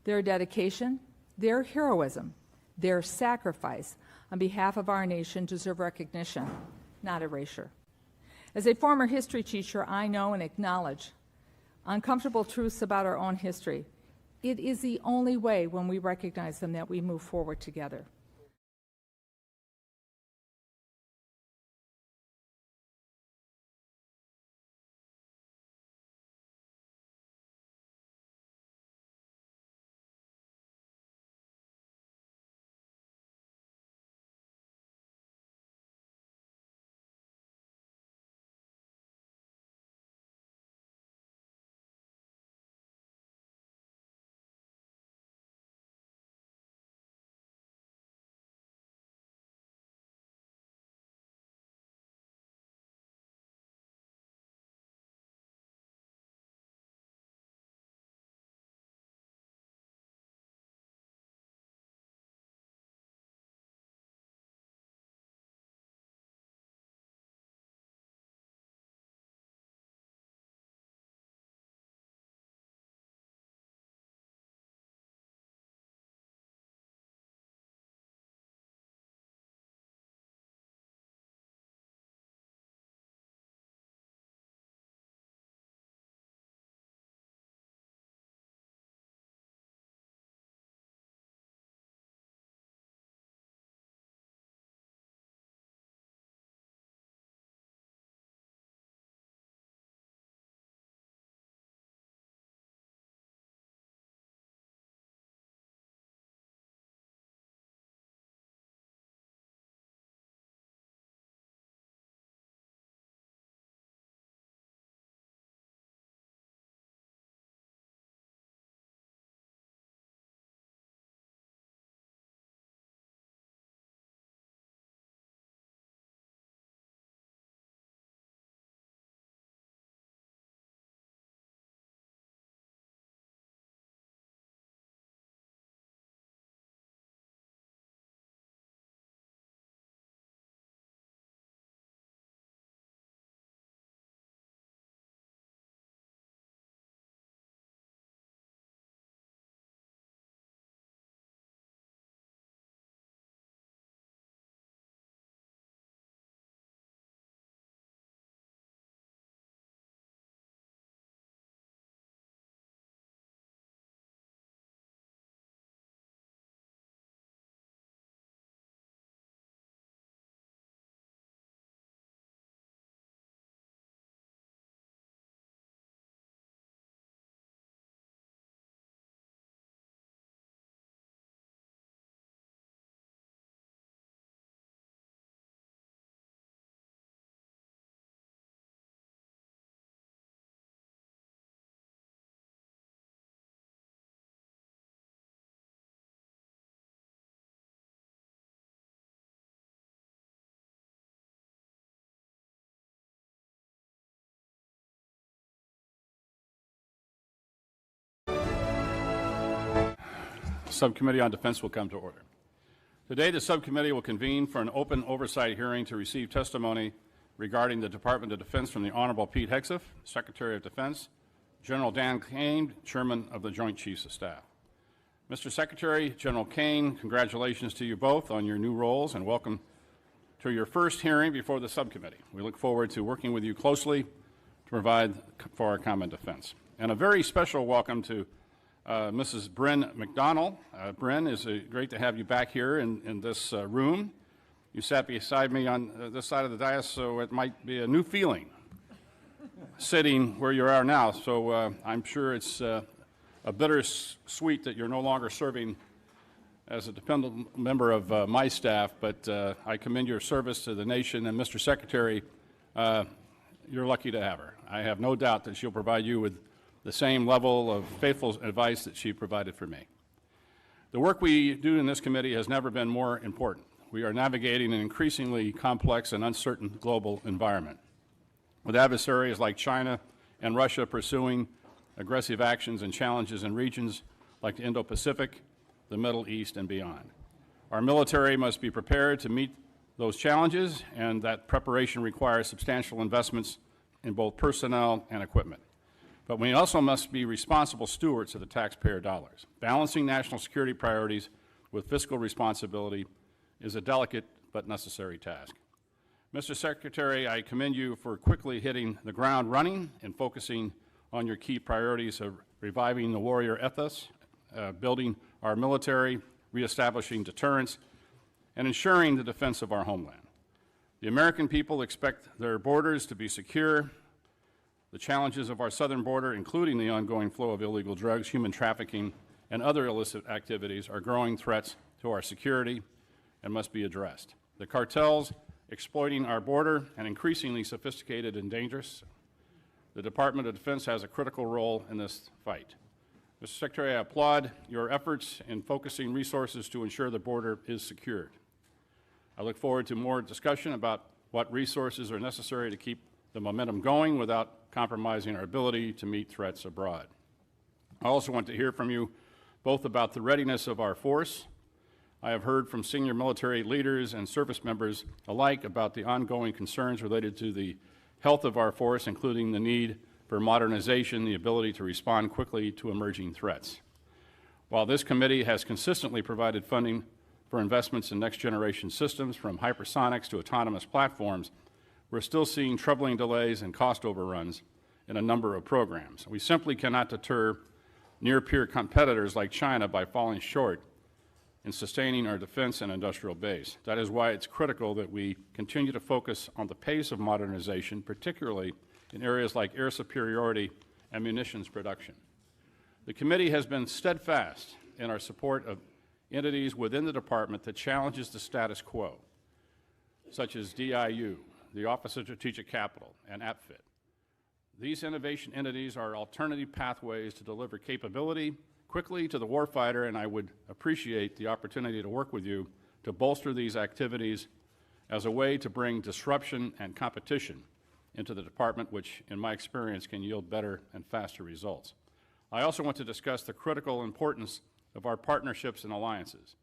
Their dedication, their heroism, their sacrifice on behalf of our nation deserve recognition, not erasure. As a former history teacher, I know and acknowledge uncomfortable truths about our own history. It is the only way, when we recognize them, that we move forward together. Subcommittee on Defense will come to order. Today, the subcommittee will convene for an open oversight hearing to receive testimony regarding the Department of Defense from the Honorable Pete Hegseth, Secretary of Defense, General Dan Caine, Chairman of the Joint Chiefs of Staff. Mr. Secretary, General Caine, congratulations to you both on your new roles and welcome to your first hearing before the subcommittee. We look forward to working with you closely to provide for our common defense. And a very special welcome to Mrs. Bryn McDonnell. Bryn, it's great to have you back here in this room. You sat beside me on this side of the dais, so it might be a new feeling sitting where you are now. So I'm sure it's a bittersweet that you're no longer serving as a dependent member of my staff, but I commend your service to the nation. And Mr. Secretary, you're lucky to have her. I have no doubt that she'll provide you with the same level of faithful advice that she provided for me. The work we do in this committee has never been more important. We are navigating an increasingly complex and uncertain global environment, with adversaries like China and Russia pursuing aggressive actions and challenges in regions like the Indo-Pacific, the Middle East, and beyond. Our military must be prepared to meet those challenges, and that preparation requires substantial investments in both personnel and equipment. But we also must be responsible stewards of the taxpayer dollars. Balancing national security priorities with fiscal responsibility is a delicate but necessary task. Mr. Secretary, I commend you for quickly hitting the ground running and focusing on your key priorities of reviving the warrior ethos, building our military, reestablishing deterrence, and ensuring the defense of our homeland. The American people expect their borders to be secure. The challenges of our southern border, including the ongoing flow of illegal drugs, human trafficking, and other illicit activities, are growing threats to our security and must be addressed. The cartels exploiting our border and increasingly sophisticated and dangerous. The Department of Defense has a critical role in this fight. Mr. Secretary, I applaud your efforts in focusing resources to ensure the border is secured. I look forward to more discussion about what resources are necessary to keep the momentum going without compromising our ability to meet threats abroad. I also want to hear from you both about the readiness of our force. I have heard from senior military leaders and service members alike about the ongoing concerns related to the health of our force, including the need for modernization, the ability to respond quickly to emerging threats. While this committee has consistently provided funding for investments in next-generation systems, from hypersonics to autonomous platforms, we're still seeing troubling delays and cost overruns in a number of programs. We simply cannot deter near-peer competitors like China by falling short in sustaining our defense and industrial base. That is why it's critical that we continue to focus on the pace of modernization, particularly in areas like air superiority and munitions production. The committee has been steadfast in our support of entities within the department that challenges the status quo, such as DIU, the Office of Strategic Capital, and APFIT. These innovation entities are alternative pathways to deliver capability quickly to the warfighter, and I would appreciate the opportunity to work with you to bolster these activities as a way to bring disruption and competition into the department, which, in my experience, can yield better and faster results. I also want to discuss the critical importance of our partnerships and alliances.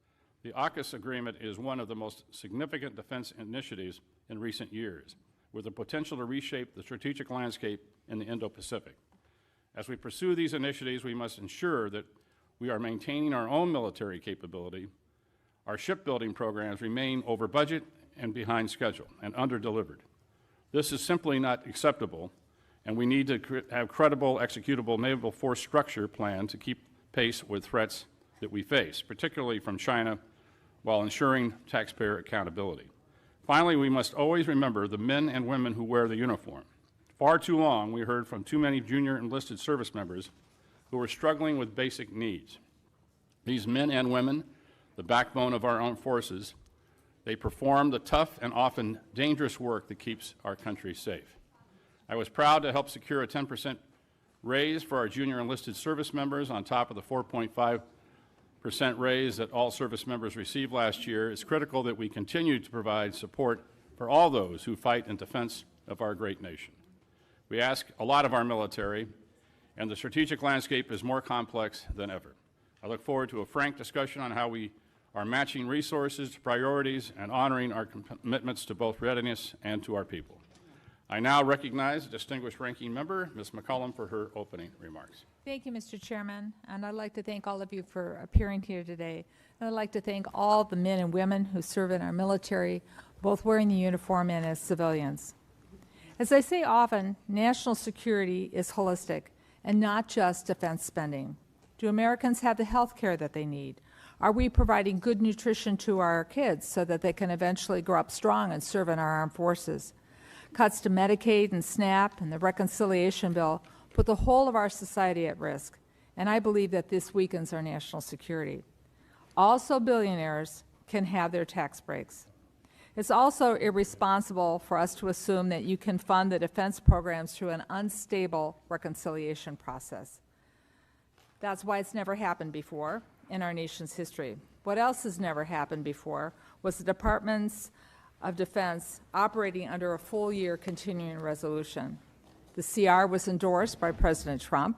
The AUKUS agreement is one of the most significant defense initiatives in recent years, with the potential to reshape the strategic landscape in the Indo-Pacific. As we pursue these initiatives, we must ensure that we are maintaining our own military capability. Our shipbuilding programs remain over budget and behind schedule and under-delivered. This is simply not acceptable, and we need to have credible, executable naval force structure plan to keep pace with threats that we face, particularly from China, while ensuring taxpayer accountability. Finally, we must always remember the men and women who wear the uniform. Far too long, we heard from too many junior enlisted service members who are struggling with basic needs. These men and women, the backbone of our armed forces, they perform the tough and often dangerous work that keeps our country safe. I was proud to help secure a 10% raise for our junior enlisted service members on top of the 4.5% raise that all service members received last year. It's critical that we continue to provide support for all those who fight in defense of our great nation. We ask a lot of our military, and the strategic landscape is more complex than ever. I look forward to a frank discussion on how we are matching resources to priorities and honoring our commitments to both readiness and to our people. I now recognize the distinguished ranking member, Ms. McCollum, for her opening remarks. Thank you, Mr. Chairman, and I'd like to thank all of you for appearing here today. And I'd like to thank all the men and women who serve in our military, both wearing the uniform and as civilians. As I say often, national security is holistic and not just defense spending. Do Americans have the health care that they need? Are we providing good nutrition to our kids so that they can eventually grow up strong and serve in our armed forces? Cuts to Medicaid and SNAP and the reconciliation bill put the whole of our society at risk, and I believe that this weakens our national security. Also, billionaires can have their tax breaks. It's also irresponsible for us to assume that you can fund the defense programs through an unstable reconciliation process. That's why it's never happened before in our nation's history. What else has never happened before was the Departments of Defense operating under a full-year continuing resolution. The CR was endorsed by President Trump,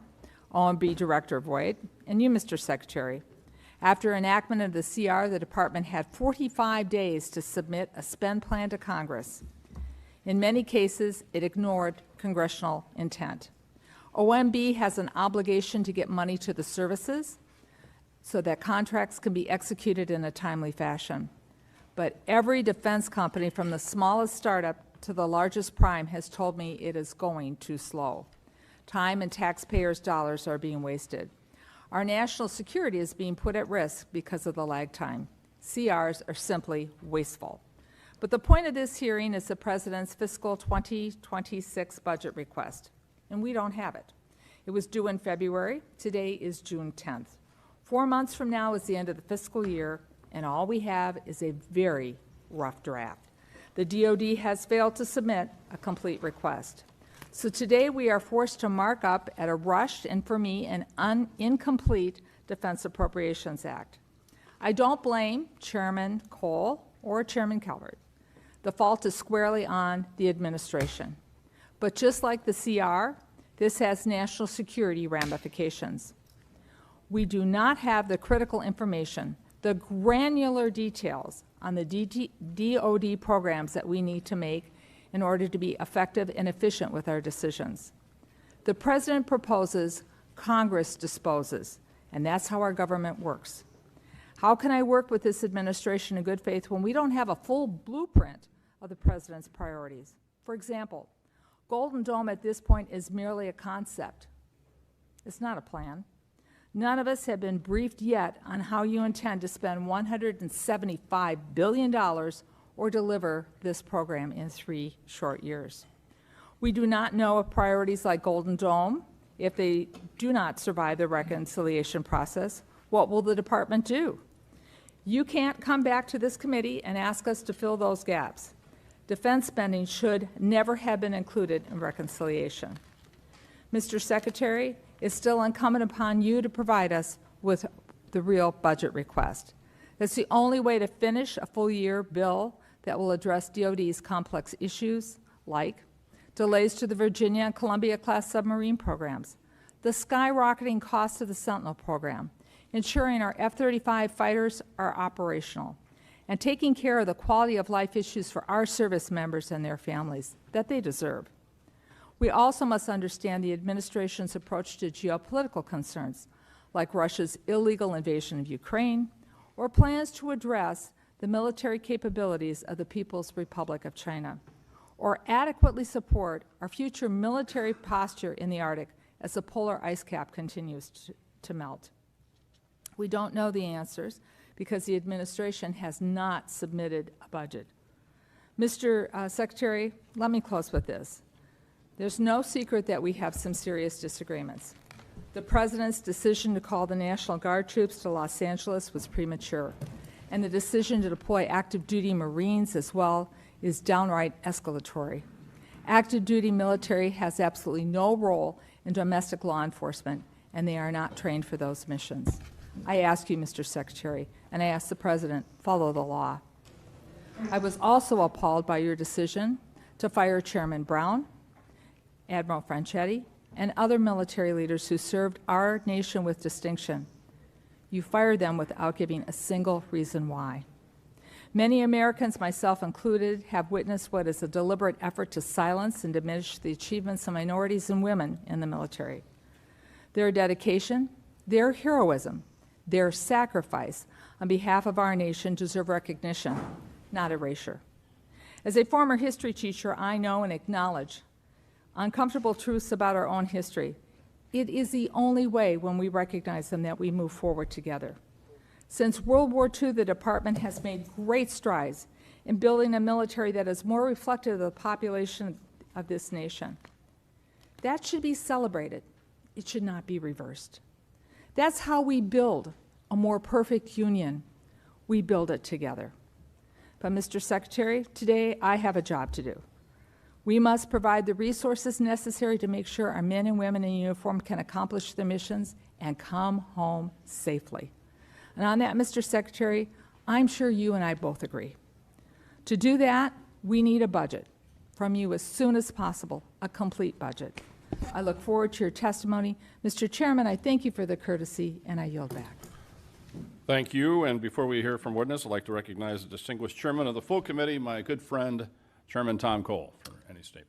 OMB Director Voigt, and you, Mr. Secretary. After enactment of the CR, the Department had 45 days to submit a spend plan to Congress. In many cases, it ignored congressional intent. OMB has an obligation to get money to the services so that contracts can be executed in a timely fashion. But every defense company, from the smallest startup to the largest prime, has told me it is going too slow. Time and taxpayers' dollars are being wasted. Our national security is being put at risk because of the lag time. CRs are simply wasteful. But the point of this hearing is the President's fiscal 2026 budget request, and we don't have it. It was due in February. Today is June 10th. 4 months from now is the end of the fiscal year, and all we have is a very rough draft. The DOD has failed to submit a complete request. So today we are forced to mark up at a rushed and, for me, an incomplete Defense Appropriations Act. I don't blame Chairman Cole or Chairman Calvert. The fault is squarely on the administration. But just like the CR, this has national security ramifications. We do not have the critical information, the granular details on the DOD programs that we need to make in order to be effective and efficient with our decisions. The President proposes, Congress disposes, and that's how our government works. How can I work with this administration in good faith when we don't have a full blueprint of the President's priorities? For example, Golden Dome at this point is merely a concept. It's not a plan. None of us have been briefed yet on how you intend to spend $175 billion or deliver this program in 3 short years. We do not know if priorities like Golden Dome, if they do not survive the reconciliation process, what will the department do? You can't come back to this committee and ask us to fill those gaps. Defense spending should never have been included in reconciliation. Mr. Secretary, it's still incumbent upon you to provide us with the real budget request. That's the only way to finish a full-year bill that will address DOD's complex issues, like delays to the Virginia and Columbia-class submarine programs, the skyrocketing cost of the Sentinel program, ensuring our F-35 fighters are operational, and taking care of the quality of life issues for our service members and their families that they deserve. We also must understand the administration's approach to geopolitical concerns, like Russia's illegal invasion of Ukraine, or plans to address the military capabilities of the People's Republic of China, or adequately support our future military posture in the Arctic as the polar ice cap continues to melt. We don't know the answers because the administration has not submitted a budget. Mr. Secretary, let me close with this. There's no secret that we have some serious disagreements. The President's decision to call the National Guard troops to Los Angeles was premature, and the decision to deploy active duty Marines as well is downright escalatory. Active duty military has absolutely no role in domestic law enforcement, and they are not trained for those missions. I ask you, Mr. Secretary, and I ask the President, follow the law. I was also appalled by your decision to fire Chairman Brown, Admiral Franchetti, and other military leaders who served our nation with distinction. You fired them without giving a single reason why. Many Americans, myself included, have witnessed what is a deliberate effort to silence and diminish the achievements of minorities and women in the military. Their dedication, their heroism, their sacrifice on behalf of our nation deserve recognition, not erasure. As a former history teacher, I know and acknowledge uncomfortable truths about our own history. It is the only way, when we recognize them, that we move forward together. Since World War II, the Department has made great strides in building a military that is more reflective of the population of this nation. That should be celebrated. It should not be reversed. That's how we build a more perfect union. We build it together. But, Mr. Secretary, today I have a job to do. We must provide the resources necessary to make sure our men and women in uniform can accomplish their missions and come home safely. And on that, Mr. Secretary, I'm sure you and I both agree. To do that, we need a budget from you as soon as possible, a complete budget. I look forward to your testimony. Mr. Chairman, I thank you for the courtesy, and I yield back. Thank you. And before we hear from witness, I'd like to recognize the distinguished chairman of the full committee, my good friend, Chairman Tom Cole, for any statement.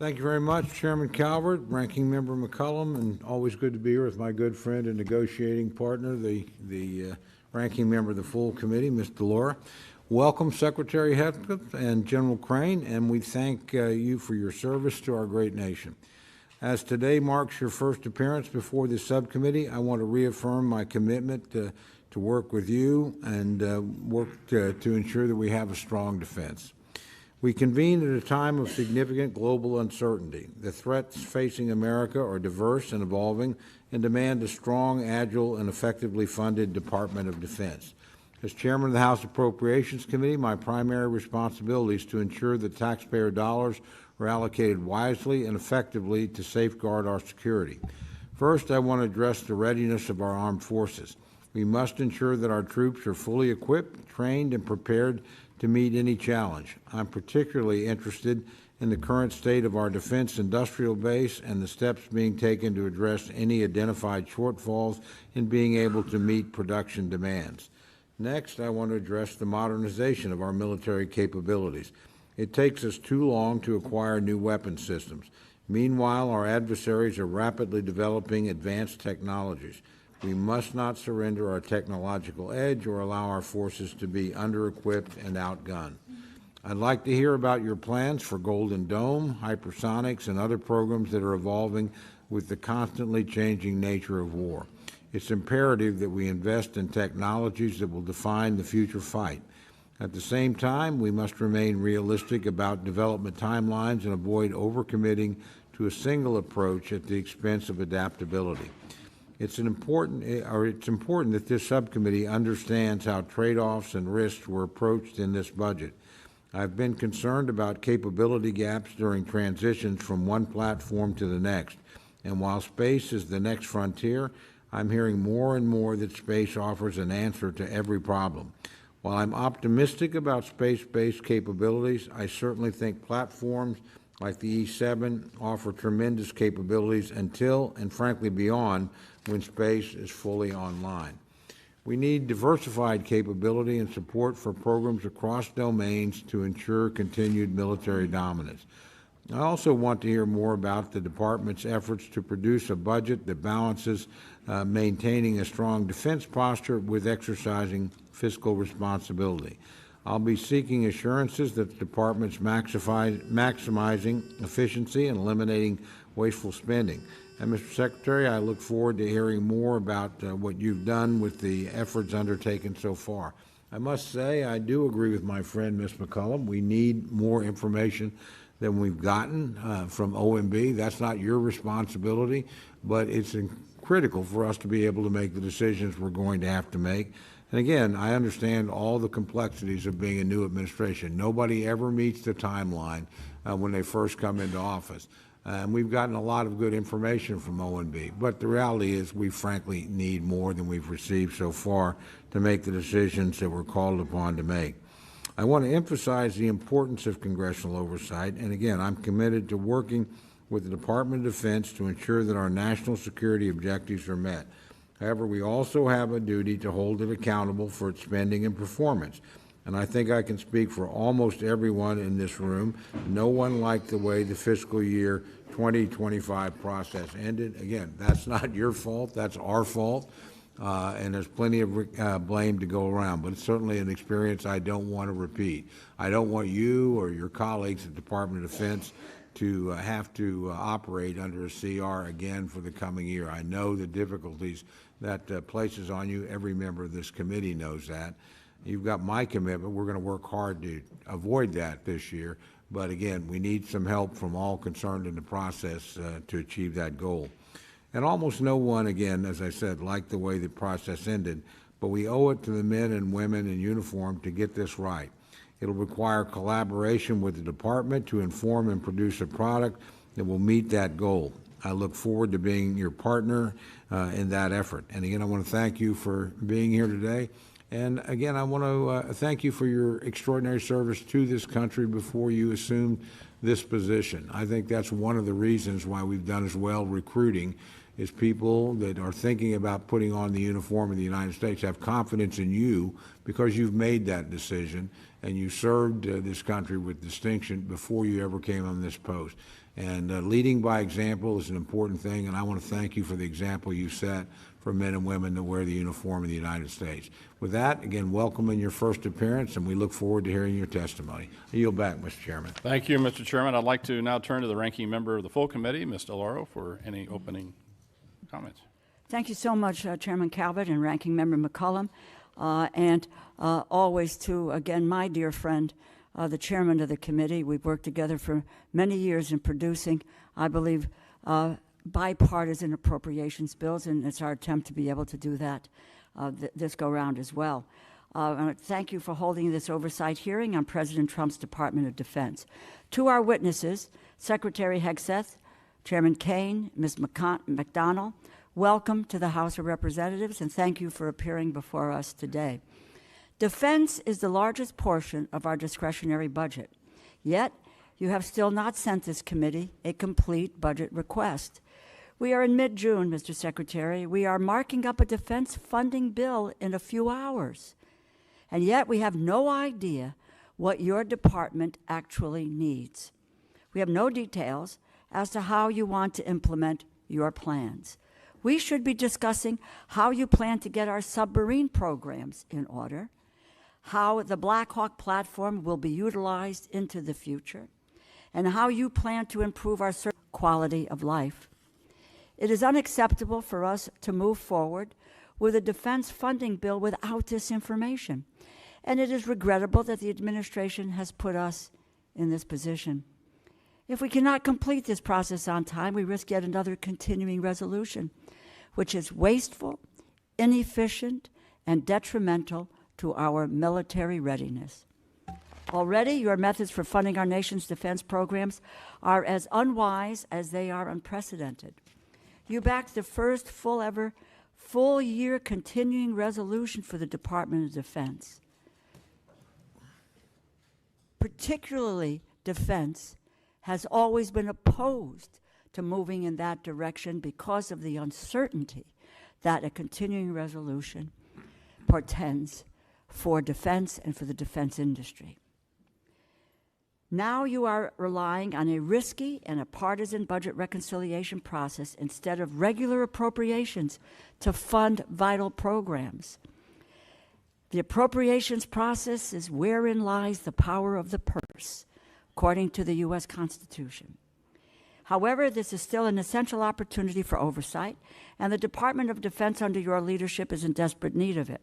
Thank you very much, Chairman Calvert, Ranking Member McCollum, and always good to be here with my good friend and negotiating partner, the Ranking Member of the full committee, Ms. Delora. Welcome, Secretary Heathcote and General Crane, and we thank you for your service to our great nation. As today marks your first appearance before this subcommittee, I want to reaffirm my commitment to work with you and work to ensure that we have a strong defense. We convene at a time of significant global uncertainty. The threats facing America are diverse and evolving and demand a strong, agile, and effectively funded Department of Defense. As Chairman of the House Appropriations Committee, my primary responsibility is to ensure that taxpayer dollars are allocated wisely and effectively to safeguard our security. First, I want to address the readiness of our armed forces. We must ensure that our troops are fully equipped, trained, and prepared to meet any challenge. I'm particularly interested in the current state of our defense industrial base and the steps being taken to address any identified shortfalls in being able to meet production demands. Next, I want to address the modernization of our military capabilities. It takes us too long to acquire new weapon systems. Meanwhile, our adversaries are rapidly developing advanced technologies. We must not surrender our technological edge or allow our forces to be under-equipped and outgunned. I'd like to hear about your plans for Golden Dome, hypersonics, and other programs that are evolving with the constantly changing nature of war. It's imperative that we invest in technologies that will define the future fight. At the same time, we must remain realistic about development timelines and avoid overcommitting to a single approach at the expense of adaptability. It's important that this subcommittee understands how trade-offs and risks were approached in this budget. I've been concerned about capability gaps during transitions from one platform to the next, and while space is the next frontier, I'm hearing more and more that space offers an answer to every problem. While I'm optimistic about space-based capabilities, I certainly think platforms like the E-7 offer tremendous capabilities until, and frankly beyond, when space is fully online. We need diversified capability and support for programs across domains to ensure continued military dominance. I also want to hear more about the Department's efforts to produce a budget that balances maintaining a strong defense posture with exercising fiscal responsibility. I'll be seeking assurances that the Department's maximizing efficiency and eliminating wasteful spending. And Mr. Secretary, I look forward to hearing more about what you've done with the efforts undertaken so far. I must say I do agree with my friend Ms. McCollum. We need more information than we've gotten from OMB. That's not your responsibility, but it's critical for us to be able to make the decisions we're going to have to make. And again, I understand all the complexities of being a new administration. Nobody ever meets the timeline when they first come into office. And we've gotten a lot of good information from OMB, but the reality is we frankly need more than we've received so far to make the decisions that we're called upon to make. I want to emphasize the importance of congressional oversight, and again, I'm committed to working with the Department of Defense to ensure that our national security objectives are met. However, we also have a duty to hold it accountable for its spending and performance. And I think I can speak for almost everyone in this room. No one liked the way the fiscal year 2025 process ended. Again, that's not your fault, that's our fault. And there's plenty of blame to go around, but it's certainly an experience I don't want to repeat. I don't want you or your colleagues at the Department of Defense to have to operate under a CR again for the coming year. I know the difficulties that places on you. Every member of this committee knows that. You've got my commitment. We're going to work hard to avoid that this year. But again, we need some help from all concerned in the process to achieve that goal. And almost no one, again, as I said, liked the way the process ended, but we owe it to the men and women in uniform to get this right. It'll require collaboration with the department to inform and produce a product that will meet that goal. I look forward to being your partner in that effort. And again, I want to thank you for being here today. And again, I want to thank you for your extraordinary service to this country before you assumed this position. I think that's one of the reasons why we've done as well recruiting is people that are thinking about putting on the uniform of the United States have confidence in you because you've made that decision and you served this country with distinction before you ever came on this post. And leading by example is an important thing, and I want to thank you for the example you set for men and women to wear the uniform of the United States. With that, again, welcome in your first appearance, and we look forward to hearing your testimony. I yield back, Mr. Chairman. Thank you, Mr. Chairman. I'd like to now turn to the ranking member of the full committee, Ms. DeLauro, for any opening comments. Thank you so much, Chairman Calvert and Ranking Member McCollum, and always to, again, my dear friend, the chairman of the committee. We've worked together for many years in producing, I believe, bipartisan appropriations bills, and it's our attempt to be able to do that this go-round as well. Thank you for holding this oversight hearing on President Trump's Department of Defense. To our witnesses, Secretary Hegseth, Chairman Caine, Ms. McDonnell, welcome to the House of Representatives, and thank you for appearing before us today. Defense is the largest portion of our discretionary budget, yet you have still not sent this committee a complete budget request. We are in mid-June, Mr. Secretary. We are marking up a defense funding bill in a few hours, and yet we have no idea what your department actually needs. We have no details as to how you want to implement your plans. We should be discussing how you plan to get our submarine programs in order, how the Black Hawk platform will be utilized into the future, and how you plan to improve our quality of life. It is unacceptable for us to move forward with a defense funding bill without this information, and it is regrettable that the administration has put us in this position. If we cannot complete this process on time, we risk yet another continuing resolution, which is wasteful, inefficient, and detrimental to our military readiness. Already, your methods for funding our nation's defense programs are as unwise as they are unprecedented. You backed the first full-year continuing resolution for the Department of Defense. Particularly, defense has always been opposed to moving in that direction because of the uncertainty that a continuing resolution portends for defense and for the defense industry. Now you are relying on a risky and a partisan budget reconciliation process instead of regular appropriations to fund vital programs. The appropriations process is wherein lies the power of the purse, according to the U.S. Constitution. However, this is still an essential opportunity for oversight, and the Department of Defense under your leadership is in desperate need of it.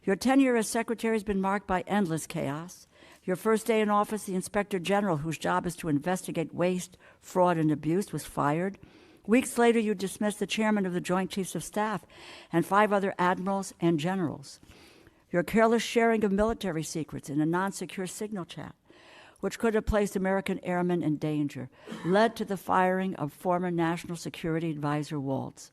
Your tenure as Secretary has been marked by endless chaos. Your first day in office, the Inspector General, whose job is to investigate waste, fraud, and abuse, was fired. Weeks later, you dismissed the chairman of the Joint Chiefs of Staff and 5 other admirals and generals. Your careless sharing of military secrets in a non-secure signal chat, which could have placed American airmen in danger, led to the firing of former National Security Advisor Waltz.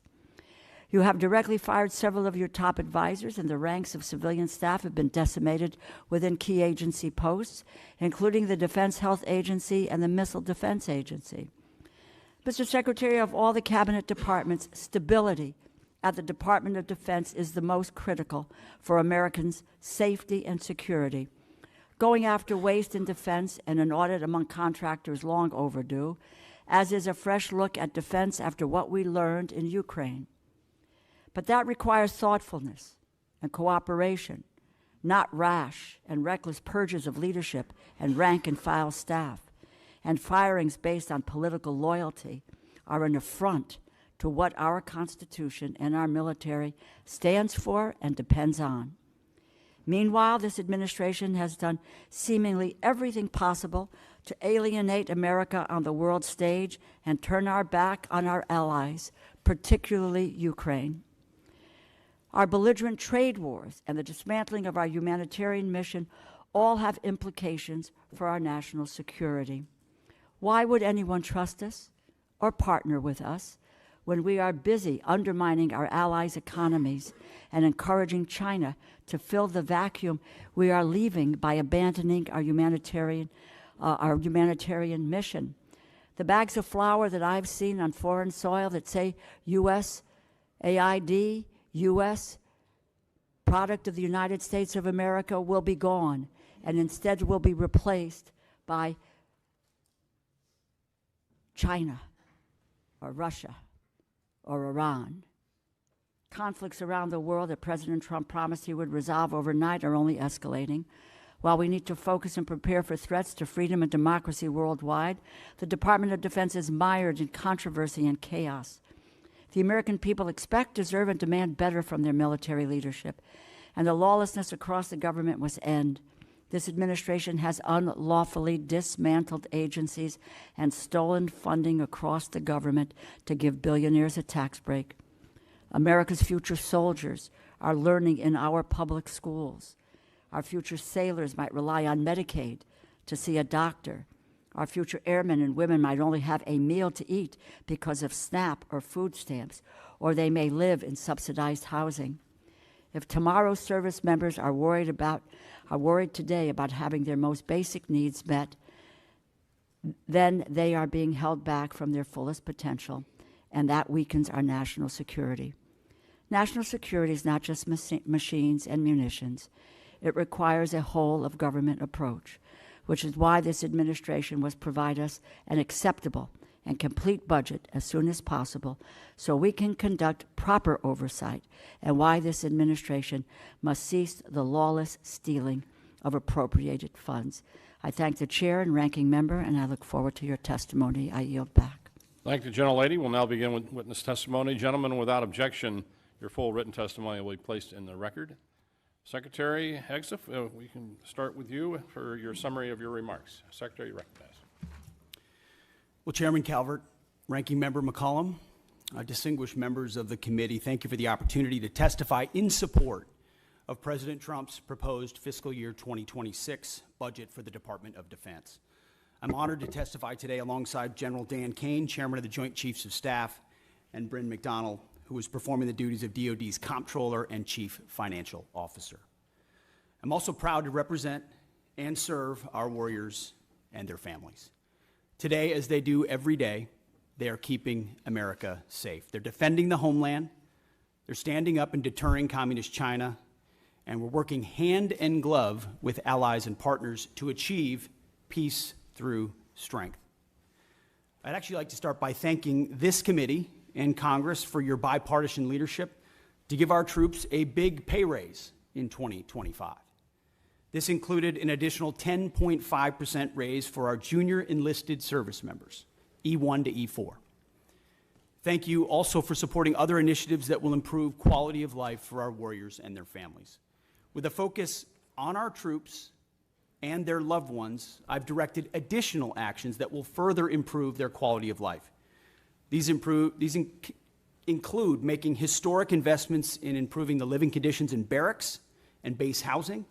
You have directly fired several of your top advisors, and the ranks of civilian staff have been decimated within key agency posts, including the Defense Health Agency and the Missile Defense Agency. Mr. Secretary, of all the cabinet departments, stability at the Department of Defense is the most critical for Americans' safety and security. Going after waste in defense and an audit among contractors long overdue, as is a fresh look at defense after what we learned in Ukraine. But that requires thoughtfulness and cooperation, not rash and reckless purges of leadership and rank-and-file staff. And firings based on political loyalty are an affront to what our Constitution and our military stands for and depends on. Meanwhile, this administration has done seemingly everything possible to alienate America on the world stage and turn our back on our allies, particularly Ukraine. Our belligerent trade wars and the dismantling of our humanitarian mission all have implications for our national security. Why would anyone trust us or partner with us when we are busy undermining our allies' economies and encouraging China to fill the vacuum we are leaving by abandoning our humanitarian mission? The bags of flour that I've seen on foreign soil that say USAID, U.S., product of the United States of America, will be gone and instead will be replaced by China or Russia or Iran. Conflicts around the world that President Trump promised he would resolve overnight are only escalating. While we need to focus and prepare for threats to freedom and democracy worldwide, the Department of Defense is mired in controversy and chaos. The American people expect, deserve, and demand better from their military leadership, and the lawlessness across the government must end. This administration has unlawfully dismantled agencies and stolen funding across the government to give billionaires a tax break. America's future soldiers are learning in our public schools. Our future sailors might rely on Medicaid to see a doctor. Our future airmen and women might only have a meal to eat because of SNAP or food stamps, or they may live in subsidized housing. If tomorrow's service members are worried today about having their most basic needs met, then they are being held back from their fullest potential, and that weakens our national security. National security is not just machines and munitions. It requires a whole-of-government approach, which is why this administration must provide us an acceptable and complete budget as soon as possible so we can conduct proper oversight, and why this administration must cease the lawless stealing of appropriated funds. I thank the Chair and Ranking Member, and I look forward to your testimony. I yield back. Thank you, gentlelady. We'll now begin with witness testimony. Gentlemen, without objection, your full written testimony will be placed in the record. Secretary Hegseth, we can start with you for your summary of your remarks. Secretary, you recognize. Well, Chairman Calvert, Ranking Member McCollum, distinguished members of the committee, thank you for the opportunity to testify in support of President Trump's proposed fiscal year 2026 budget for the Department of Defense. I'm honored to testify today alongside General Dan Caine, Chairman of the Joint Chiefs of Staff, and Bryn McDonald, who is performing the duties of DoD's Comptroller and Chief Financial Officer. I'm also proud to represent and serve our warriors and their families. Today, as they do every day, they are keeping America safe. They're defending the homeland, they're standing up and deterring communist China, and we're working hand in glove with allies and partners to achieve peace through strength. I'd actually like to start by thanking this committee and Congress for your bipartisan leadership to give our troops a big pay raise in 2025. This included an additional 10.5% raise for our junior enlisted service members, E1 to E4. Thank you also for supporting other initiatives that will improve quality of life for our warriors and their families. With a focus on our troops and their loved ones, I've directed additional actions that will further improve their quality of life. These include making historic investments in improving the living conditions in barracks and base housing,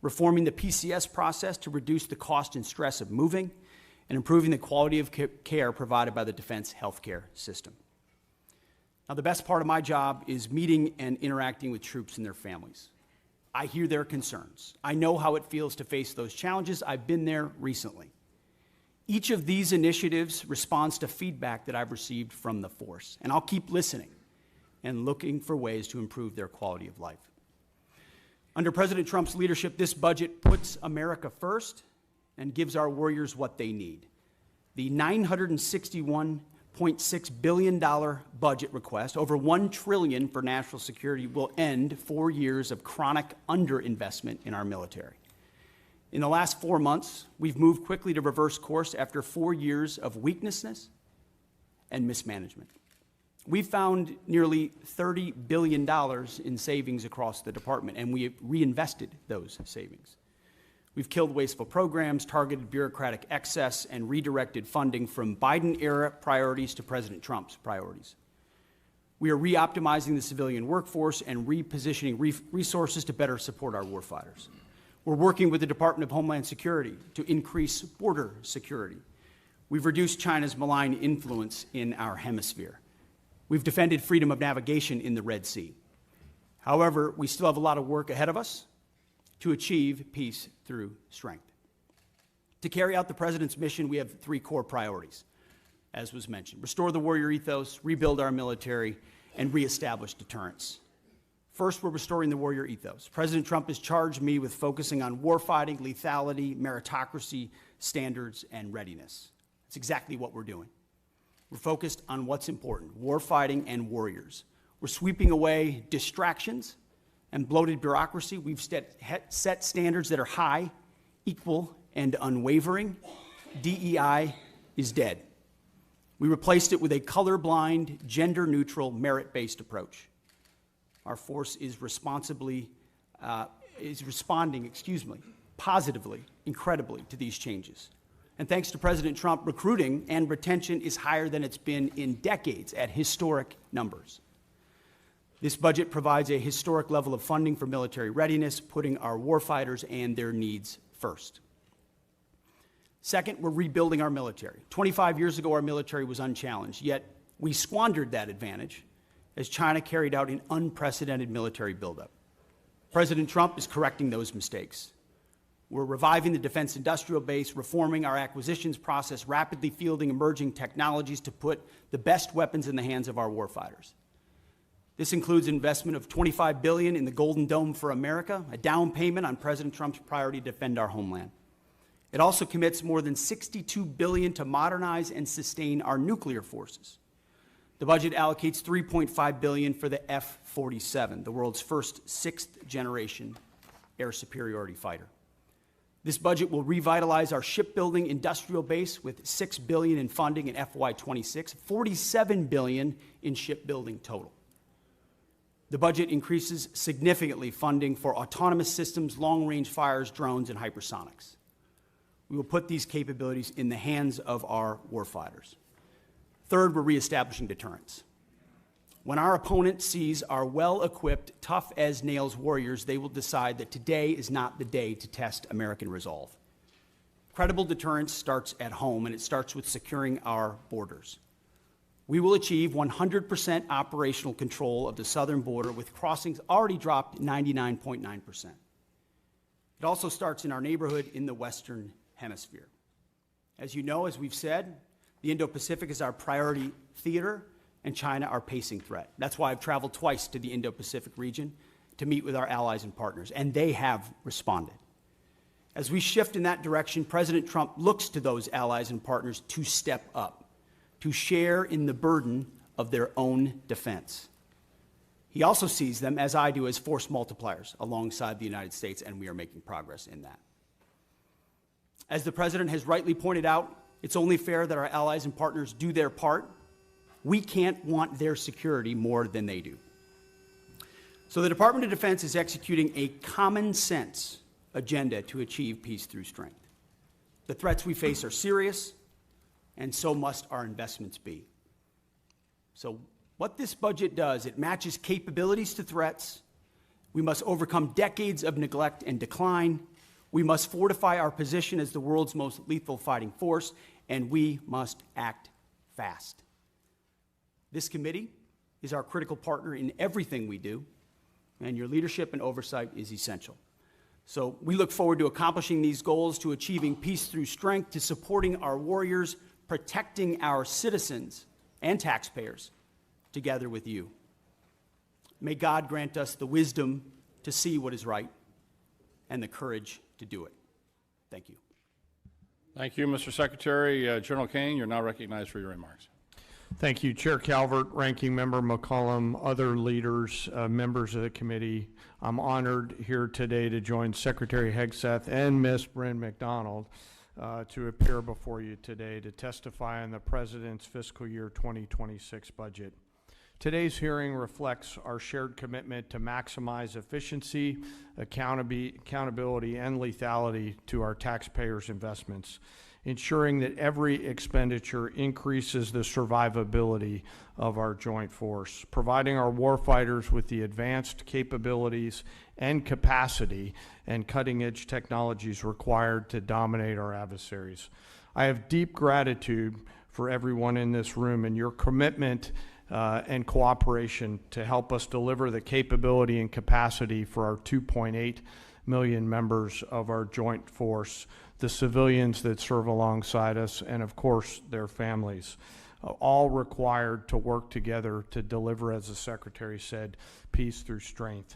reforming the PCS process to reduce the cost and stress of moving, and improving the quality of care provided by the defense healthcare system. Now, the best part of my job is meeting and interacting with troops and their families. I hear their concerns. I know how it feels to face those challenges. I've been there recently. Each of these initiatives responds to feedback that I've received from the force, and I'll keep listening and looking for ways to improve their quality of life. Under President Trump's leadership, this budget puts America first and gives our warriors what they need. The $961.6 billion budget request, over $1 trillion for national security, will end 4 years of chronic underinvestment in our military. In the last 4 months, we've moved quickly to reverse course after 4 years of weakness and mismanagement. We've found nearly $30 billion in savings across the department, and we have reinvested those savings. We've killed wasteful programs, targeted bureaucratic excess, and redirected funding from Biden-era priorities to President Trump's priorities. We are re-optimizing the civilian workforce and repositioning resources to better support our warfighters. We're working with the Department of Homeland Security to increase border security. We've reduced China's malign influence in our hemisphere. We've defended freedom of navigation in the Red Sea. However, we still have a lot of work ahead of us to achieve peace through strength. To carry out the President's mission, we have 3 core priorities. as was mentioned, restore the warrior ethos, rebuild our military, and reestablish deterrence. First, we're restoring the warrior ethos. President Trump has charged me with focusing on warfighting, lethality, meritocracy, standards, and readiness. That's exactly what we're doing. We're focused on what's important, warfighting and warriors. We're sweeping away distractions and bloated bureaucracy. We've set standards that are high, equal, and unwavering. DEI is dead. We replaced it with a colorblind, gender-neutral, merit-based approach. Our force is responding, positively, incredibly to these changes. And thanks to President Trump, recruiting and retention is higher than it's been in decades at historic numbers. This budget provides a historic level of funding for military readiness, putting our warfighters and their needs first. Second, we're rebuilding our military. 25 years ago, our military was unchallenged, yet we squandered that advantage as China carried out an unprecedented military buildup. President Trump is correcting those mistakes. We're reviving the defense industrial base, reforming our acquisitions process, rapidly fielding emerging technologies to put the best weapons in the hands of our warfighters. This includes investment of $25 billion in the Golden Dome for America, a down payment on President Trump's priority to defend our homeland. It also commits more than $62 billion to modernize and sustain our nuclear forces. The budget allocates $3.5 billion for the F-47, the world's first sixth-generation air superiority fighter. This budget will revitalize our shipbuilding industrial base with $6 billion in funding in FY26, $47 billion in shipbuilding total. The budget increases significantly funding for autonomous systems, long-range fires, drones, and hypersonics. We will put these capabilities in the hands of our warfighters. Third, we're reestablishing deterrence. When our opponent sees our well-equipped, tough-as-nails warriors, they will decide that today is not the day to test American resolve. Credible deterrence starts at home, and it starts with securing our borders. We will achieve 100% operational control of the southern border, with crossings already dropped 99.9%. It also starts in our neighborhood in the Western Hemisphere. As you know, as we've said, the Indo-Pacific is our priority theater, and China our pacing threat. That's why I've traveled twice to the Indo-Pacific region to meet with our allies and partners, and they have responded. As we shift in that direction, President Trump looks to those allies and partners to step up, to share in the burden of their own defense. He also sees them, as I do, as force multipliers alongside the United States, and we are making progress in that. As the President has rightly pointed out, it's only fair that our allies and partners do their part. We can't want their security more than they do. So the Department of Defense is executing a common sense agenda to achieve peace through strength. The threats we face are serious, and so must our investments be. So what this budget does, it matches capabilities to threats. We must overcome decades of neglect and decline. We must fortify our position as the world's most lethal fighting force, and we must act fast. This committee is our critical partner in everything we do, and your leadership and oversight is essential. So we look forward to accomplishing these goals, to achieving peace through strength, to supporting our warriors, protecting our citizens and taxpayers, together with you. May God grant us the wisdom to see what is right and the courage to do it. Thank you. Thank you, Mr. Secretary. General Caine, you're now recognized for your remarks. Thank you, Chair Calvert, Ranking Member McCollum, other leaders, members of the committee. I'm honored here today to join Secretary Hegseth and Ms. Bryn McDonald to appear before you today to testify on the President's fiscal year 2026 budget. Today's hearing reflects our shared commitment to maximize efficiency, accountability, and lethality to our taxpayers' investments, ensuring that every expenditure increases the survivability of our joint force, providing our warfighters with the advanced capabilities and capacity and cutting-edge technologies required to dominate our adversaries. I have deep gratitude for everyone in this room and your commitment and cooperation to help us deliver the capability and capacity for our 2.8 million members of our joint force, the civilians that serve alongside us, and of course, their families. all required to work together to deliver, as the Secretary said, peace through strength.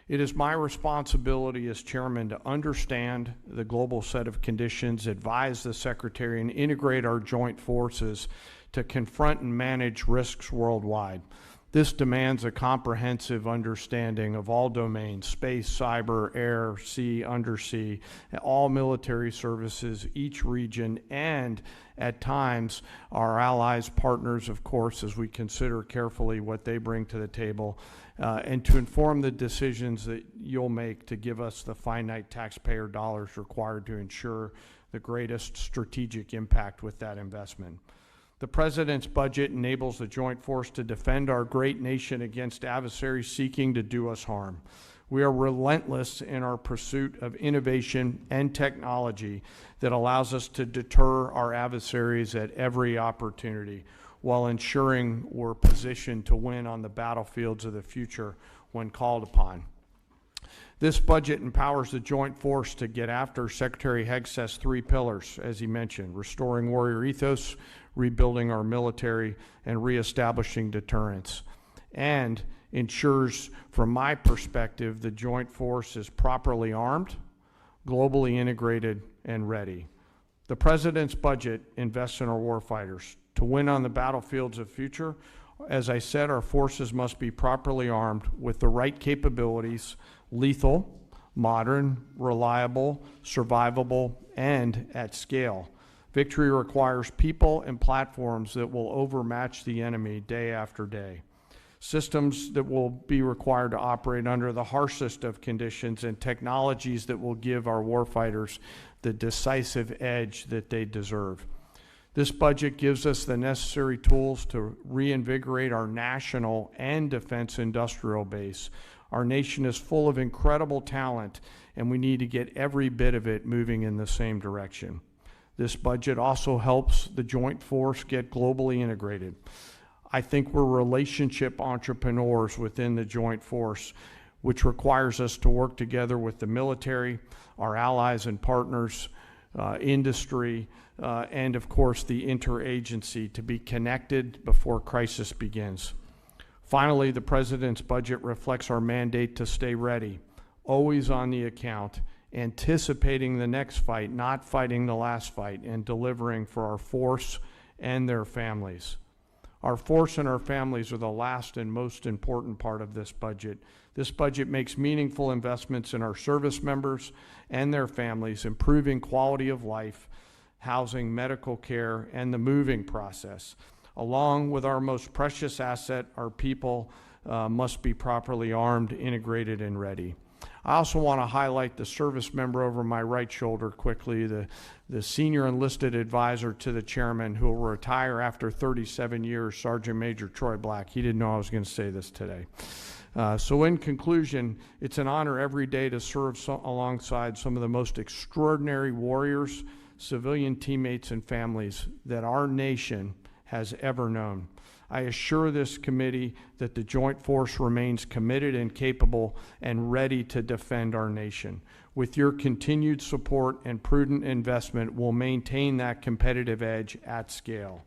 It is my responsibility as chairman to understand the global set of conditions, advise the Secretary, and integrate our joint forces to confront and manage risks worldwide. This demands a comprehensive understanding of all domains: space, cyber, air, sea, undersea, all military services, each region, and at times our allies, partners, of course, as we consider carefully what they bring to the table, and to inform the decisions that you'll make to give us the finite taxpayer dollars required to ensure the greatest strategic impact with that investment. The President's budget enables the joint force to defend our great nation against adversaries seeking to do us harm. We are relentless in our pursuit of innovation and technology that allows us to deter our adversaries at every opportunity, while ensuring we're positioned to win on the battlefields of the future when called upon. This budget empowers the joint force to get after Secretary Hegseth's 3 pillars, as he mentioned: restoring warrior ethos, rebuilding our military, and reestablishing deterrence, and ensures, from my perspective, the joint force is properly armed, globally integrated, and ready. The President's budget invests in our warfighters. To win on the battlefields of the future, as I said, our forces must be properly armed with the right capabilities: lethal, modern, reliable, survivable, and at scale. Victory requires people and platforms that will overmatch the enemy day after day. Systems that will be required to operate under the harshest of conditions, and technologies that will give our warfighters the decisive edge that they deserve. This budget gives us the necessary tools to reinvigorate our national and defense industrial base. Our nation is full of incredible talent, and we need to get every bit of it moving in the same direction. This budget also helps the joint force get globally integrated. I think we're relationship entrepreneurs within the joint force, which requires us to work together with the military, our allies and partners, industry, and of course the interagency, to be connected before crisis begins. Finally, the President's budget reflects our mandate to stay ready, always on the account, anticipating the next fight, not fighting the last fight, and delivering for our force and their families. Our force and our families are the last and most important part of this budget. This budget makes meaningful investments in our service members and their families, improving quality of life, housing, medical care, and the moving process. Along with our most precious asset, our people must be properly armed, integrated, and ready. I also want to highlight the service member over my right shoulder quickly, the senior enlisted advisor to the chairman, who will retire after 37 years, Sergeant Major Troy Black. He didn't know I was going to say this today. So in conclusion, it's an honor every day to serve alongside some of the most extraordinary warriors, civilian teammates, and families that our nation has ever known. I assure this committee that the joint force remains committed and capable and ready to defend our nation. With your continued support and prudent investment, we'll maintain that competitive edge at scale.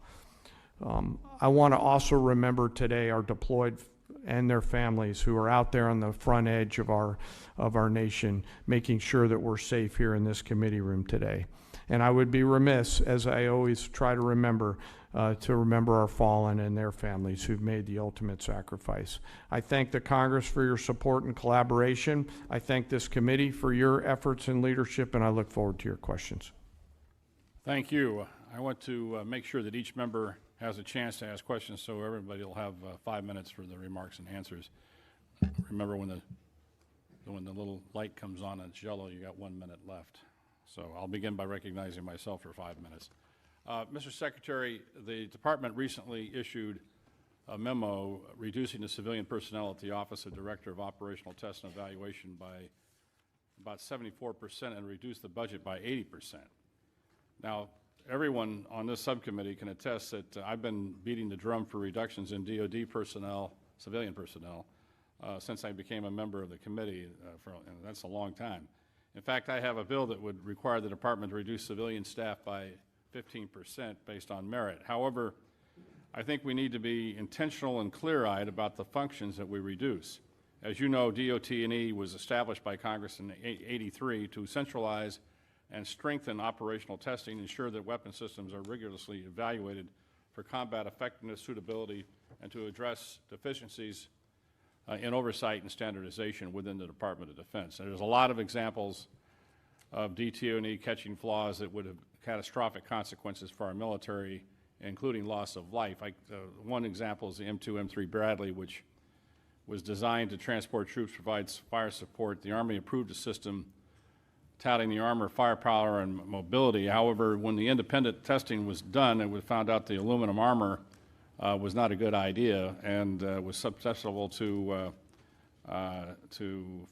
I want to also remember today our deployed and their families who are out there on the front edge of our nation, making sure that we're safe here in this committee room today. And I would be remiss, as I always try to remember our fallen and their families who've made the ultimate sacrifice. I thank the Congress for your support and collaboration. I thank this committee for your efforts and leadership, and I look forward to your questions. Thank you. I want to make sure that each member has a chance to ask questions, so everybody will have 5 minutes for the remarks and answers. Remember, when the little light comes on and it's yellow, you got 1 minute left. So I'll begin by recognizing myself for 5 minutes. Mr. Secretary, the Department recently issued a memo reducing the civilian personnel at the Office of Director of Operational Test and Evaluation by about 74% and reduced the budget by 80%. Now, everyone on this subcommittee can attest that I've been beating the drum for reductions in DOD personnel, civilian personnel, since I became a member of the committee, and that's a long time. In fact, I have a bill that would require the department to reduce civilian staff by 15% based on merit. However, I think we need to be intentional and clear-eyed about the functions that we reduce. As you know, DOT&E was established by Congress in '83 to centralize and strengthen operational testing, ensure that weapon systems are rigorously evaluated for combat effectiveness, suitability, and to address deficiencies in oversight and standardization within the Department of Defense. And there's a lot of examples of DOT&E catching flaws that would have catastrophic consequences for our military, including loss of life. One example is the M2, M3 Bradley, which was designed to transport troops, provides fire support. The Army approved a system touting the armor, firepower, and mobility. However, when the independent testing was done, it was found out the aluminum armor was not a good idea and was susceptible to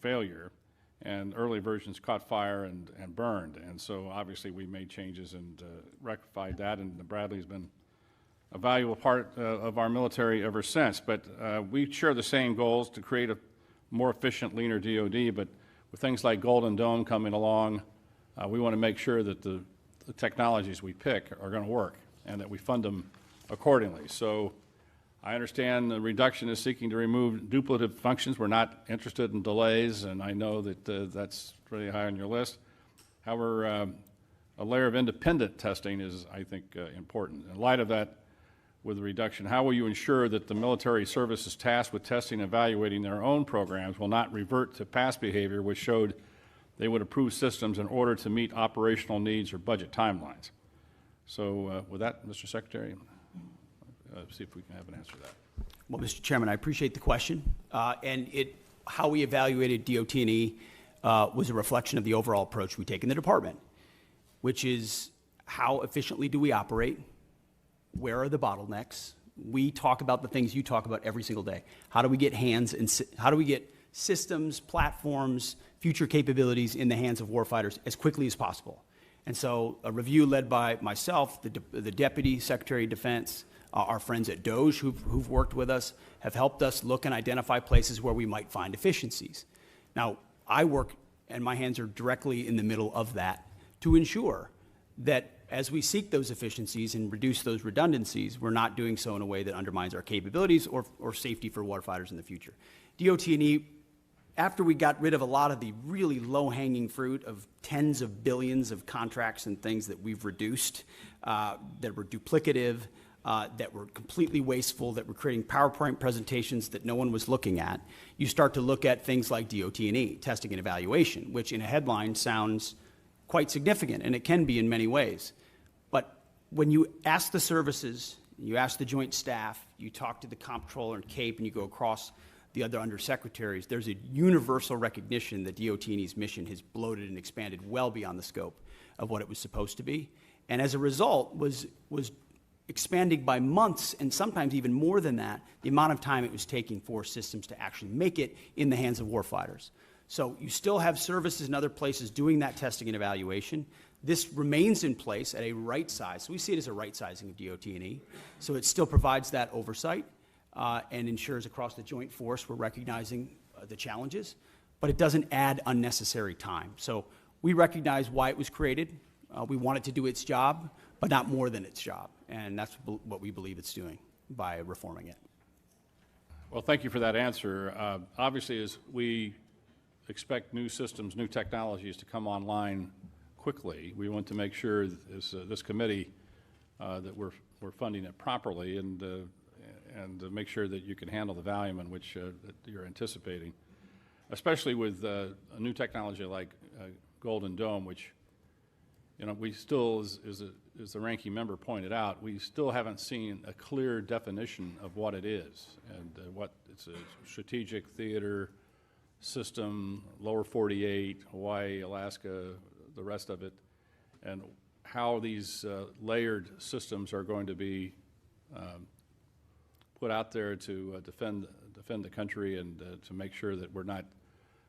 failure. And early versions caught fire and burned. And so obviously we made changes and rectified that, and the Bradley's been a valuable part of our military ever since. But we share the same goals to create a more efficient, leaner DOD, but with things like Golden Dome coming along, we want to make sure that the technologies we pick are going to work and that we fund them accordingly. So I understand the reduction is seeking to remove duplicative functions. We're not interested in delays, and I know that that's really high on your list. However, a layer of independent testing is, I think, important. In light of that, with the reduction, how will you ensure that the military services tasked with testing and evaluating their own programs will not revert to past behavior which showed they would approve systems in order to meet operational needs or budget timelines? So with that, Mr. Secretary, see if we can have an answer to that. Well, Mr. Chairman, I appreciate the question. How we evaluated DOT&E was a reflection of the overall approach we take in the department, which is how efficiently do we operate? Where are the bottlenecks? We talk about the things you talk about every single day. How do we get how do we get systems, platforms, future capabilities in the hands of warfighters as quickly as possible? And so a review led by myself, the Deputy Secretary of Defense, our friends at DOGE who've worked with us have helped us look and identify places where we might find efficiencies. Now, I work, and my hands are directly in the middle of that, to ensure that as we seek those efficiencies and reduce those redundancies, we're not doing so in a way that undermines our capabilities or safety for warfighters in the future. DOT&E, after we got rid of a lot of the really low-hanging fruit of tens of billions of contracts and things that we've reduced, that were duplicative, that were completely wasteful, that were creating PowerPoint presentations that no one was looking at, you start to look at things like DOT&E, testing and evaluation, which in a headline sounds quite significant, and it can be in many ways. But when you ask the services, you ask the joint staff, you talk to the comptroller and CAPE, and you go across the other undersecretaries, there's a universal recognition that DOT&E's mission has bloated and expanded well beyond the scope of what it was supposed to be. And as a result, was expanding by months, and sometimes even more than that, the amount of time it was taking for systems to actually make it in the hands of warfighters. So you still have services in other places doing that testing and evaluation. This remains in place at a right size. So we see it as a right sizing of DOT&E. So it still provides that oversight and ensures across the joint force we're recognizing the challenges, but it doesn't add unnecessary time. So we recognize why it was created. We want it to do its job, but not more than its job. And that's what we believe it's doing by reforming it. Well, thank you for that answer. Obviously, as we expect new systems, new technologies to come online quickly, we want to make sure as this committee that we're funding it properly and to make sure that you can handle the volume in which that you're anticipating, especially with a new technology like Golden Dome, which, you know, we still, as the ranking member pointed out, we still haven't seen a clear definition of what it is and what it's a strategic theater system, lower 48, Hawaii, Alaska, the rest of it, and how these layered systems are going to be put out there to defend the country and to make sure that we're not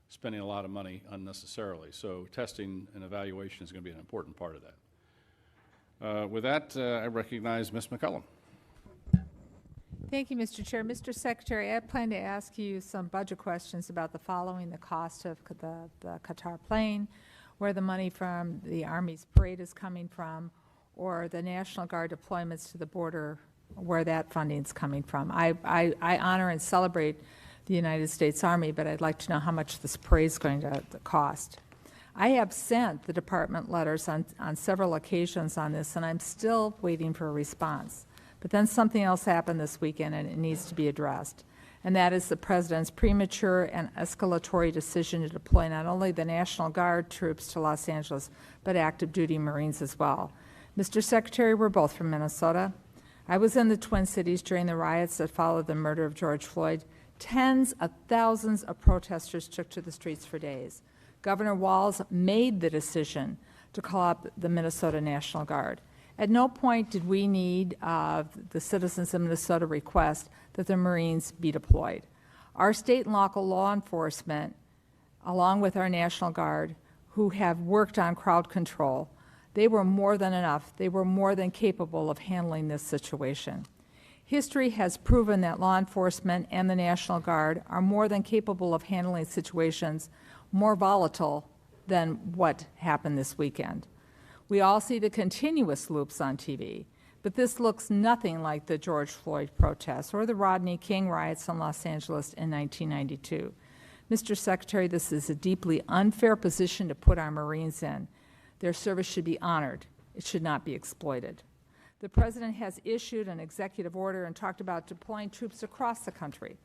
spending a lot of money unnecessarily. So testing and evaluation is going to be an important part of that. With that, I recognize Ms. McCollum. Thank you, Mr. Chair. Mr. Secretary, I plan to ask you some budget questions about the following: the cost of the Qatar plane, where the money from the Army's parade is coming from, or the National Guard deployments to the border where that funding's coming from. I honor and celebrate the United States Army, but I'd like to know how much this parade's going to cost. I have sent the department letters on several occasions on this, and I'm still waiting for a response. But then something else happened this weekend, and it needs to be addressed. And that is the President's premature and escalatory decision to deploy not only the National Guard troops to Los Angeles, but active duty Marines as well. Mr. Secretary, we're both from Minnesota. I was in the Twin Cities during the riots that followed the murder of George Floyd. Tens of thousands of protesters took to the streets for days. Governor Walz made the decision to call up the Minnesota National Guard. At no point did we need the citizens of Minnesota request that the Marines be deployed. Our state and local law enforcement, along with our National Guard, who have worked on crowd control, they were more than enough. They were more than capable of handling this situation. History has proven that law enforcement and the National Guard are more than capable of handling situations more volatile than what happened this weekend. We all see the continuous loops on TV, but this looks nothing like the George Floyd protests or the Rodney King riots in Los Angeles in 1992. Mr. Secretary, this is a deeply unfair position to put our Marines in. Their service should be honored. It should not be exploited. The President has issued an executive order and talked about deploying troops across the country.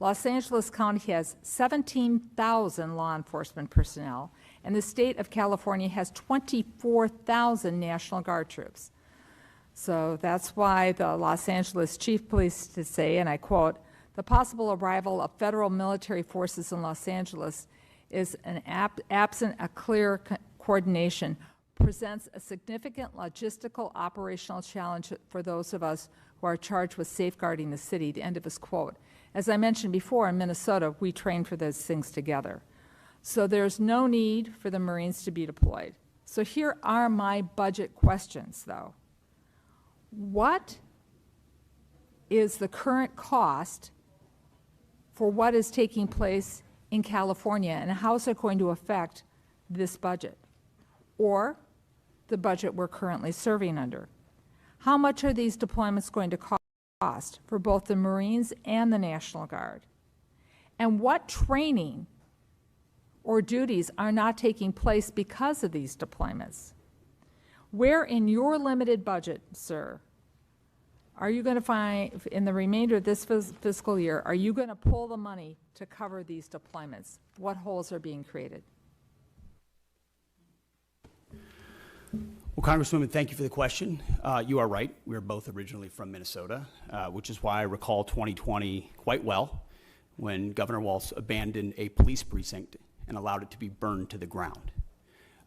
Los Angeles County has 17,000 law enforcement personnel, and the state of California has 24,000 National Guard troops. So that's why the Los Angeles Chief of Police to say, and I quote, "The possible arrival of federal military forces in Los Angeles is an absent a clear coordination, presents a significant logistical operational challenge for those of us who are charged with safeguarding the city," the end of his quote. As I mentioned before, in Minnesota, we train for those things together. So there's no need for the Marines to be deployed. So here are my budget questions, though. What is the current cost for what is taking place in California, and how is it going to affect this budget or the budget we're currently serving under? How much are these deployments going to cost for both the Marines and the National Guard? And what training or duties are not taking place because of these deployments? Where in your limited budget, sir, are you going to find, in the remainder of this fiscal year, are you going to pull the money to cover these deployments? What holes are being created? Well, Congresswoman, thank you for the question. You are right. We are both originally from Minnesota, which is why I recall 2020 quite well, when Governor Walz abandoned a police precinct and allowed it to be burned to the ground,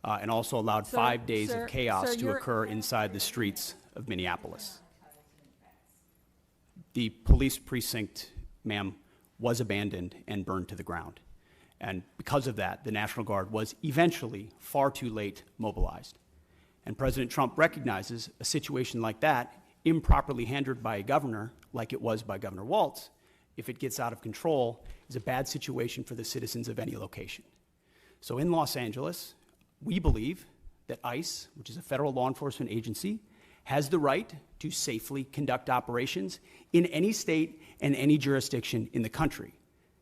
and also allowed 5 days of chaos to occur inside the streets of Minneapolis. The police precinct, ma'am, was abandoned and burned to the ground. And because of that, the National Guard was eventually far too late mobilized. And President Trump recognizes a situation like that, improperly handled by a governor, like it was by Governor Walz, if it gets out of control, is a bad situation for the citizens of any location. So in Los Angeles, we believe that ICE, which is a federal law enforcement agency, has the right to safely conduct operations in any state and any jurisdiction in the country,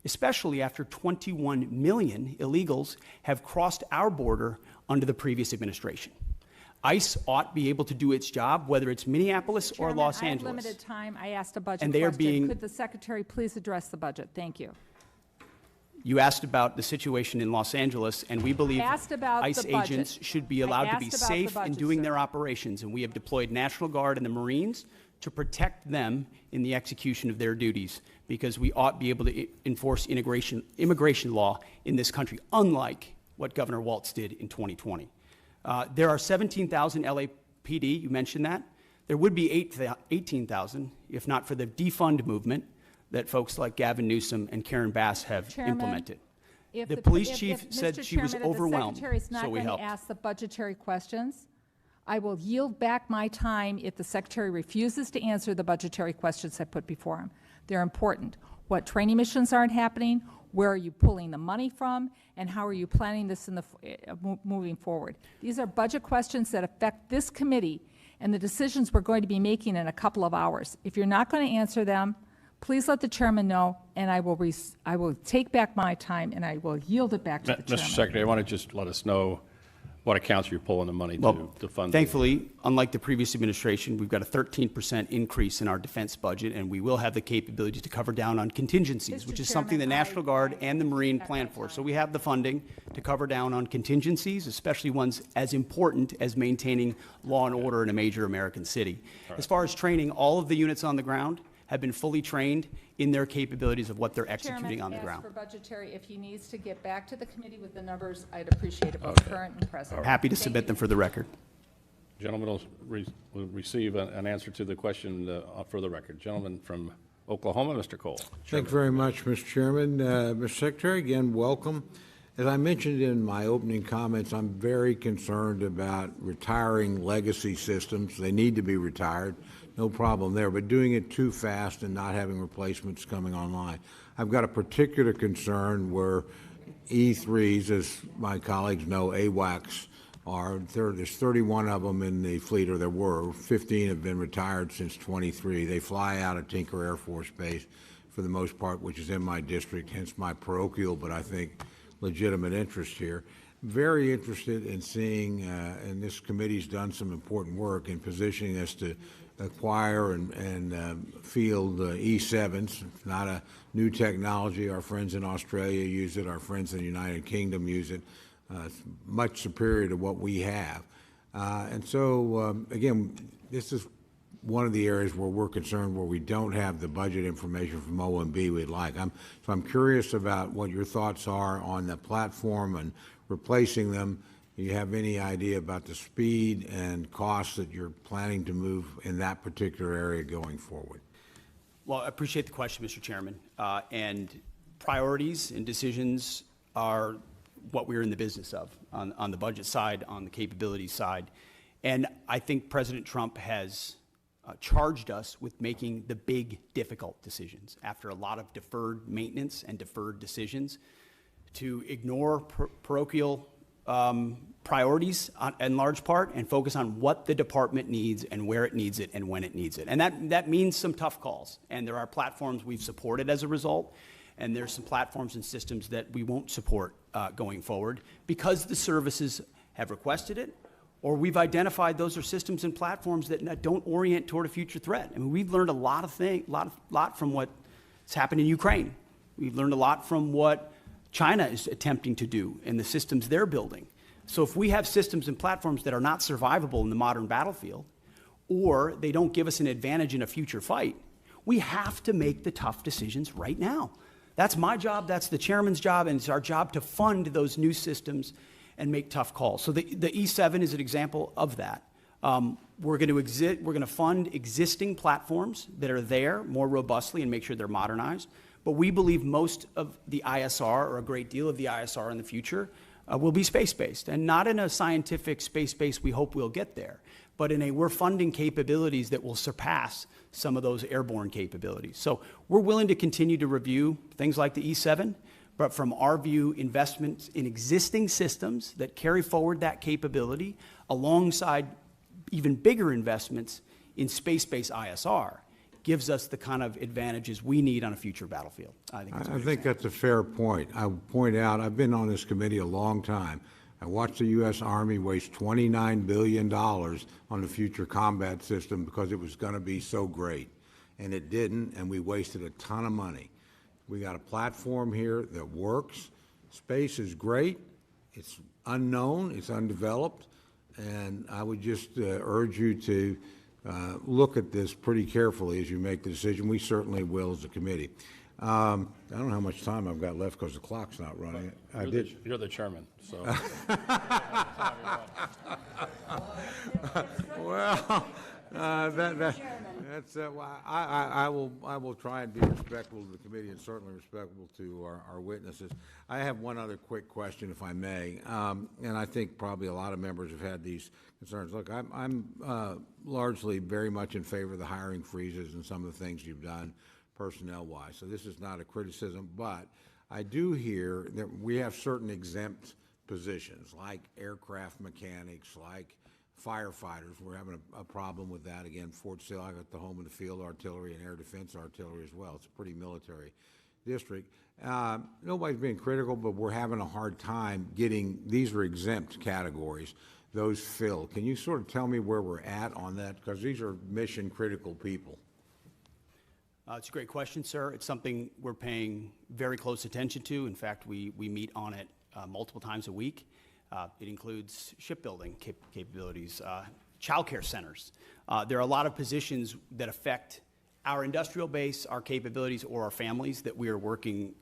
especially after 21 million illegals have crossed our border under the previous administration. ICE ought to be able to do its job, whether it's Minneapolis or Los Angeles. I have limited time. I asked a budget And they are question. Could the Secretary please address the budget? Thank you. You asked about the situation in Los Angeles, and we believe ICE agents should be allowed to be safe in doing their operations, and we have deployed National Guard and the Marines to protect them in the execution of their duties, because we ought to be able to enforce immigration law in this country, unlike what Governor Walz did in 2020. There are 17,000 LAPD, you mentioned that. There would be 18,000 if not for the defund movement that folks like Gavin Newsom and Karen Bass have implemented. The police chief said she was overwhelmed, so we helped. If the Secretary is not going to ask the budgetary questions, I will yield back my time if the Secretary refuses to answer the budgetary questions I put before him. They're important. What training missions aren't happening? Where are you pulling the money from? And how are you planning this in the moving forward? These are budget questions that affect this committee and the decisions we're going to be making in a couple of hours. If you're not going to answer them, please let the chairman know, and I will take back my time and I will yield it back to the chairman. Mr. Secretary, I want to just let us know what accounts you're pulling the money to fund. Thankfully, unlike the previous administration, we've got a 13% increase in our defense budget, and we will have the capability to cover down on contingencies, which is something the National Guard and the Marine plan for. So we have the funding to cover down on contingencies, especially ones as important as maintaining law and order in a major American city. As far as training, all of the units on the ground have been fully trained in their capabilities of what they're executing on the ground. For budgetary, if he needs to get back to the committee with the numbers, I'd appreciate it, both current and present. Happy to submit them for the record. Gentlemen will receive an answer to the question for the record. Gentleman from Oklahoma, Mr. Cole. Thank you very much, Mr. Chairman. Mr. Secretary, again, welcome. As I mentioned in my opening comments, I'm very concerned about retiring legacy systems. They need to be retired. No problem there, but doing it too fast and not having replacements coming online. I've got a particular concern where E3s, as my colleagues know, AWACS there's 31 of them in the fleet, or there were. 15 have been retired since 23. They fly out of Tinker Air Force Base for the most part, which is in my district, hence my parochial, but I think legitimate interest here. Very interested in seeing, and this committee's done some important work in positioning us to acquire and field E7s. It's not a new technology. Our friends in Australia use it. Our friends in the United Kingdom use it. It's much superior to what we have. And so, again, this is one of the areas where we're concerned where we don't have the budget information from OMB we'd like. So I'm curious about what your thoughts are on the platform and replacing them. Do you have any idea about the speed and costs that you're planning to move in that particular area going forward? Well, I appreciate the question, Mr. Chairman. And priorities and decisions are what we're in the business of on the budget side, on the capability side. And I think President Trump has charged us with making the big, difficult decisions after a lot of deferred maintenance and deferred decisions to ignore parochial priorities in large part and focus on what the department needs and where it needs it and when it needs it. And that means some tough calls. And there are platforms we've supported as a result, and there's some platforms and systems that we won't support going forward because the services have requested it, or we've identified those are systems and platforms that don't orient toward a future threat. I mean, we've learned a lot from what's happened in Ukraine. We've learned a lot from what China is attempting to do and the systems they're building. So if we have systems and platforms that are not survivable in the modern battlefield, or they don't give us an advantage in a future fight, we have to make the tough decisions right now. That's my job, that's the chairman's job, and it's our job to fund those new systems and make tough calls. So the E7 is an example of that. We're going to fund existing platforms that are there more robustly and make sure they're modernized. But we believe most of the ISR, or a great deal of the ISR in the future, will be space-based, and not in a scientific space-based, we hope we'll get there, but in we're funding capabilities that will surpass some of those airborne capabilities. So we're willing to continue to review things like the E7, but from our view, investments in existing systems that carry forward that capability alongside even bigger investments in space-based ISR gives us the kind of advantages we need on a future battlefield. I think that's a fair point. I'll point out, I've been on this committee a long time. I watched the U.S. Army waste $29 billion on the future combat system because it was going to be so great. And it didn't, and we wasted a ton of money. We got a platform here that works. Space is great. It's unknown. It's undeveloped. And I would just urge you to look at this pretty carefully as you make the decision. We certainly will as a committee. I don't know how much time I've got left because the clock's not running. You're the chairman, so. Well, that's I will try and be respectful to the committee and certainly respectful to our witnesses. I have one other quick question, if I may, and I think probably a lot of members have had these concerns. Look, I'm largely very much in favor of the hiring freezes and some of the things you've done personnel-wise. So this is not a criticism, but I do hear that we have certain exempt positions like aircraft mechanics, like firefighters. We're having a problem with that. Again, Fort Sill, I got the home and the field artillery and air defense artillery as well. It's a pretty military district. Nobody's being critical, but we're having a hard time getting, these are exempt categories, those filled. Can you sort of tell me where we're at on that? Because these are mission critical people. It's a great question, sir. It's something we're paying very close attention to. In fact, we meet on it multiple times a week. It includes shipbuilding capabilities, child care centers. There are a lot of positions that affect our industrial base, our capabilities, or our families that we are working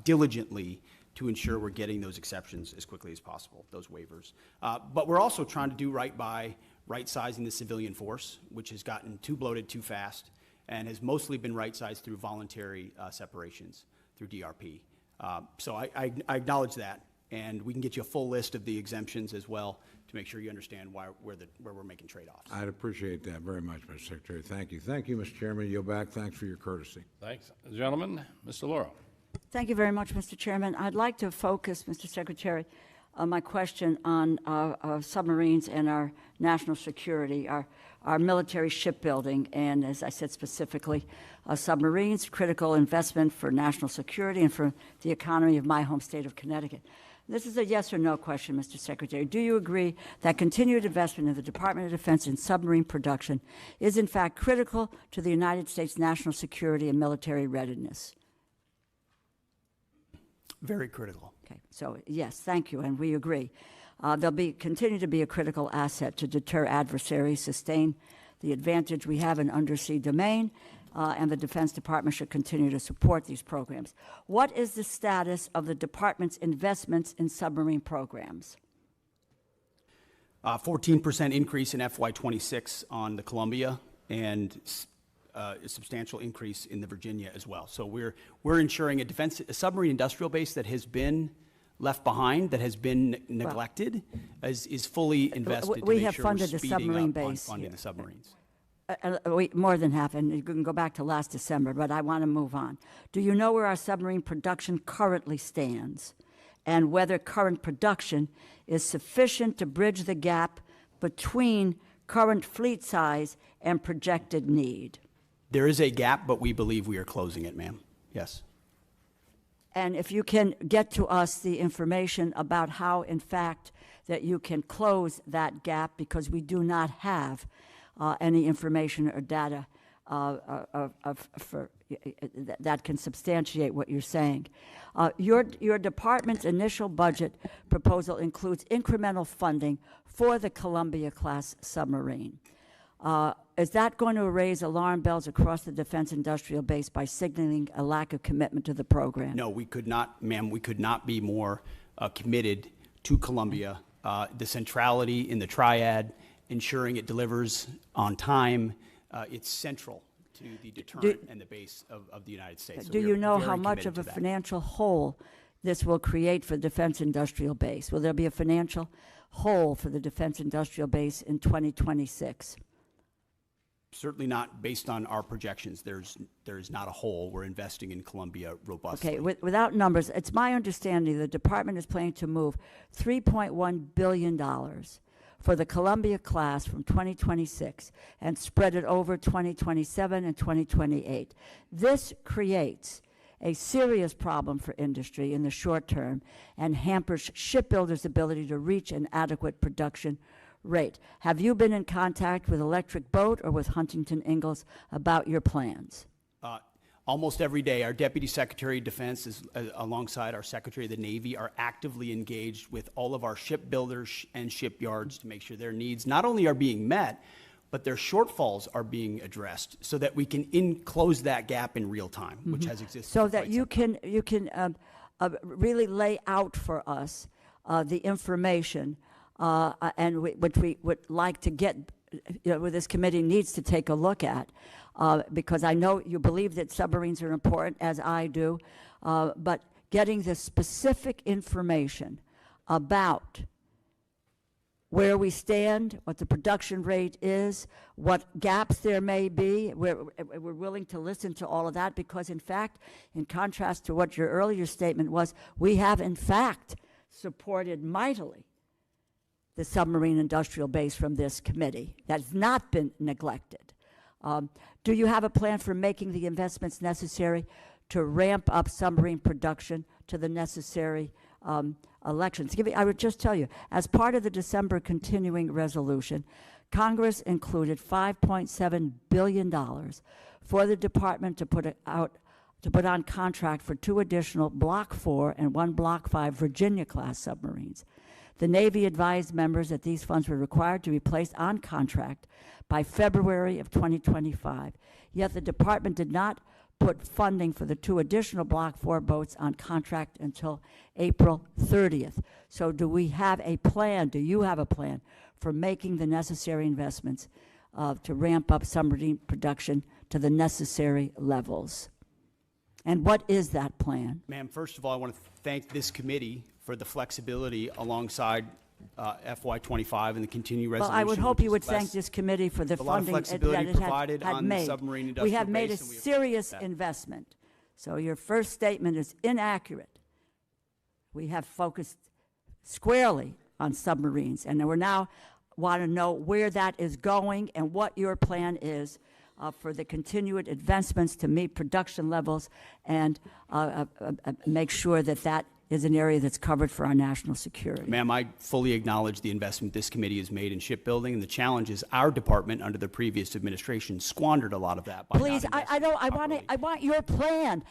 diligently to ensure we're getting those exceptions as quickly as possible, those waivers. But we're also trying to do right by right-sizing the civilian force, which has gotten too bloated too fast and has mostly been right-sized through voluntary separations through DRP. So I acknowledge that, and we can get you a full list of the exemptions as well to make sure you understand where we're making trade-offs. I'd appreciate that very much, Mr. Secretary. Thank you. Thank you, Mr. Chairman. Yield back. Thanks for your courtesy. Thanks. Gentlemen, Mr. Lauro. Thank you very much, Mr. Chairman. I'd like to focus, Mr. Secretary, my question on submarines and our national security, our military shipbuilding, and as I said specifically, submarines, critical investment for national security and for the economy of my home state of Connecticut. This is a yes or no question, Mr. Secretary. Do you agree that continued investment in the Department of Defense in submarine production is in fact critical to the United States national security and military readiness? Very critical. Okay, so yes, thank you, and we agree. They'll continue to be a critical asset to deter adversaries, sustain the advantage we have in undersea domain, and the Defense Department should continue to support these programs. What is the status of the Department's investments in submarine programs? 14% increase in FY26 on the Columbia, and a substantial increase in the Virginia as well. So we're ensuring a submarine industrial base that has been left behind, that has been neglected, is fully invested. We to have make sure funded we're the speeding submarine up on base funding here. the submarines. More than half, and you can go back to last December, but I want to move on. Do you know where our submarine production currently stands, and whether current production is sufficient to bridge the gap between current fleet size and projected need? There is a gap, but we believe we are closing it, ma'am. Yes. And if you can get to us the information about how, in fact, that you can close that gap, because we do not have any information or data that can substantiate what you're saying. Your department's initial budget proposal includes incremental funding for the Columbia-class submarine. Is that going to raise alarm bells across the defense industrial base by signaling a lack of commitment to the program? No, we could not, ma'am. We could not be more committed to Columbia. The centrality in the triad, ensuring it delivers on time, it's central to the deterrent and the base of the United States. So do you know how much of a financial hole this will create for the defense industrial base? Will there be a financial hole for the defense industrial base in 2026? Certainly not based on our projections. There's not a hole. We're investing in Columbia robustly. Okay, without numbers, it's my understanding the department is planning to move $3.1 billion for the Columbia class from 2026 and spread it over 2027 and 2028. This creates a serious problem for industry in the short term and hampers shipbuilders' ability to reach an adequate production rate. Have you been in contact with Electric Boat or with Huntington Ingalls about your plans? Almost every day, our Deputy Secretary of Defense, alongside our Secretary of the Navy, are actively engaged with all of our shipbuilders and shipyards to make sure their needs not only are being met, but their shortfalls are being addressed so that we can close that gap in real time, which has existed. So that you can really lay out for us the information and which we would like to get, this committee needs to take a look at, because I know you believe that submarines are important, as I do, but getting the specific information about where we stand, what the production rate is, what gaps there may be. We're willing to listen to all of that because, in fact, in contrast to what your earlier statement was, we have, in fact, supported mightily the submarine industrial base from this committee. That's not been neglected. Do you have a plan for making the investments necessary to ramp up submarine production to the necessary elections? I would just tell you, as part of the December continuing resolution, Congress included $5.7 billion for the department to put on contract for 2 additional Block 4 and 1 Block 5 Virginia-class submarines. The Navy advised members that these funds were required to be placed on contract by February of 2025, yet the department did not put funding for the 2 additional Block 4 boats on contract until April 30th. So do we have a plan, do you have a plan for making the necessary investments to ramp up submarine production to the necessary levels? And what is that plan? Ma'am, first of all, I want to thank this committee for the flexibility alongside FY25 and the continued resolution. Well, I would hope you would thank this committee for the funding that it had made. We have made a serious investment. So your first statement is inaccurate. We have focused squarely on submarines, and we now want to know where that is going and what your plan is for the continued advancements to meet production levels and make sure that that is an area that's covered for our national security. Ma'am, I fully acknowledge the investment this committee has made in shipbuilding, and the challenge is our department under the previous administration squandered a lot of that. By Please, I want your plan.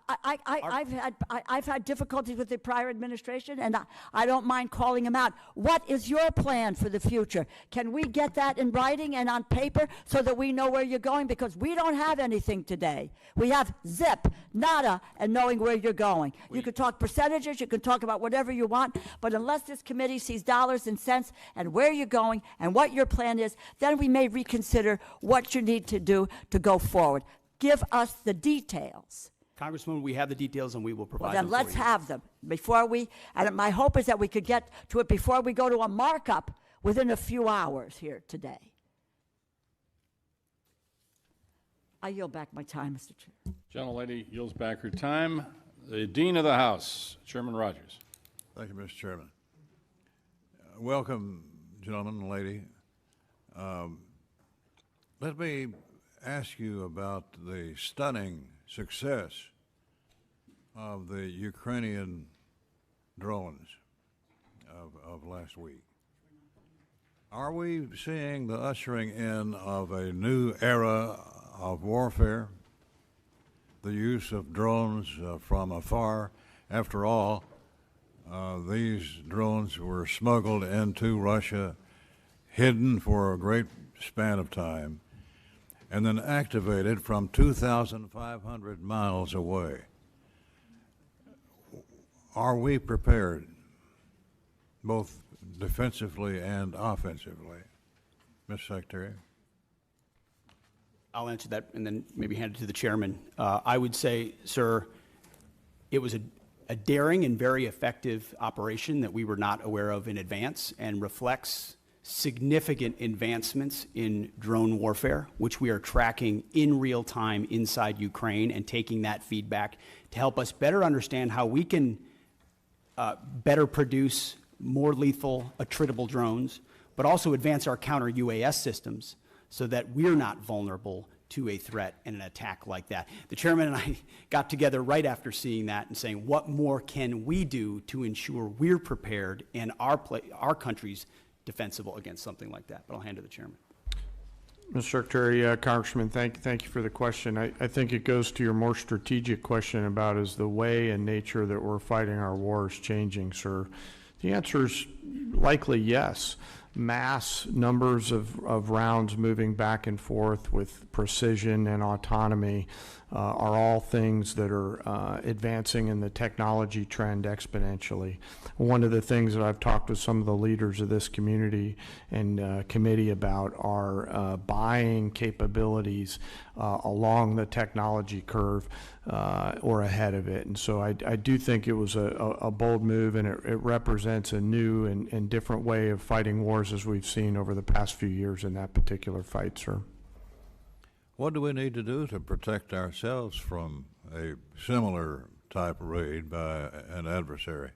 I've had difficulties with the prior administration, and I don't mind calling them out. What is your plan for the future? Can we get that in writing and on paper so that we know where you're going? Because we don't have anything today. We have zip, nada, and knowing where you're going. You could talk percentages. You can talk about whatever you want, but unless this committee sees dollars and cents and where you're going and what your plan is, then we may reconsider what you need to do to go forward. Give us the details. Congresswoman, we have the details and we will provide Well, them then let's for you. have them before we, and my hope is that we could get to it before we go to a markup within a few hours here today. I yield back my time, Mr. Chair. Gentlelady yields back her time. The Dean of the House, Chairman Rogers. Thank you, Mr. Chairman. Welcome, gentlemen and lady. Let me ask you about the stunning success of the Ukrainian drones of last week. Are we seeing the ushering in of a new era of warfare? The use of drones from afar. After all, these drones were smuggled into Russia, hidden for a great span of time, and then activated from 2,500 miles away. Are we prepared, both defensively and offensively? Mr. Secretary? I'll answer that and then maybe hand it to the chairman. I would say, sir, it was a daring and very effective operation that we were not aware of in advance and reflects significant advancements in drone warfare, which we are tracking in real time inside Ukraine and taking that feedback to help us better understand how we can better produce more lethal, attritable drones, but also advance our counter-UAS systems so that we're not vulnerable to a threat and an attack like that. The chairman and I got together right after seeing that and saying, what more can we do to ensure we're prepared and our country's defensible against something like that? But I'll hand to the chairman. Mr. Secretary, Congressman, thank you for the question. I think it goes to your more strategic question about is the way and nature that we're fighting our wars changing, sir? The answer is likely yes. Mass numbers of rounds moving back and forth with precision and autonomy are all things that are advancing in the technology trend exponentially. One of the things that I've talked with some of the leaders of this community and committee about are buying capabilities along the technology curve or ahead of it. And so I do think it was a bold move, and it represents a new and different way of fighting wars as we've seen over the past few years in that particular fight, sir. What do we need to do to protect ourselves from a similar type of raid by an adversary?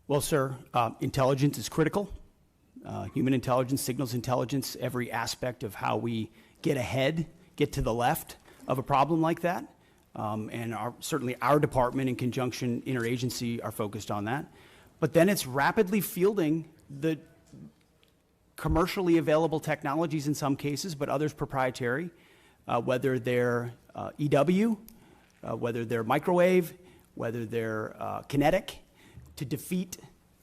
Well, sir, intelligence is critical. Human intelligence, signals intelligence, every aspect of how we get ahead, get to the left of a problem like that. And certainly our department in conjunction interagency are focused on that. But then it's rapidly fielding the commercially available technologies in some cases, but others proprietary, whether they're EW, whether they're microwave, whether they're kinetic, to defeat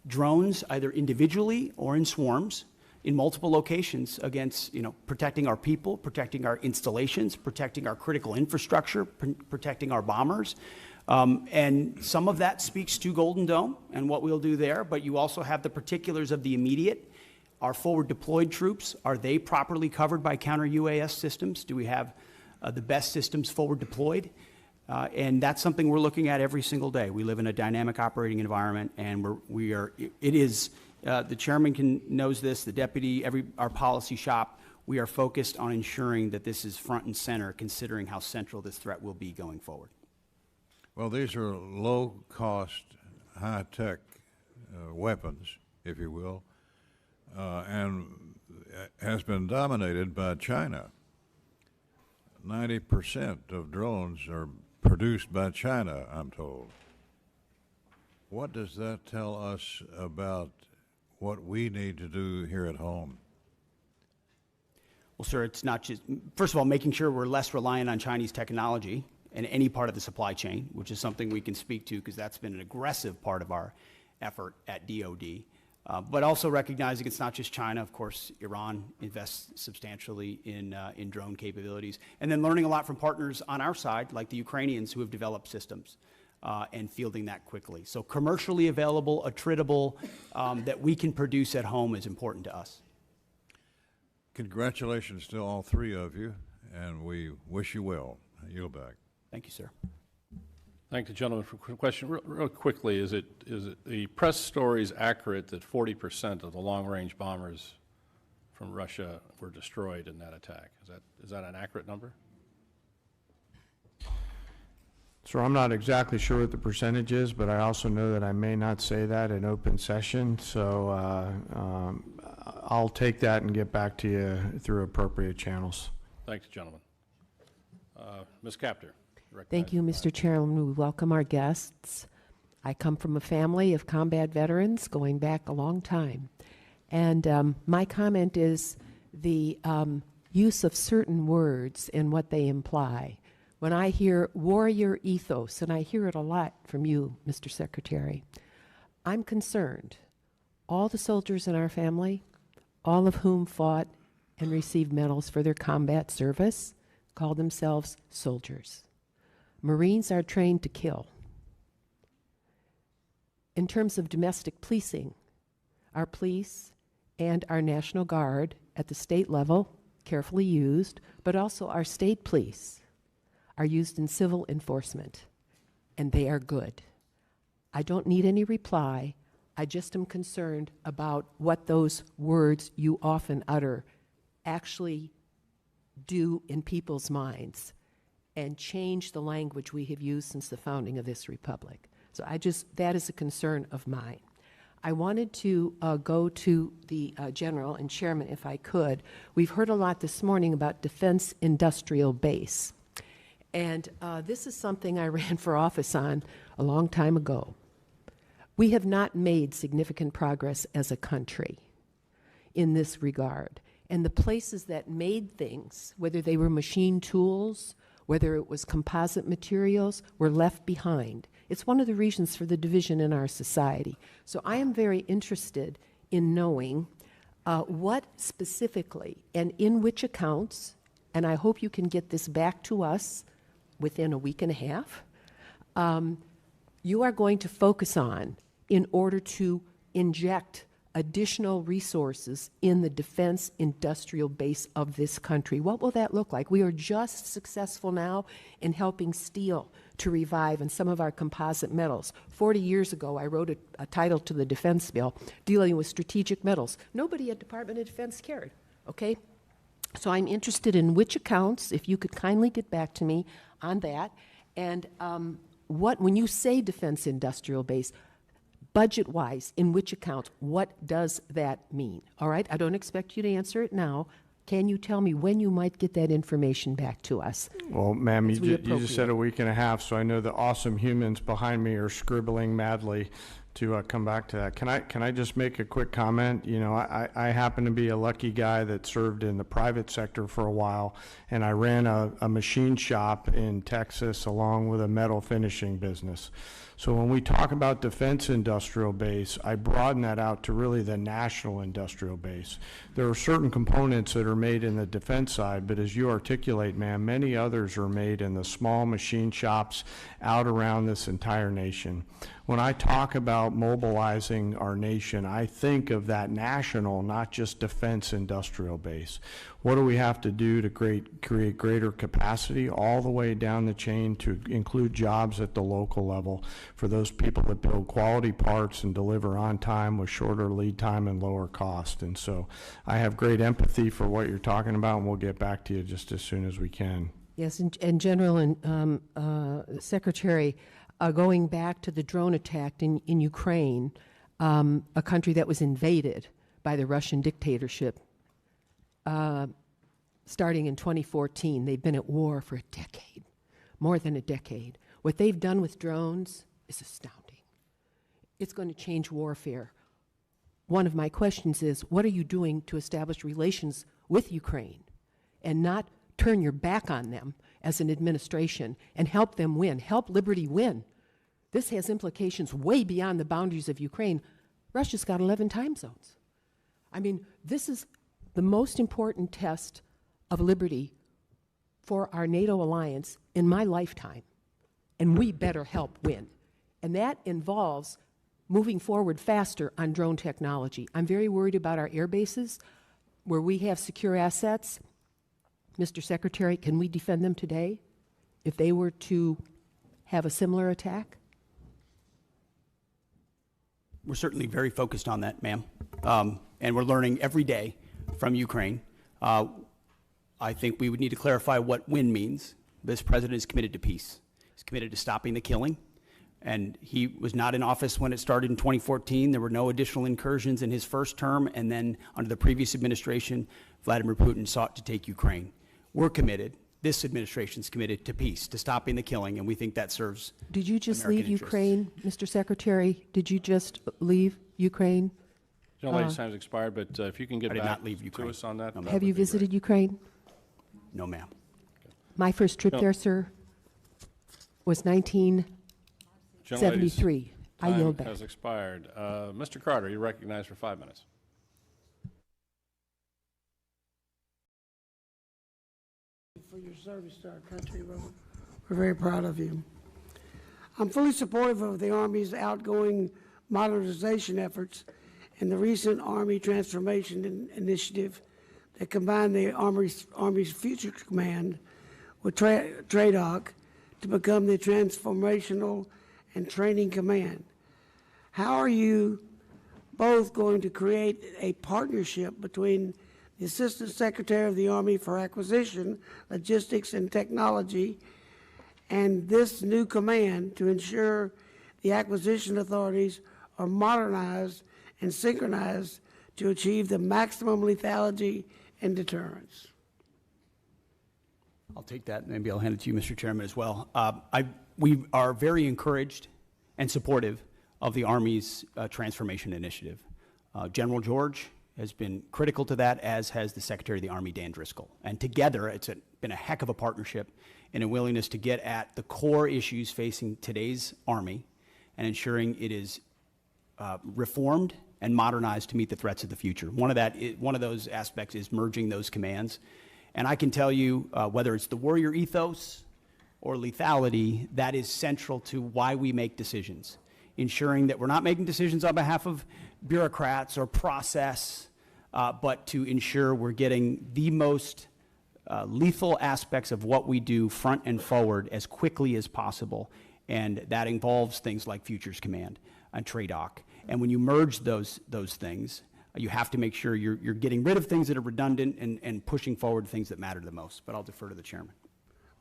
drones either individually or in swarms in multiple locations against, protecting our people, protecting our installations, protecting our critical infrastructure, protecting our bombers. And some of that speaks to Golden Dome and what we'll do there, but you also have the particulars of the immediate. Our forward deployed troops, are they properly covered by counter-UAS systems? Do we have the best systems forward deployed? And that's something we're looking at every single day. We live in a dynamic operating environment, and the chairman knows this, the deputy, our policy shop, we are focused on ensuring that this is front and center, considering how central this threat will be going forward. Well, these are low-cost, high-tech weapons, if you will, and has been dominated by China. 90% of drones are produced by China, I'm told. What does that tell us about what we need to do here at home? Well, sir, it's not just, first of all, making sure we're less reliant on Chinese technology in any part of the supply chain, which is something we can speak to because that's been an aggressive part of our effort at DOD. But also recognizing it's not just China. Of course, Iran invests substantially in drone capabilities. And then learning a lot from partners on our side, like the Ukrainians who have developed systems and fielding that quickly. So commercially available, attritable, that we can produce at home is important to us. Congratulations to all three of you, and we wish you well. Yield back. Thank you, sir. Thank the gentleman for a question. Real quickly, is it the press stories accurate that 40% of the long-range bombers from Russia were destroyed in that attack? Is that an accurate number? So I'm not exactly sure what the percentage is, but I also know that I may not say that in open session. So I'll take that and get back to you through appropriate channels. Thanks, gentlemen. Ms. Capter. Thank you, Mr. Chairman. We welcome our guests. I come from a family of combat veterans going back a long time. And my comment is the use of certain words and what they imply. When I hear warrior ethos, and I hear it a lot from you, Mr. Secretary, I'm concerned. All the soldiers in our family, all of whom fought and received medals for their combat service, call themselves soldiers. Marines are trained to kill. In terms of domestic policing, our police and our National Guard at the state level, carefully used, but also our state police are used in civil enforcement, and they are good. I don't need any reply. I just am concerned about what those words you often utter actually do in people's minds and change the language we have used since the founding of this republic. So that is a concern of mine. I wanted to go to the General and Chairman, if I could. We've heard a lot this morning about defense industrial base. And this is something I ran for office on a long time ago. We have not made significant progress as a country in this regard. And the places that made things, whether they were machine tools, whether it was composite materials, were left behind. It's one of the reasons for the division in our society. So I am very interested in knowing what specifically and in which accounts, and I hope you can get this back to us within a week and a half, you are going to focus on in order to inject additional resources in the defense industrial base of this country. What will that look like? We are just successful now in helping steel to revive and some of our composite metals. 40 years ago, I wrote a title to the defense bill dealing with strategic metals. Nobody at Department of Defense cared, okay? So I'm interested in which accounts, if you could kindly get back to me on that, and when you say defense industrial base, budget-wise, in which accounts, what does that mean? All right, I don't expect you to answer it now. Can you tell me when you might get that information back to us? Well, ma'am, As we you just said appropriate. a week and a half, so I know the awesome humans behind me are scribbling madly to come back to that. Can I just make a quick comment? You know, I happen to be a lucky guy that served in the private sector for a while, and I ran a machine shop in Texas along with a metal finishing business. So when we talk about defense industrial base, I broaden that out to really the national industrial base. There are certain components that are made in the defense side, but as you articulate, ma'am, many others are made in the small machine shops out around this entire nation. When I talk about mobilizing our nation, I think of that national, not just defense industrial base. What do we have to do to create greater capacity all the way down the chain to include jobs at the local level for those people that build quality parts and deliver on time with shorter lead time and lower cost? And so I have great empathy for what you're talking about, and we'll get back to you just as soon as we can. Yes, and General and Secretary, going back to the drone attack in Ukraine, a country that was invaded by the Russian dictatorship, starting in 2014. They've been at war for a decade, more than a decade. What they've done with drones is astounding. It's going to change warfare. One of my questions is, what are you doing to establish relations with Ukraine and not turn your back on them as an administration and help them win, help liberty win? This has implications way beyond the boundaries of Ukraine. Russia's got 11 time zones. I mean, this is the most important test of liberty for our NATO alliance in my lifetime, and we better help win. And that involves moving forward faster on drone technology. I'm very worried about our air bases where we have secure assets. Mr. Secretary, can we defend them today if they were to have a similar attack? We're certainly very focused on that, ma'am. And we're learning every day from Ukraine. I think we would need to clarify what win means. This president is committed to peace. He's committed to stopping the killing. And he was not in office when it started in 2014. There were no additional incursions in his first term. And then under the previous administration, Vladimir Putin sought to take Ukraine. We're committed. This administration's committed to peace, to stopping the killing, and we think that serves Did you just American leave interests. Ukraine, Mr. Secretary? Did you just leave Ukraine? Young lady's time has expired, but if you can get I did back not leave to Ukraine. us on that. No, that Have would you be great. visited Ukraine? No, ma'am. My first trip No. there, sir, was 1973. I Time yield back. has expired. Mr. Carter, you're recognized for 5 minutes. For your service to our country. We're very proud of you. I'm fully supportive of the Army's outgoing modernization efforts and the recent Army Transformation Initiative that combined the Army's Future Command with TRADOC to become the Transformational and Training Command. How are you both going to create a partnership between the Assistant Secretary of the Army for Acquisition, Logistics, and Technology, and this new command to ensure the acquisition authorities are modernized and synchronized to achieve the maximum lethality and deterrence? I'll take that. Maybe I'll hand it to you, Mr. Chairman, as well. We are very encouraged and supportive of the Army's transformation initiative. General George has been critical to that, as has the Secretary of the Army, Dan Driscoll. And together, it's been a heck of a partnership and a willingness to get at the core issues facing today's Army and ensuring it is reformed and modernized to meet the threats of the future. One of those aspects is merging those commands. And I can tell you, whether it's the warrior ethos or lethality, that is central to why we make decisions, ensuring that we're not making decisions on behalf of bureaucrats or process, but to ensure we're getting the most lethal aspects of what we do front and forward as quickly as possible. And that involves things like Futures Command and TRADOC. And when you merge those things, you have to make sure you're getting rid of things that are redundant and pushing forward things that matter the most. But I'll defer to the chairman.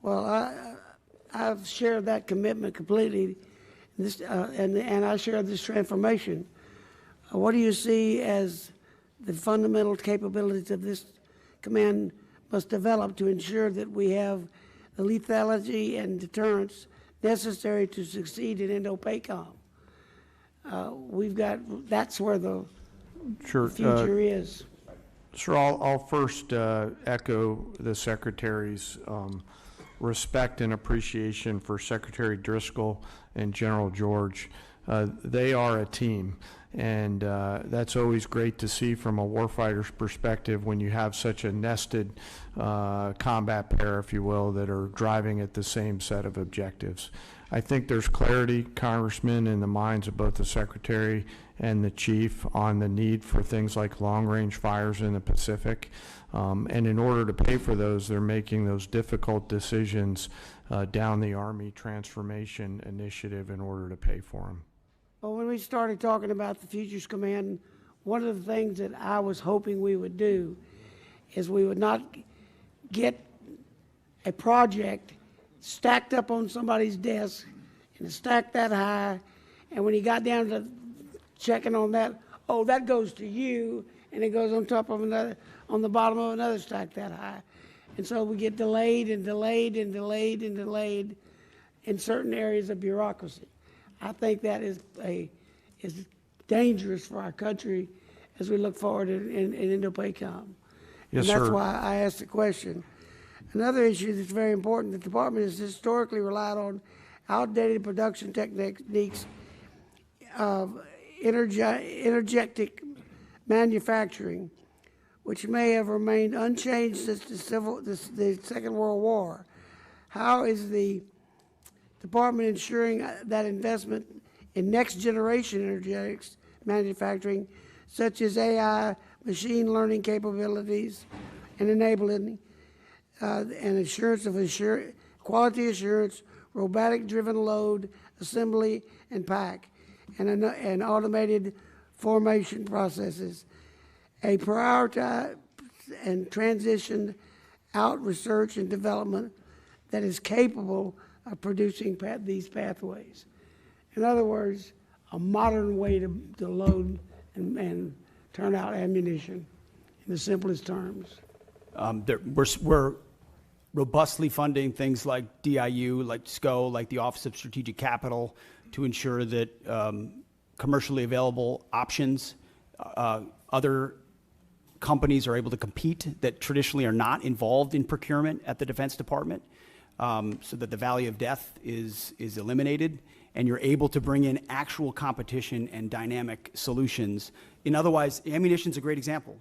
Well, I've shared that commitment completely, And I share this transformation. What do you see as the fundamental capabilities of this command must develop to ensure that we have the lethality and deterrence necessary to succeed in Indo-PACOM? That's where the future is. Sir, I'll first echo the Secretary's respect and appreciation for Secretary Driscoll and General George. They are a team, and that's always great to see from a warfighter's perspective when you have such a nested combat pair, if you will, that are driving at the same set of objectives. I think there's clarity, Congressman, in the minds of both the Secretary and the Chief on the need for things like long-range fires in the Pacific. And in order to pay for those, they're making those difficult decisions down the Army Transformation Initiative in order to pay for them. Well, when we started talking about the Futures Command, one of the things that I was hoping we would do is we would not get a project stacked up on somebody's desk and stacked that high, and when he got down to checking on that, oh, that goes to you, and it goes on top of another, on the bottom of another stack that high. And so we get delayed and delayed and delayed and delayed in certain areas of bureaucracy. I think that is dangerous for our country as we look forward in Indo-PACOM. Yes, and that's sir. why I asked the question. Another issue that's very important, the department has historically relied on outdated production techniques of energetic manufacturing, which may have remained unchanged since the Second World War. How is the department ensuring that investment in next-generation energetics manufacturing, such as AI, machine learning capabilities, and enabling and assurance of quality assurance, robotic-driven load, assembly, and pack, and automated formation processes, a prioritized and transitioned out research and development that is capable of producing these pathways. In other words, a modern way to load and turn out ammunition in the simplest terms. We're robustly funding things like DIU, like SCO, like the Office of Strategic Capital, to ensure that commercially available options, other companies are able to compete that traditionally are not involved in procurement at the Defense Department, so that the valley of death is eliminated, and you're able to bring in actual competition and dynamic solutions. Otherwise, ammunition's a great example.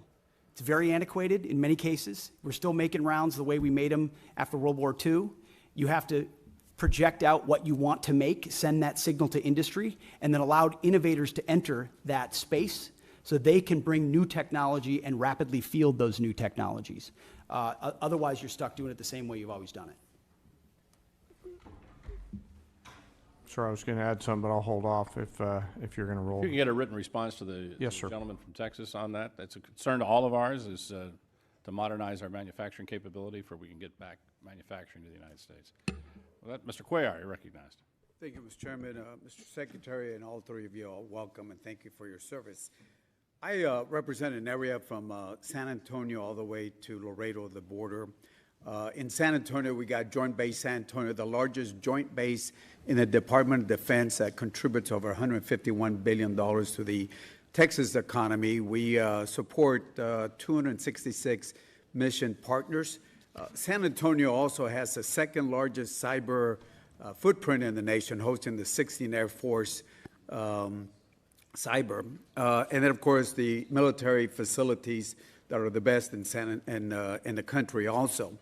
It's very antiquated in many cases. We're still making rounds the way we made them after World War II. You have to project out what you want to make, send that signal to industry, and then allow innovators to enter that space so they can bring new technology and rapidly field those new technologies. Otherwise, you're stuck doing it the same way you've always done it. Sir, I was going to add something, but I'll hold off if you're going to roll. You can get a written response to the Yes, sir. gentleman from Texas on that. That's a concern to all of ours, is to modernize our manufacturing capability for we can get back manufacturing to the United States. Well, Mr. Cuellar, you're recognized. Thank you, Mr. Chairman. Mr. Secretary, and all three of you are welcome, and thank you for your service. I represent an area from San Antonio all the way to Laredo, the border. In San Antonio, we got Joint Base San Antonio, the largest joint base in the Department of Defense that contributes over $151 billion to the Texas economy. We support 266 mission partners. San Antonio also has the second largest cyber footprint in the nation, hosting the 16th Air Force cyber. And then, of course, the military facilities that are the best in the country also.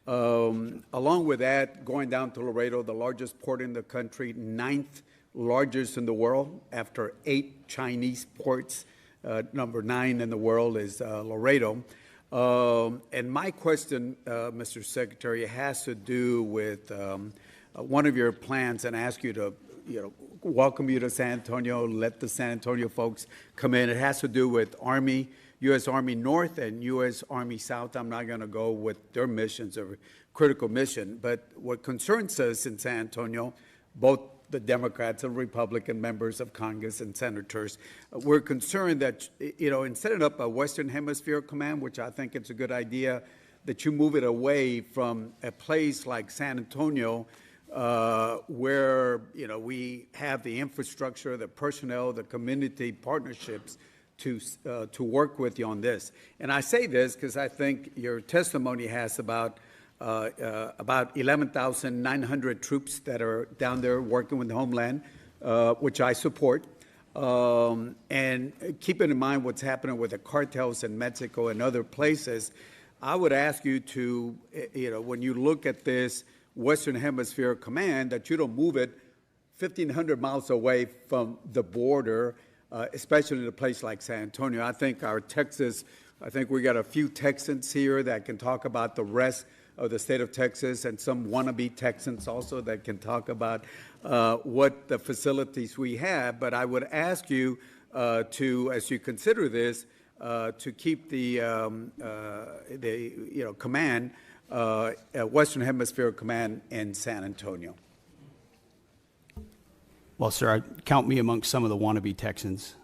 Along with that, going down to Laredo, the largest port in the country, 9th largest in the world after 8 Chinese ports. Number 9 in the world is Laredo. And my question, Mr. Secretary, has to do with one of your plans, and I ask you to, welcome you to San Antonio, let the San Antonio folks come in. It has to do with Army, U.S. Army North and U.S. Army South. I'm not going to go with their missions or critical mission, but what concerns us in San Antonio, both the Democrats and Republican members of Congress and senators. We're concerned that, in setting up a Western Hemisphere command, which I think it's a good idea, that you move it away from a place like San Antonio, where, we have the infrastructure, the personnel, the community partnerships to work with you on this. And I say this because I think your testimony has about 11,900 troops that are down there working with the Homeland, which I support. And keeping in mind what's happening with the cartels in Mexico and other places, I would ask you to, when you look at this Western Hemisphere Command, that you don't move it 1,500 miles away from the border, especially in a place like San Antonio. I think we got a few Texans here that can talk about the rest of the state of Texas, and some wannabe Texans also that can talk about what the facilities we have. But I would ask you to, as you consider this, to keep the command, Western Hemisphere Command in San Antonio. Well, sir, count me amongst some of the wannabe Texans.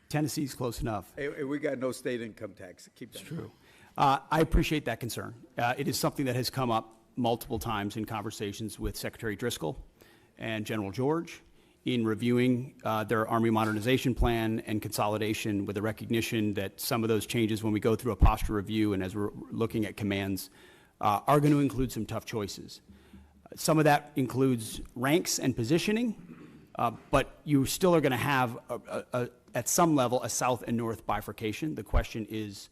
Tennessee's close enough. Hey, we got no state income tax. Keep that. It's true. I appreciate that concern. It is something that has come up multiple times in conversations with Secretary Driscoll and General George in reviewing their Army modernization plan and consolidation, with the recognition that some of those changes, when we go through a posture review and as we're looking at commands, are going to include some tough choices. Some of that includes ranks and positioning, but you still are going to have, at some level, a south and north bifurcation. The question is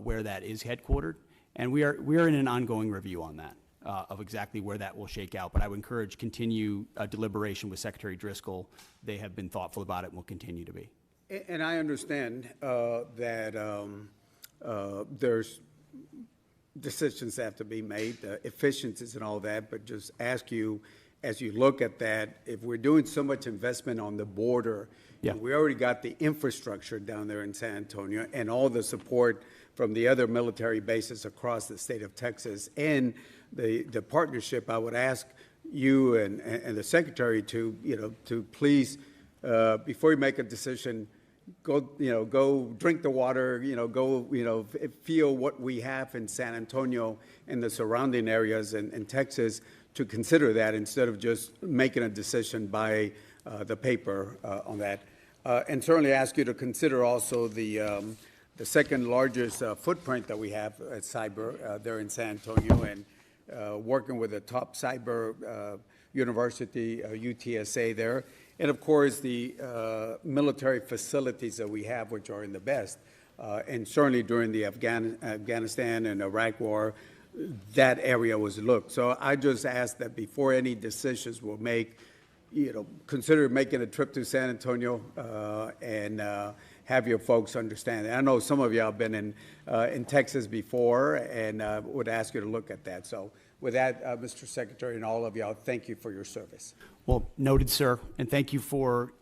where that is headquartered, and we are in an ongoing review on that, of exactly where that will shake out. But I would encourage continue deliberation with Secretary Driscoll. They have been thoughtful about it and will continue to be. And I understand that there's decisions that have to be made, efficiencies and all that, but just ask you, as you look at that, if we're doing so much investment on the border, yeah, we already got the infrastructure down there in San Antonio and all the support from the other military bases across the state of Texas and the partnership, I would ask you and the Secretary to please, before you make a decision, go drink the water, go, feel what we have in San Antonio and the surrounding areas in Texas, to consider that instead of just making a decision by the paper on that. And certainly ask you to consider also the second largest footprint that we have at cyber there in San Antonio, and working with the top cyber university, UTSA there. And of course, the military facilities that we have, which are in the best. And certainly during the Afghanistan and Iraq war, that area was looked. So I just ask that before any decisions were made, consider making a trip to San Antonio and have your folks understand it. I know some of y'all have been in Texas before, and would ask you to look at that. So with that, Mr. Secretary, and all of y'all, thank you for your service. Well, noted, sir, and thank you for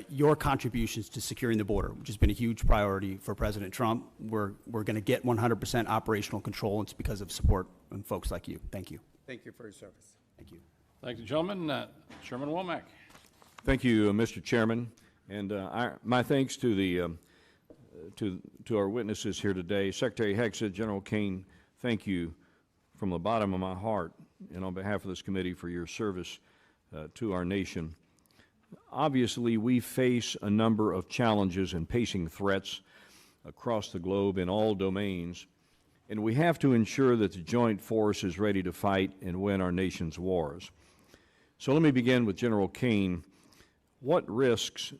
your contributions to securing the border, which has been a huge priority for President Trump. We're going to get 100% operational control, and it's because of support from folks like you. Thank you. Thank you for your service. Thank you. Thank you, gentlemen. Chairman Womack. Thank you, Mr. Chairman, and my thanks to the to our witnesses here today. Secretary Hegseth, General Caine, thank you from the bottom of my heart and on behalf of this committee for your service to our nation. Obviously, we face a number of challenges and pacing threats across the globe in all domains, and we have to ensure that the joint force is ready to fight and win our nation's wars. So let me begin with General Caine. What risks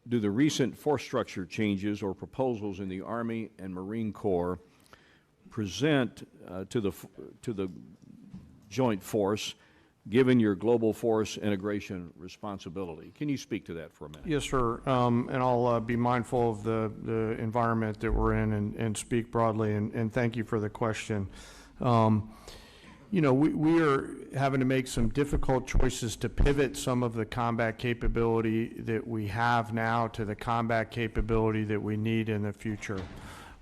do the recent force structure changes or proposals in the Army and Marine Corps present to the joint force, given your global force integration responsibility? Can you speak to that for a minute? Yes, sir. And I'll be mindful of the environment that we're in and speak broadly, and thank you for the question. We are having to make some difficult choices to pivot some of the combat capability that we have now to the combat capability that we need in the future.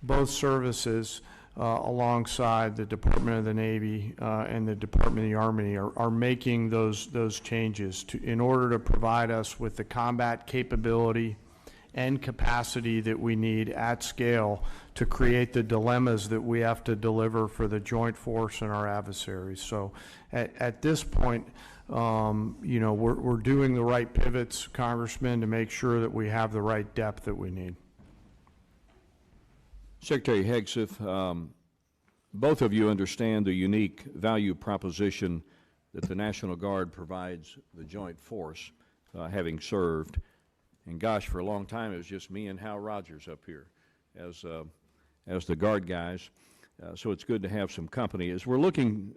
Both services alongside the Department of the Navy and the Department of the Army, are making those changes in order to provide us with the combat capability and capacity that we need at scale to create the dilemmas that we have to deliver for the joint force and our adversaries. So at this point, we're doing the right pivots, Congressman, to make sure that we have the right depth that we need. Secretary Hegseth, both of you understand the unique value proposition that the National Guard provides the joint force, having served. And gosh, for a long time, it was just me and Hal Rogers up here as the Guard guys. So it's good to have some company. As we're looking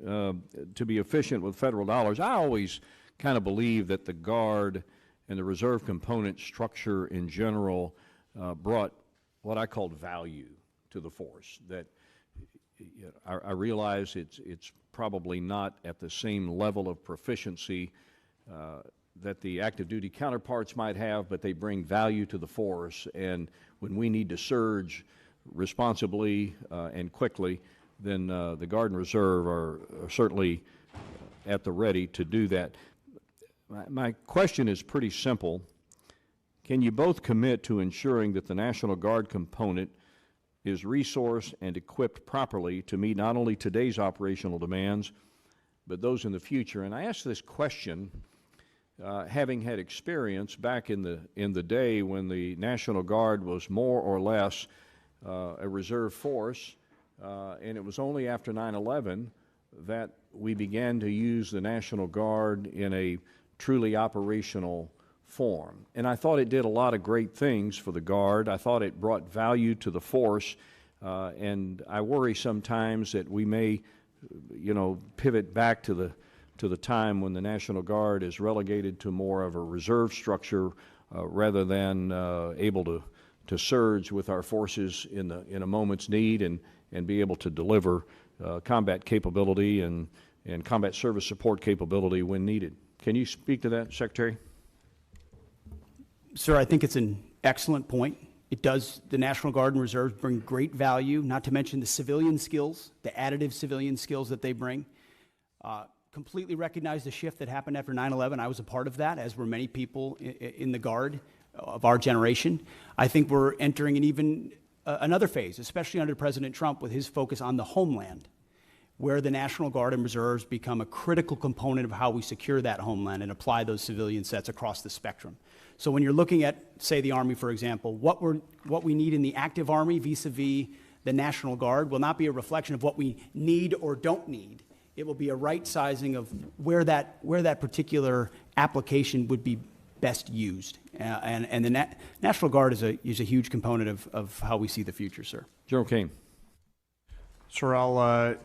to be efficient with federal dollars, I always kind of believe that the Guard and the reserve component structure in general brought what I called value to the force. That I realize it's probably not at the same level of proficiency that the active duty counterparts might have, but they bring value to the force. And when we need to surge responsibly and quickly, then the Guard and Reserve are certainly at the ready to do that. My question is pretty simple. Can you both commit to ensuring that the National Guard component is resourced and equipped properly to meet not only today's operational demands, but those in the future? And I ask this question having had experience back in the day when the National Guard was more or less a reserve force, and it was only after 9/11 that we began to use the National Guard in a truly operational form. And I thought it did a lot of great things for the Guard. I thought it brought value to the force, and I worry sometimes that we may, pivot back to the time when the National Guard is relegated to more of a reserve structure rather than able to surge with our forces in a moment's need and be able to deliver combat capability and combat service support capability when needed. Can you speak to that, Secretary? Sir, I think it's an excellent point. It does, the National Guard and Reserves bring great value, not to mention the civilian skills, the additive civilian skills that they bring. Completely recognize the shift that happened after 9/11. I was a part of that, as were many people in the Guard of our generation. I think we're entering another phase, especially under President Trump, with his focus on the homeland, where the National Guard and Reserves become a critical component of how we secure that homeland and apply those civilian sets across the spectrum. So when you're looking at, say, the Army, for example, what we need in the active Army vis-a-vis the National Guard will not be a reflection of what we need or don't need. It will be a right sizing of where that particular application would be best used. And the National Guard is a huge component of how we see the future, sir. General Caine. Sir,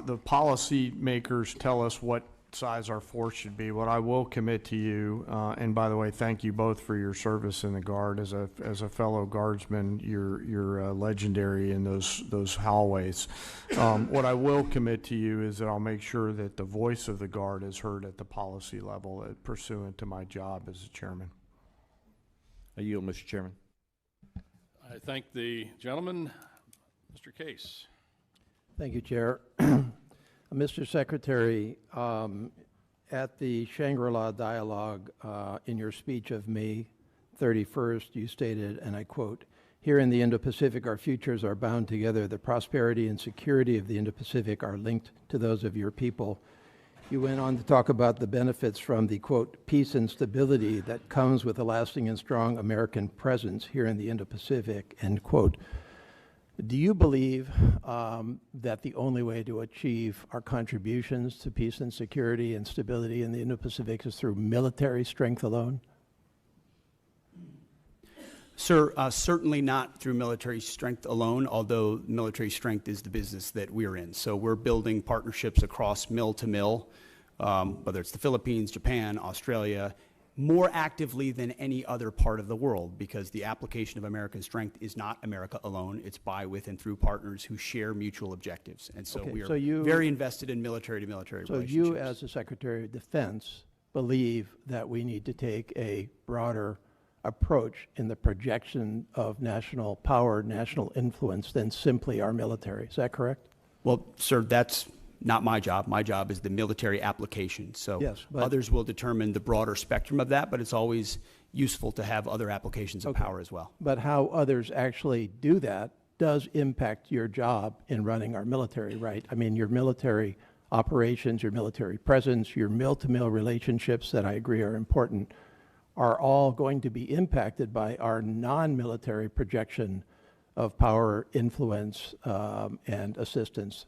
the policy makers tell us what size our force should be. What I will commit to you, and by the way, thank you both for your service in the Guard. As a fellow Guardsman, you're legendary in those hallways. What I will commit to you is that I'll make sure that the voice of the Guard is heard at the policy level, pursuant to my job as a chairman. I yield, Mr. Chairman. I thank the gentleman. Mr. Case. Thank you, Chair. Mr. Secretary, at the Shangri-La Dialogue in your speech of May 31st, you stated, and I quote, "Here in the Indo-Pacific, our futures are bound together. The prosperity and security of the Indo-Pacific are linked to those of your people." You went on to talk about the benefits from the, quote, "peace and stability that comes with a lasting and strong American presence here in the Indo-Pacific," end quote. Do you believe that the only way to achieve our contributions to peace and security and stability in the Indo-Pacific is through military strength alone? Sir, certainly not through military strength alone, although military strength is the business that we're in. So we're building partnerships across mill to mill, whether it's the Philippines, Japan, Australia, more actively than any other part of the world, because the application of American strength is not America alone. It's by, with, and through partners who share mutual objectives. And so we are very invested in military-to-military relationships. So you, as the Secretary of Defense, believe that we need to take a broader approach in the projection of national power, national influence than simply our military. Is that correct? Well, sir, that's not my job. My job is the military application. So Yes, but- others will determine the broader spectrum of that, but it's always useful to have other applications of power as well. But how others actually do that does impact your job in running our military, right? I mean, your military operations, your military presence, your mill-to-mill relationships that I agree are important are all going to be impacted by our non-military projection of power, influence, and assistance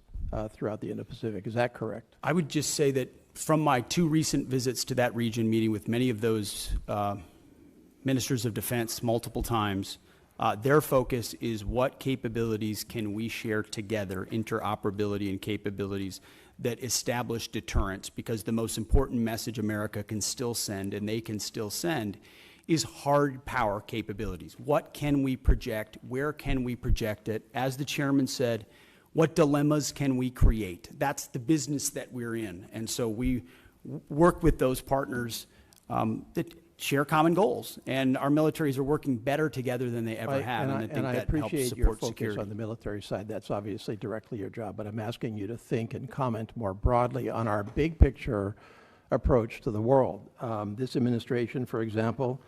throughout the Indo-Pacific. Is that correct? I would just say that from my 2 recent visits to that region, meeting with many of those ministers of defense multiple times, their focus is what capabilities can we share together, interoperability and capabilities that establish deterrence, because the most important message America can still send, and they can still send, is hard power capabilities. What can we project? Where can we project it? As the chairman said, what dilemmas can we create? That's the business that we're in. And so we work with those partners that share common goals, and our militaries are working better together than they ever have, and I think and I that helps appreciate your support focus security. on the military side. That's obviously directly your job, but I'm asking you to think and comment more broadly on our big picture approach to the world. This administration, for example,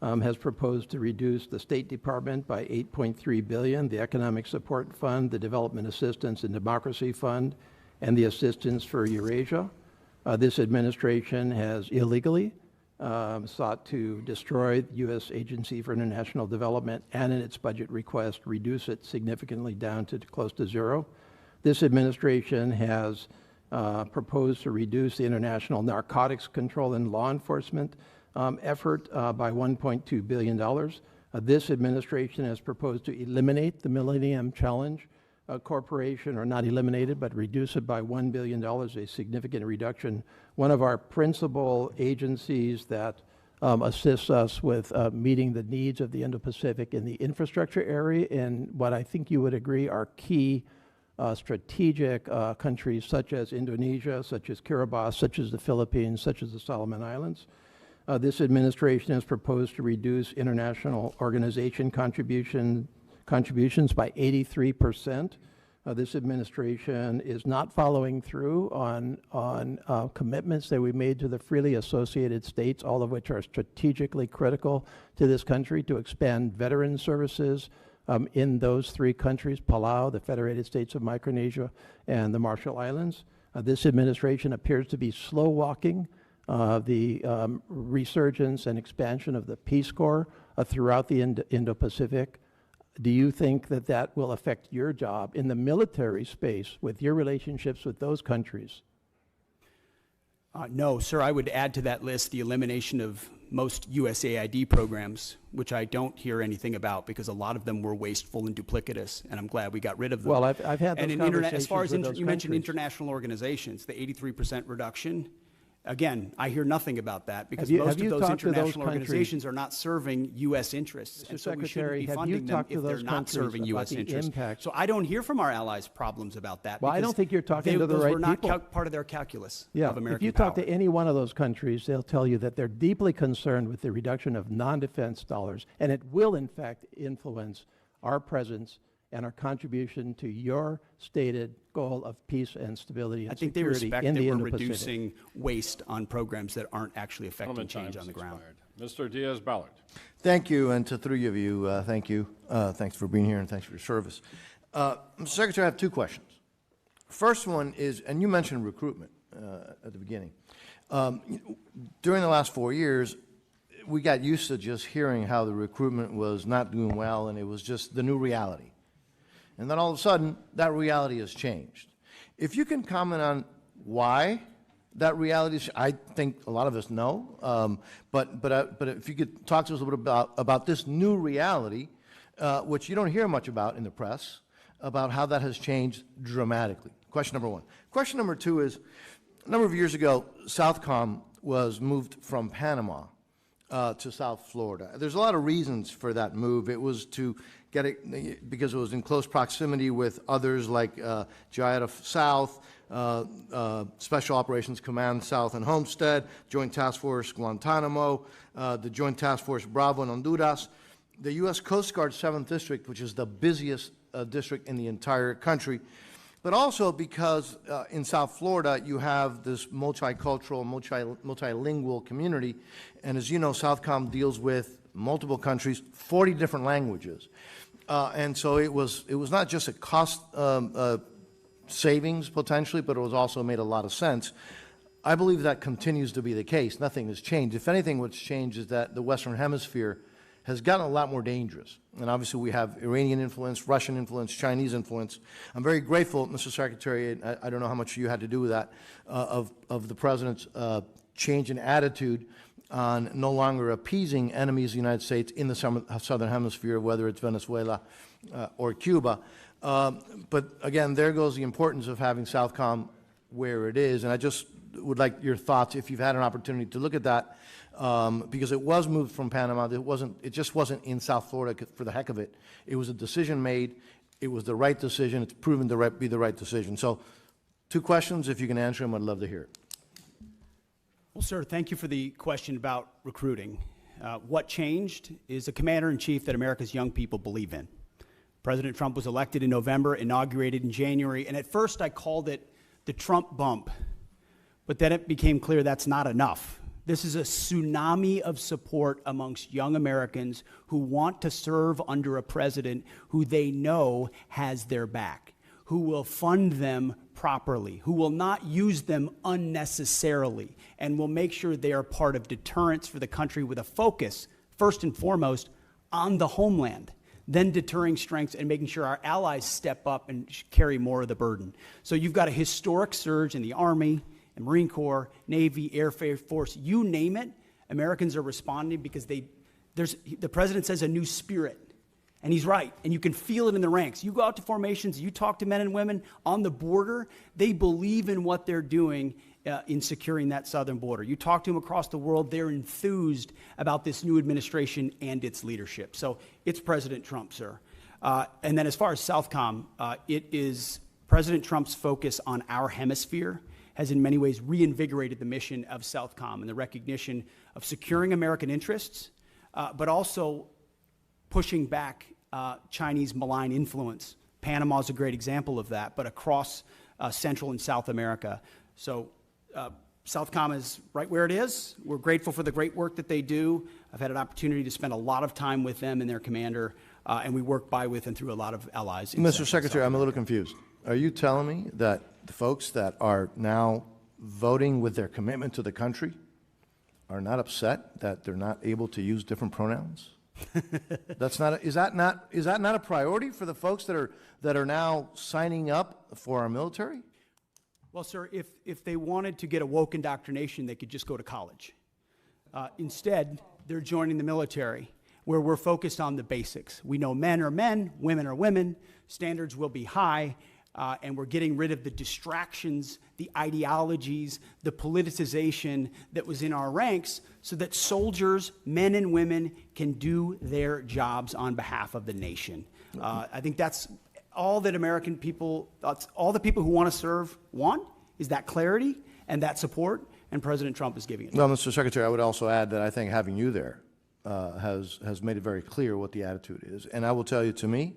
has proposed to reduce the State Department by $8.3 billion, the Economic Support Fund, the Development Assistance and Democracy Fund, and the Assistance for Eurasia. This administration has illegally sought to destroy the U.S. Agency for International Development, and in its budget request, reduce it significantly down to close to zero. This administration has proposed to reduce the international narcotics control and law enforcement effort by $1.2 billion. This administration has proposed to eliminate the Millennium Challenge Corporation, or not eliminate it, but reduce it by $1 billion, a significant reduction. One of our principal agencies that assists us with meeting the needs of the Indo-Pacific in the infrastructure area, and what I think you would agree are key strategic countries such as Indonesia, such as Kiribati, such as the Philippines, such as the Solomon Islands. This administration has proposed to reduce international organization contributions by 83%. This administration is not following through on commitments that we made to the freely associated states, all of which are strategically critical to this country, to expand veteran services in those 3 countries, Palau, the Federated States of Micronesia, and the Marshall Islands. This administration appears to be slow-walking the resurgence and expansion of the Peace Corps throughout the Indo-Pacific. Do you think that that will affect your job in the military space with your relationships with those countries? No, sir. I would add to that list the elimination of most USAID programs, which I don't hear anything about because a lot of them were wasteful and duplicitous, and I'm glad we got rid of them. Well, I've had those conversations as far as with those you mentioned countries. international organizations, the 83% reduction. Again, I hear nothing about that because Have most you of those talked to those international countries? organizations are not serving U.S. interests, Mr. and so we shouldn't Secretary, be have you funding them talked to if they're those not countries serving about U.S. the interests. impact? So I don't hear from our allies problems about that. Well, I because don't think you're talking to the those right were not people. part of their calculus Yeah, of American if you power. talk to any one of those countries, they'll tell you that they're deeply concerned with the reduction of non-defense dollars, and it will, in fact, influence our presence and our contribution to your stated goal of peace and stability and I think they security respect in that the we're Indo-Pacific. reducing waste on programs that aren't actually affecting Gentleman, change time on the has ground. expired. Mr. Diaz-Balart. Thank you, and to 3 of you, thank you. Thanks for being here, and thanks for your service. Mr. Secretary, I have 2 questions. First one is, and you mentioned recruitment at the beginning. During the last 4 years, we got used to just hearing how the recruitment was not doing well, and it was just the new reality. And then all of a sudden, that reality has changed. If you can comment on why that reality is, I think a lot of us know, but if you could talk to us a little bit about this new reality, which you don't hear much about in the press, about how that has changed dramatically. Question number 1. Question number 2 is, a number of years ago, Southcom was moved from Panama to South Florida. There's a lot of reasons for that move. It was to get it because it was in close proximity with others like GIATA South, Special Operations Command South and Homestead, Joint Task Force Guantanamo, the Joint Task Force Bravo in Honduras, the U.S. Coast Guard 7th District, which is the busiest district in the entire country, but also because in South Florida you have this multicultural, multilingual community, and as you know, Southcom deals with multiple countries, 40 different languages, and so it was not just a cost savings potentially, but it was also made a lot of sense. I believe that continues to be the case. Nothing has changed. If anything, what's changed is that the Western Hemisphere has gotten a lot more dangerous. And obviously we have Iranian influence, Russian influence, Chinese influence. I'm very grateful, Mr. Secretary, I don't know how much you had to do with that, of the President's change in attitude on no longer appeasing enemies of the United States in the Southern Hemisphere, whether it's Venezuela or Cuba. But again, there goes the importance of having Southcom where it is. And I just would like your thoughts, if you've had an opportunity to look at that, because it was moved from Panama. It just wasn't in South Florida for the heck of it. It was a decision made. It was the right decision. It's proven to be the right decision. So 2 questions. If you can answer them, I'd love to hear it. Well, sir, thank you for the question about recruiting. What changed is a commander-in-chief that America's young people believe in. President Trump was elected in November, inaugurated in January, and at first I called it the Trump bump, but then it became clear that's not enough. This is a tsunami of support amongst young Americans who want to serve under a president who they know has their back, who will fund them properly, who will not use them unnecessarily, and will make sure they are part of deterrence for the country with a focus, first and foremost, on the homeland, then deterring strengths and making sure our allies step up and carry more of the burden. So you've got a historic surge in the Army, the Marine Corps, Navy, Air Force, you name it. Americans are responding because the president says a new spirit. And he's right, and you can feel it in the ranks. You go out to formations, you talk to men and women on the border, they believe in what they're doing in securing that southern border. You talk to them across the world, they're enthused about this new administration and its leadership. So it's President Trump, sir. And then as far as Southcom, it is President Trump's focus on our hemisphere has in many ways reinvigorated the mission of Southcom and the recognition of securing American interests, but also pushing back Chinese malign influence. Panama is a great example of that, but across Central and South America. So Southcom is right where it is. We're grateful for the great work that they do. I've had an opportunity to spend a lot of time with them and their commander, and we work by, with, and through a lot of allies. Mr. Secretary, I'm a little confused. Are you telling me that the folks that are now voting with their commitment to the country are not upset that they're not able to use different pronouns? Is that not a priority for the folks that are now signing up for our military? Well, sir, if they wanted to get a woke indoctrination, they could just go to college. Instead, they're joining the military, where we're focused on the basics. We know men are men, women are women, standards will be high, and we're getting rid of the distractions, the ideologies, the politicization that was in our ranks so that soldiers, men and women, can do their jobs on behalf of the nation. I think that's all that American people, all the people who want to serve want, is that clarity and that support, and President Trump is giving it. Well, Mr. Secretary, I would also add that I think having you there has made it very clear what the attitude is. And I will tell you, to me,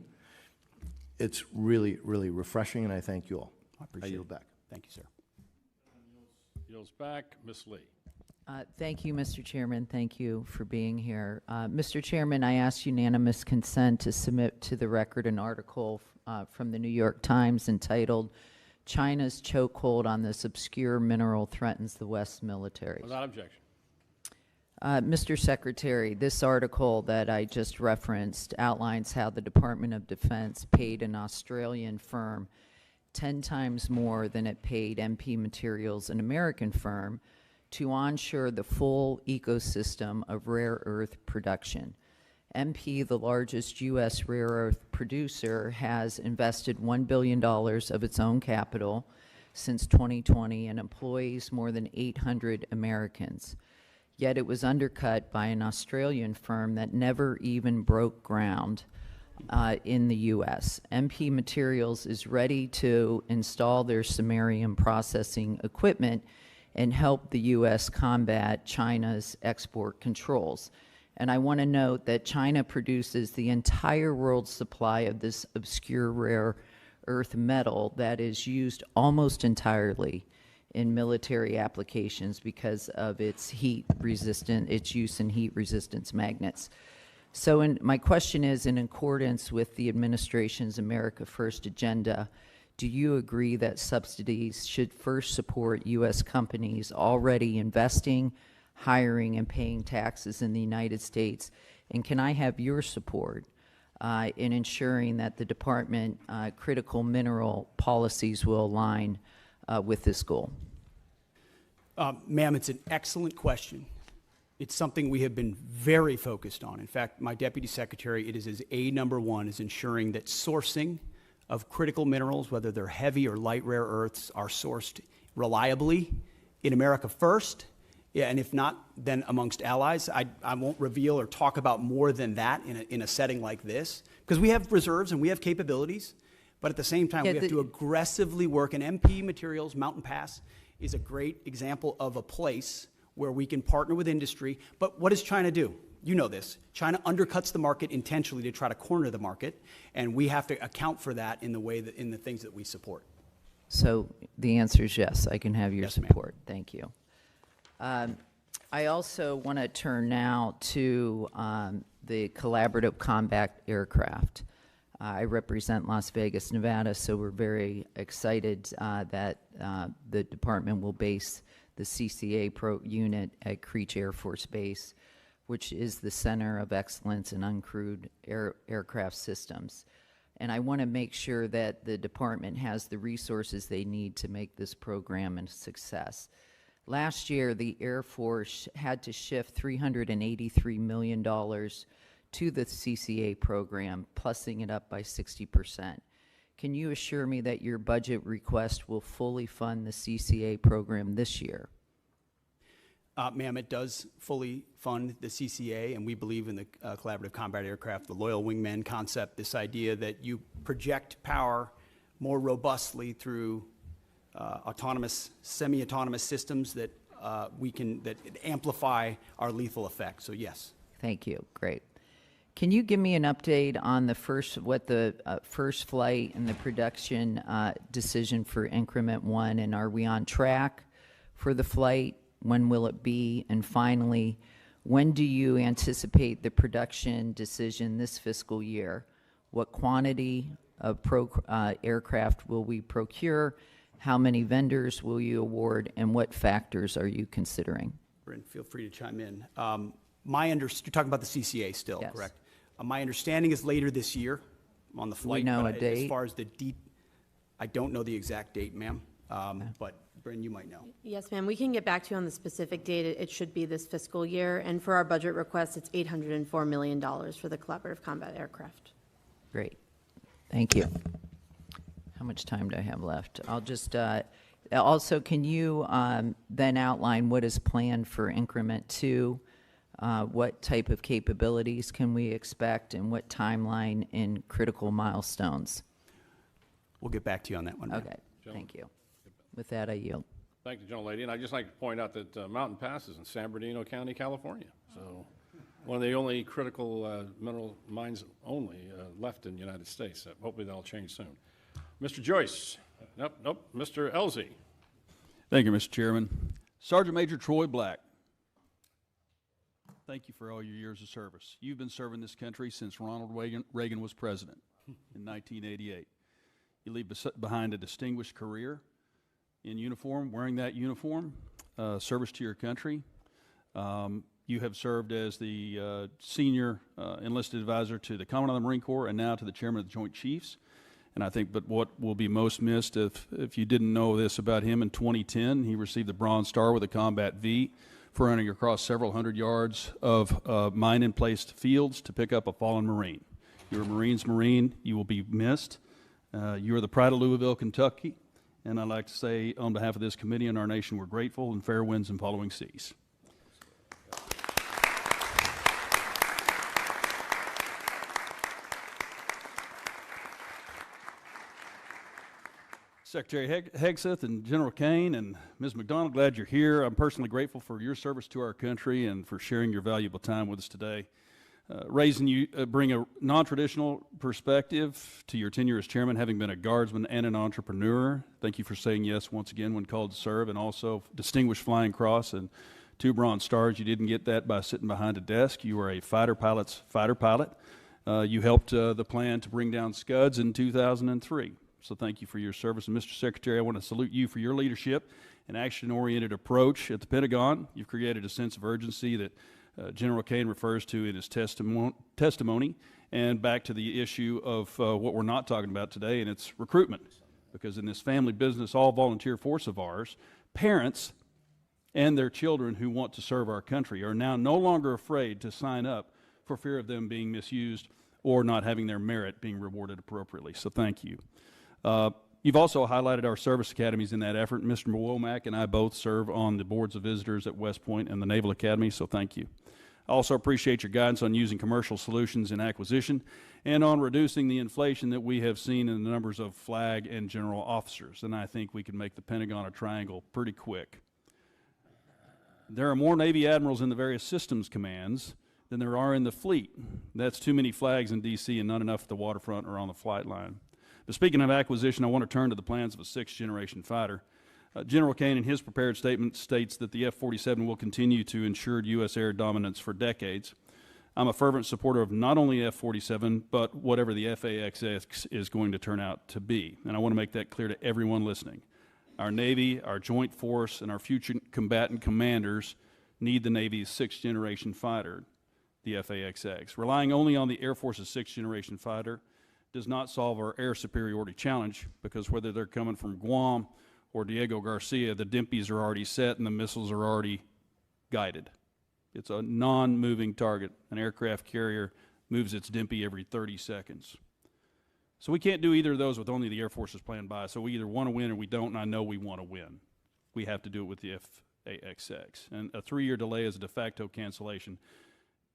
it's really, really refreshing, and I thank you all. I appreciate it. yield back. Thank you, sir. Yields back. Ms. Lee. Thank you, Mr. Chairman. Thank you for being here. Mr. Chairman, I ask unanimous consent to submit to the record an article from the New York Times entitled, "China's Chokehold on This Obscure Mineral Threatens the West Military." Without objection. Mr. Secretary, this article that I just referenced outlines how the Department of Defense paid an Australian firm 10 times more than it paid MP Materials, an American firm, to onshore the full ecosystem of rare earth production. MP, the largest U.S. rare earth producer, has invested $1 billion of its own capital since 2020 and employs more than 800 Americans. yet it was undercut by an Australian firm that never even broke ground in the U.S. MP Materials is ready to install their samarium processing equipment and help the U.S. combat China's export controls. And I want to note that China produces the entire world's supply of this obscure rare earth metal that is used almost entirely in military applications because of its its use in heat resistance magnets. So my question is, in accordance with the administration's America First agenda, do you agree that subsidies should first support U.S. companies already investing, hiring, and paying taxes in the United States? And can I have your support in ensuring that the department critical mineral policies will align with this goal? Ma'am, it's an excellent question. It's something we have been very focused on. In fact, my deputy secretary, it is his number one, is ensuring that sourcing of critical minerals, whether they're heavy or light rare earths, are sourced reliably in America first. Yeah, and if not, then amongst allies. I won't reveal or talk about more than that in a setting like this, because we have reserves and we have capabilities, but at the same time, we have to aggressively work. And MP Materials, Mountain Pass, is a great example of a place where we can partner with industry. But what does China do? You know this. China undercuts the market intentionally to try to corner the market, and we have to account for that in the way that in the things that we support. So the answer is yes, I can have your support. Thank you. I also want to turn now to the collaborative combat aircraft. I represent Las Vegas, Nevada, so we're very excited that the department will base the CCA unit at Creech Air Force Base, which is the center of excellence in uncrewed aircraft systems. And I want to make sure that the department has the resources they need to make this program a success. Last year, the Air Force had to shift $383 million to the CCA program, plussing it up by 60%. Can you assure me that your budget request will fully fund the CCA program this year? Ma'am, it does fully fund the CCA, and we believe in the collaborative combat aircraft, the loyal wingman concept, this idea that you project power more robustly through autonomous, semi-autonomous systems that that amplify our lethal effect. So yes. Thank you. Great. Can you give me an update on the first flight and the production decision for Increment 1, and are we on track for the flight? When will it be? And finally, when do you anticipate the production decision this fiscal year? What quantity of aircraft will we procure? How many vendors will you award, and what factors are you considering? Bryn, feel free to chime in. You're talking about the CCA still, yes. Correct? My understanding is later this year on the flight. Do we know a date? As far as I don't know the exact date, ma'am, but Bryn, you might know. Yes, ma'am. We can get back to you on the specific date. It should be this fiscal year. And for our budget request, it's $804 million for the collaborative combat aircraft. Great. Thank you. How much time do I have left? I'll just, also, can you then outline what is planned for Increment 2? What type of capabilities can we expect, and what timeline in critical milestones? We'll get back to you on that one. Okay, thank you. With that, I yield. Thank you, gentlelady. And I'd just like to point out that Mountain Pass is in San Bernardino County, California. So one of the only critical mineral mines left in the United States. Hopefully that'll change soon. Mr. Joyce. Nope. Mr. Elzey. Thank you, Mr. Chairman. Sergeant Major Troy Black, thank you for all your years of service. You've been serving this country since Ronald Reagan was president in 1988. You leave behind a distinguished career in uniform, wearing that uniform, service to your country. You have served as the senior enlisted advisor to the Commandant of the Marine Corps and now to the Chairman of the Joint Chiefs. And I think, but what will be most missed, if you didn't know this about him, in 2010, he received the Bronze Star with a Combat V for running across several hundred yards of mine-in-placed fields to pick up a fallen Marine. You're a Marine's Marine. You will be missed. You are the pride of Louisville, Kentucky. And I'd like to say, on behalf of this committee and our nation, we're grateful, and fair winds and following seas. Secretary Hegseth and General Caine and Ms. McDonald, glad you're here. I'm personally grateful for your service to our country and for sharing your valuable time with us today. Raising you bring a non-traditional perspective to your tenure as chairman, having been a guardsman and an entrepreneur. Thank you for saying yes once again when called to serve, and also distinguished Flying Cross and 2 Bronze Stars. You didn't get that by sitting behind a desk. You were a fighter pilot's fighter pilot. You helped the plan to bring down Scuds in 2003. So thank you for your service. And Mr. Secretary, I want to salute you for your leadership and action-oriented approach at the Pentagon. You've created a sense of urgency that General Caine refers to in his testimony, and back to the issue of what we're not talking about today, and it's recruitment. Because in this family business, all volunteer force of ours, parents and their children who want to serve our country are now no longer afraid to sign up for fear of them being misused or not having their merit being rewarded appropriately. So thank you. You've also highlighted our service academies in that effort. Mr. Womack and I both serve on the boards of visitors at West Point and the Naval Academy, so thank you. I also appreciate your guidance on using commercial solutions in acquisition and on reducing the inflation that we have seen in the numbers of flag and general officers. And I think we can make the Pentagon a triangle pretty quick. There are more Navy admirals in the various systems commands than there are in the fleet. That's too many flags in D.C. and not enough at the waterfront or on the flight line. But speaking of acquisition, I want to turn to the plans of a 6th-generation fighter. General Caine, in his prepared statement, states that the F-47 will continue to ensure U.S. air dominance for decades. I'm a fervent supporter of not only F-47, but whatever the FAXX is going to turn out to be. And I want to make that clear to everyone listening. Our Navy, our Joint Force, and our future combatant commanders need the Navy's 6th-generation fighter, the FAXX. Relying only on the Air Force's 6th-generation fighter does not solve our air superiority challenge, because whether they're coming from Guam or Diego Garcia, the DIMPs are already set and the missiles are already guided. It's a non-moving target. An aircraft carrier moves its DIMPy every 30 seconds. So we can't do either of those with only the Air Force's plan by. So we either want to win or we don't, and I know we want to win. We have to do it with the FAXX. And a 3-year delay is a de facto cancellation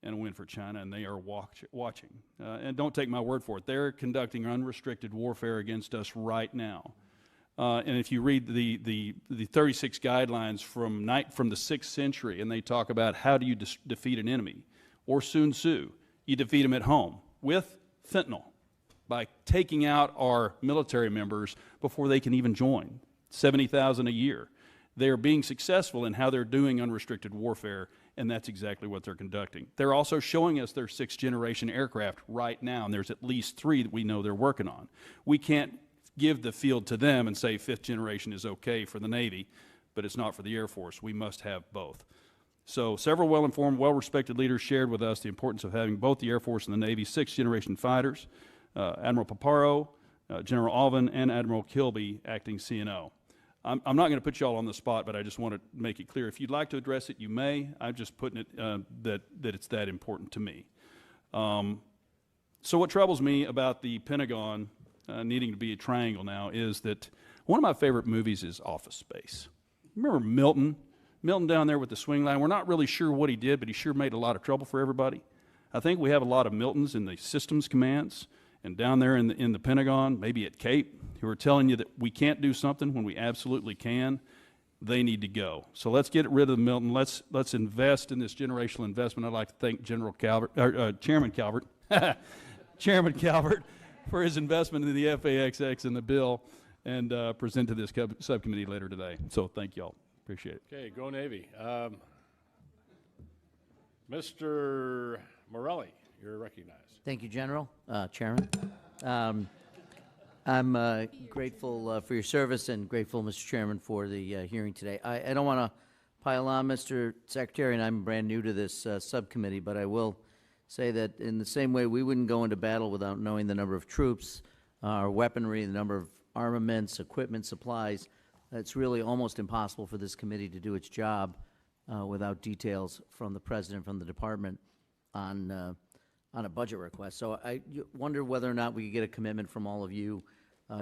and a win for China, and they are watching. And don't take my word for it. They're conducting unrestricted warfare against us right now. And if you read the 36 guidelines from the 6th century, and they talk about how do you defeat an enemy, or Sun Tzu, you defeat them at home with fentanyl, by taking out our military members before they can even join, 70,000 a year. They're being successful in how they're doing unrestricted warfare, and that's exactly what they're conducting. They're also showing us their 6th-generation aircraft right now, and there's at least 3 that we know they're working on. We can't give the field to them and say 5th generation is okay for the Navy, but it's not for the Air Force. We must have both. So several well-informed, well-respected leaders shared with us the importance of having both the Air Force and the Navy 6th-generation fighters, Admiral Paparo, General Alvin, and Admiral Kilby, acting CNO. I'm not going to put you all on the spot, but I just want to make it clear. If you'd like to address it, you may. I'm just putting it that it's that important to me. So what troubles me about the Pentagon needing to be a triangle now is that one of my favorite movies is Office Space. Remember Milton? Milton down there with the swing line. We're not really sure what he did, but he sure made a lot of trouble for everybody. I think we have a lot of Miltons in the systems commands and down there in the Pentagon, maybe at Cape, who are telling you that we can't do something when we absolutely can. They need to go. So let's get rid of the Milton. Let's invest in this generational investment. I'd like to thank Chairman Calvert, Chairman Calvert, for his investment in the FAXX and the bill, and present to this subcommittee later today. So thank you all. Appreciate it. Okay, go Navy. Mr. Morelli, you're recognized. Thank you, General, Chairman. I'm grateful for your service and grateful, Mr. Chairman, for the hearing today. I don't want to pile on, Mr. Secretary, and I'm brand new to this subcommittee, but I will say that in the same way we wouldn't go into battle without knowing the number of troops, our weaponry, the number of armaments, equipment, supplies, it's really almost impossible for this committee to do its job without details from the President, from the Department on a budget request. So I wonder whether or not we could get a commitment from all of you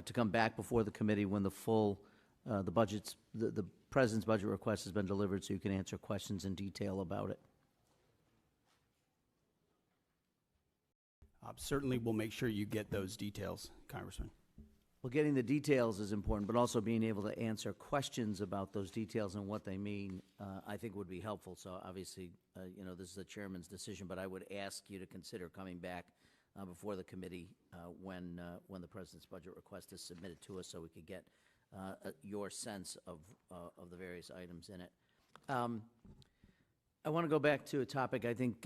to come back before the committee when the full, the President's budget request has been delivered, so you can answer questions in detail about it. Certainly we'll make sure you get those details, Congressman. Well, getting the details is important, but also being able to answer questions about those details and what they mean, I think would be helpful. So obviously, this is the chairman's decision, but I would ask you to consider coming back before the committee when the president's budget request is submitted to us, so we could get your sense of the various items in it. I want to go back to a topic I think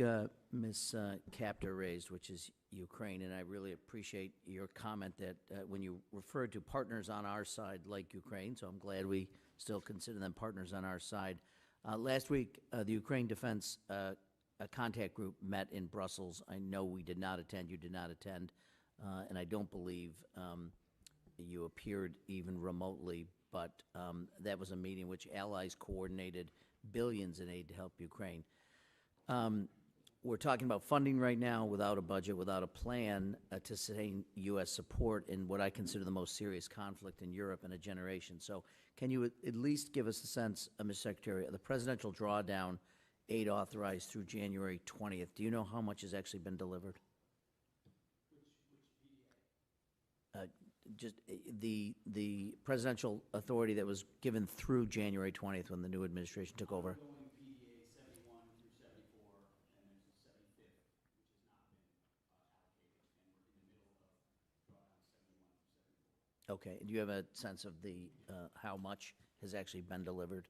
Ms. Capter raised, which is Ukraine, and I really appreciate your comment that when you referred to partners on our side like Ukraine, so I'm glad we still consider them partners on our side. Last week, the Ukraine Defense Contact Group met in Brussels. I know we did not attend, you did not attend, and I don't believe you appeared even remotely, but that was a meeting in which allies coordinated billions in aid to help Ukraine. We're talking about funding right now without a budget, without a plan to sustain U.S. support in what I consider the most serious conflict in Europe in a generation. So can you at least give us a sense, Mr. Secretary, of the presidential drawdown aid authorized through January 20th? Do you know how much has actually been delivered? Just the presidential authority that was given through January 20th when the new administration took over. Okay. Do you have a sense of the how much has actually been delivered?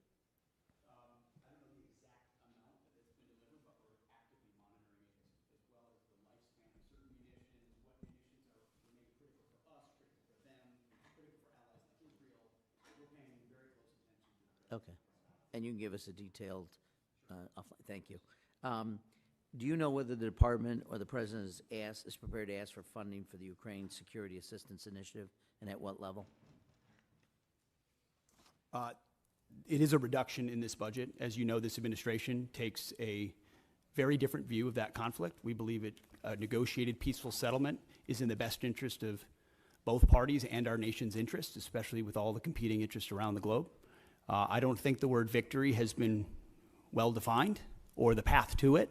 I don't know the exact amount that's been delivered, but we're actively monitoring it, as well as the lifespan of certain munitions, what munitions remain critical for us, critical for them, critical for allies like Israel. We're paying very close attention to that. Okay. And you can give us a detailed, thank you. Do you know whether the department or the president is prepared to ask for funding for the Ukraine Security Assistance Initiative, and at what level? It is a reduction in this budget. As you know, this administration takes a very different view of that conflict. We believe a negotiated peaceful settlement is in the best interest of both parties and our nation's interests, especially with all the competing interests around the globe. I don't think the word victory has been well defined, or the path to it.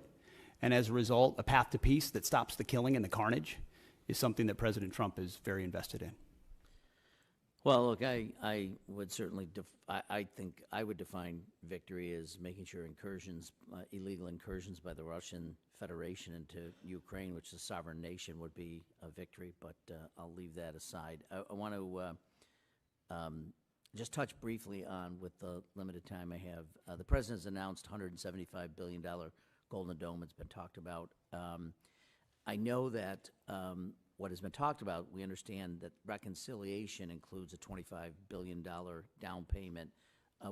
And as a result, a path to peace that stops the killing and the carnage is something that President Trump is very invested in. Well, look, I would certainly, I think I would define victory as making sure incursions, illegal incursions by the Russian Federation into Ukraine, which is a sovereign nation, would be a victory, but I'll leave that aside. I want to just touch briefly on, with the limited time I have, the President has announced $175 billion Golden Dome. It's been talked about. I know that what has been talked about, we understand that reconciliation includes a $25 billion down payment.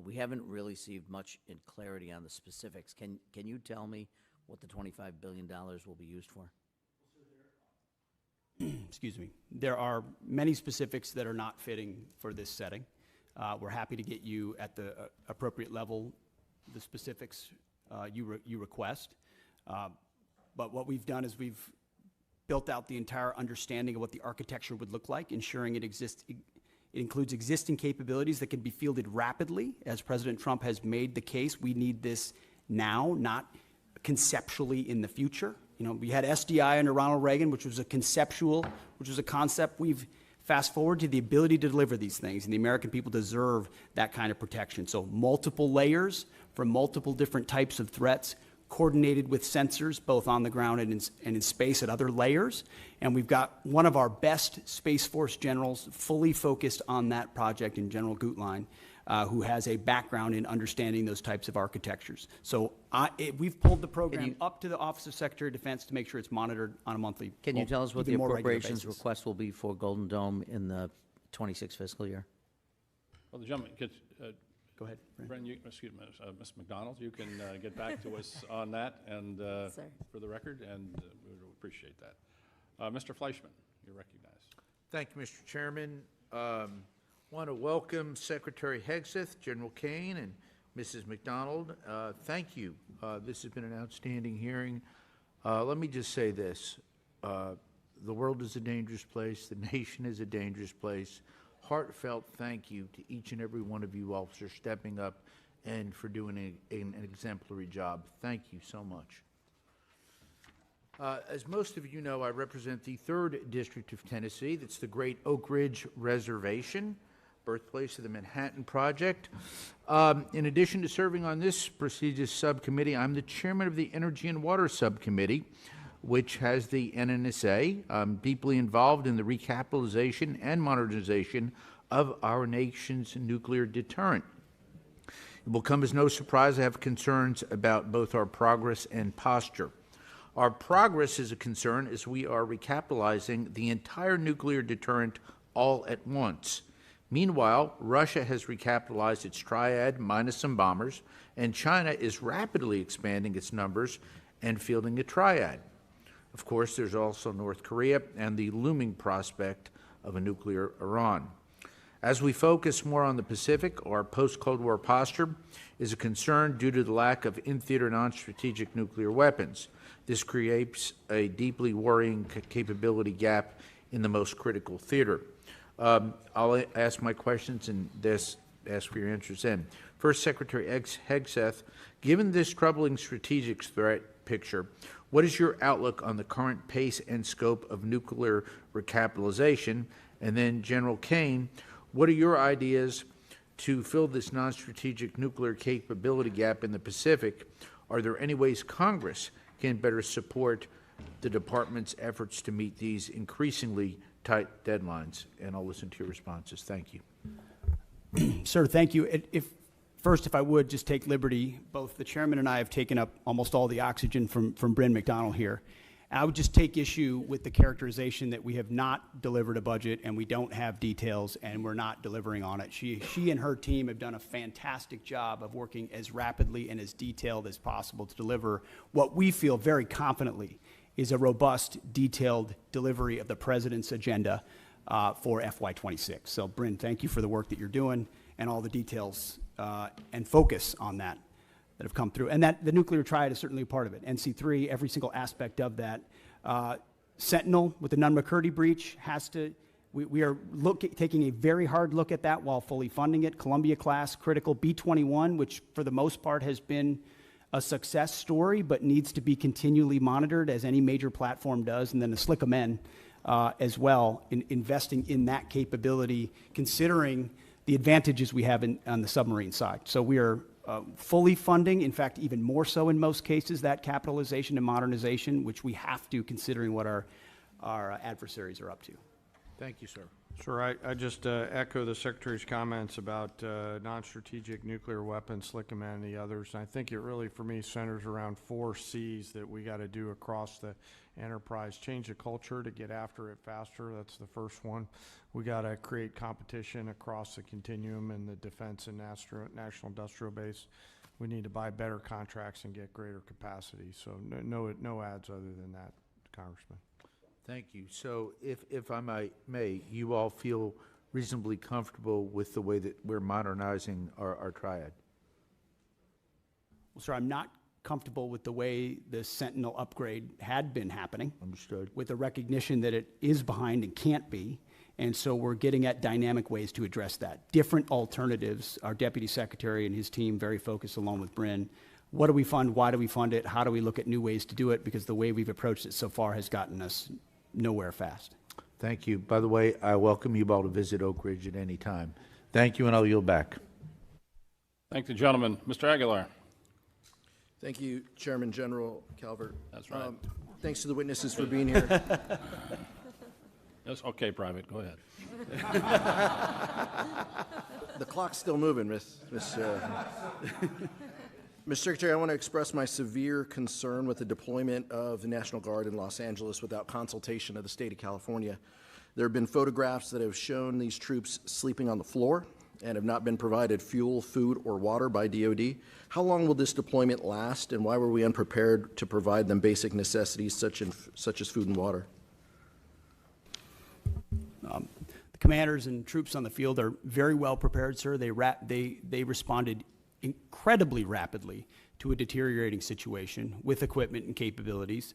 We haven't really received much in clarity on the specifics. Can you tell me what the $25 billion will be used for? Excuse me. There are many specifics that are not fitting for this setting. We're happy to get you at the appropriate level the specifics you request. But what we've done is we've built out the entire understanding of what the architecture would look like, ensuring it includes existing capabilities that can be fielded rapidly. As President Trump has made the case, we need this now, not conceptually in the future. You know, we had SDI under Ronald Reagan, which was a concept. We've fast forward to the ability to deliver these things, and the American people deserve that kind of protection. So multiple layers for multiple different types of threats, coordinated with sensors, both on the ground and in space at other layers. And we've got one of our best Space Force generals fully focused on that project in General Gutlein, who has a background in understanding those types of architectures. So we've pulled the program up to the Office of Secretary of Defense to make sure it's monitored on a monthly basis. Can you tell us what the appropriations request will be for Golden Dome in the 26 fiscal year? Well, the gentleman gets, go ahead. Bren, excuse me, Ms. McDonald, you can get back to us on that and for the record, and we would appreciate that. Mr. Fleischman, you're recognized. Thank you, Mr. Chairman. Want to welcome Secretary Hegseth, General Caine, and Mrs. McDonald. Thank you. This has been an outstanding hearing. Let me just say this. The world is a dangerous place. The nation is a dangerous place. Heartfelt thank you to each and every one of you officers stepping up and for doing an exemplary job. Thank you so much. As most of you know, I represent the 3rd District of Tennessee. That's the Great Oak Ridge Reservation, birthplace of the Manhattan Project. In addition to serving on this prestigious subcommittee, I'm the chairman of the Energy and Water Subcommittee, which has the NNSA. I'm deeply involved in the recapitalization and modernization of our nation's nuclear deterrent. It will come as no surprise I have concerns about both our progress and posture. Our progress is a concern as we are recapitalizing the entire nuclear deterrent all at once. Meanwhile, Russia has recapitalized its triad minus some bombers, and China is rapidly expanding its numbers and fielding a triad. Of course, there's also North Korea and the looming prospect of a nuclear Iran. As we focus more on the Pacific, our post-Cold War posture is a concern due to the lack of in-theater non-strategic nuclear weapons. This creates a deeply worrying capability gap in the most critical theater. I'll ask my questions and ask for your answers then. First, Secretary Hegseth, given this troubling strategic threat picture, what is your outlook on the current pace and scope of nuclear recapitalization? And then, General Caine, what are your ideas to fill this non-strategic nuclear capability gap in the Pacific? Are there any ways Congress can better support the department's efforts to meet these increasingly tight deadlines? And I'll listen to your responses. Thank you. Sir, thank you. First, if I would just take liberty, both the chairman and I have taken up almost all the oxygen from Bryn McDonald here. I would just take issue with the characterization that we have not delivered a budget and we don't have details and we're not delivering on it. She and her team have done a fantastic job of working as rapidly and as detailed as possible to deliver what we feel very confidently is a robust, detailed delivery of the president's agenda for FY26. So, Bryn, thank you for the work that you're doing and all the details and focus on that have come through. And that the nuclear triad is certainly a part of it. NC3, every single aspect of that. Sentinel with the Nunn-McCurdy breach has to, we are taking a very hard look at that while fully funding it. Columbia class, critical. B-21, which for the most part has been a success story, but needs to be continually monitored as any major platform does. And then the SLICM-N as well, investing in that capability, considering the advantages we have on the submarine side. So we are fully funding, in fact, even more so in most cases, that capitalization and modernization, which we have to, considering what our adversaries are up to. Thank you, sir. Sir, I just echo the Secretary's comments about non-strategic nuclear weapons, SLICM-N and the others. And I think it really, for me, centers around 4 C's that we got to do across the enterprise. Change the culture to get after it faster. That's the first one. We got to create competition across the continuum in the defense and national industrial base. We need to buy better contracts and get greater capacity. So no ads other than that, Congressman. Thank you. So if I may, you all feel reasonably comfortable with the way that we're modernizing our triad? Well, sir, I'm not comfortable with the way the Sentinel upgrade had been happening. Understood. With the recognition that it is behind and can't be. And so we're getting at dynamic ways to address that. Different alternatives. Our Deputy Secretary and his team very focused along with Bryn. What do we fund? Why do we fund it? How do we look at new ways to do it? Because the way we've approached it so far has gotten us nowhere fast. Thank you. By the way, I welcome you all to visit Oak Ridge at any time. Thank you, and I'll yield back. Thank the gentleman. Mr. Aguilar. Thank you, Chairman General Calvert. That's right. Thanks to the witnesses for being here. Yes, okay, Private, go ahead. The clock's still moving, Mr. Secretary. I want to express my severe concern with the deployment of the National Guard in Los Angeles without consultation of the state of California. There have been photographs that have shown these troops sleeping on the floor and have not been provided fuel, food, or water by DOD. How long will this deployment last, and why were we unprepared to provide them basic necessities such as food and water? The commanders and troops on the field are very well prepared, sir. They responded incredibly rapidly to a deteriorating situation with equipment and capabilities.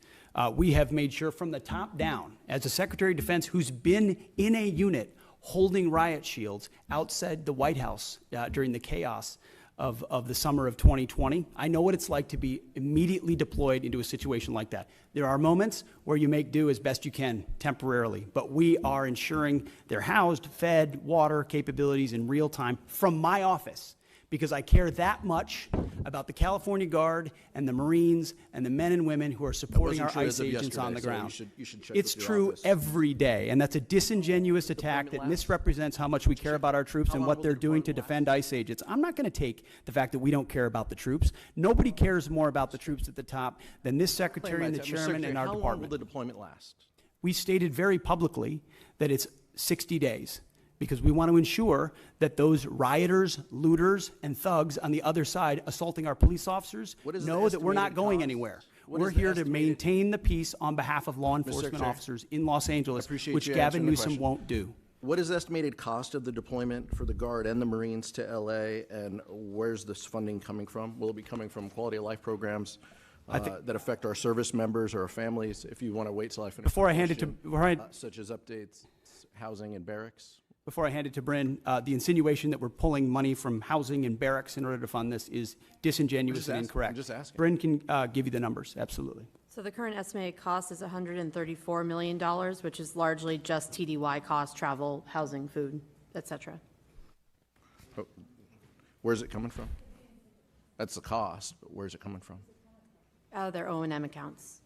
We have made sure from the top down, as a Secretary of Defense who's been in a unit holding riot shields outside the White House during the chaos of the summer of 2020. I know what it's like to be immediately deployed into a situation like that. There are moments where you make do as best you can temporarily, but we are ensuring they're housed, fed, water capabilities in real time from my office, because I care that much about the California Guard and the Marines and the men and women who are supporting our ICE agents on the ground. It's true every day, and that's a disingenuous attack that misrepresents how much we care about our troops and what they're doing to defend ICE agents. I'm not going to take the fact that we don't care about the troops. Nobody cares more about the troops at the top than this secretary and the chairman and our department. How long will the deployment last? We stated very publicly that it's 60 days. Because we want to ensure that those rioters, looters, and thugs on the other side assaulting our police officers know that we're not going anywhere. We're here to maintain the peace on behalf of law enforcement officers in Los Angeles, which Gavin Newsom won't do. What is the estimated cost of the deployment for the Guard and the Marines to LA, and where's this funding coming from? Will it be coming from quality of life programs that affect our service members or our families? If you want to wait till I finish. Before I hand it to such as updates, housing and barracks. Before I hand it to Bryn, the insinuation that we're pulling money from housing and barracks in order to fund this is disingenuous and incorrect. I'm just asking. Bryn can give you the numbers, absolutely. So the current estimated cost is $134 million, which is largely just TDY costs, travel, housing, food, et cetera. But where's it coming from? That's the cost, but where's it coming from? Out of their O&M accounts.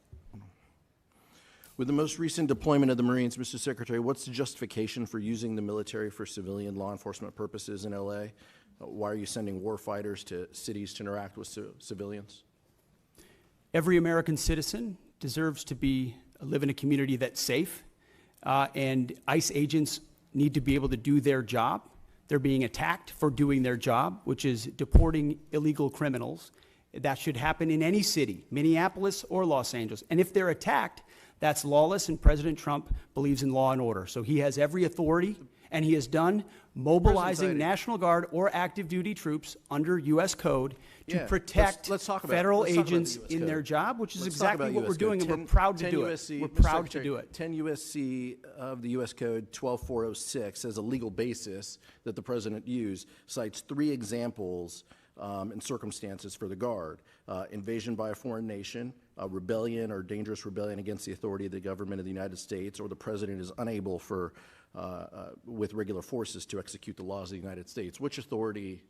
With the most recent deployment of the Marines, Mr. Secretary, what's the justification for using the military for civilian law enforcement purposes in LA? Why are you sending war fighters to cities to interact with civilians? Every American citizen deserves to live in a community that's safe, and ICE agents need to be able to do their job. They're being attacked for doing their job, which is deporting illegal criminals. That should happen in any city, Minneapolis or Los Angeles. And if they're attacked, that's lawless, and President Trump believes in law and order. So he has every authority, and he has done mobilizing National Guard or active duty troops under U.S. code to protect federal agents in their job, which is exactly what we're doing, and we're proud to do it. We're proud to do it. 10 U.S.C. of the U.S. Code 12406 as a legal basis that the President used cites 3 examples and circumstances for the Guard: invasion by a foreign nation, rebellion or dangerous rebellion against the authority of the government of the United States, or the President is unable with regular forces to execute the laws of the United States. Which authority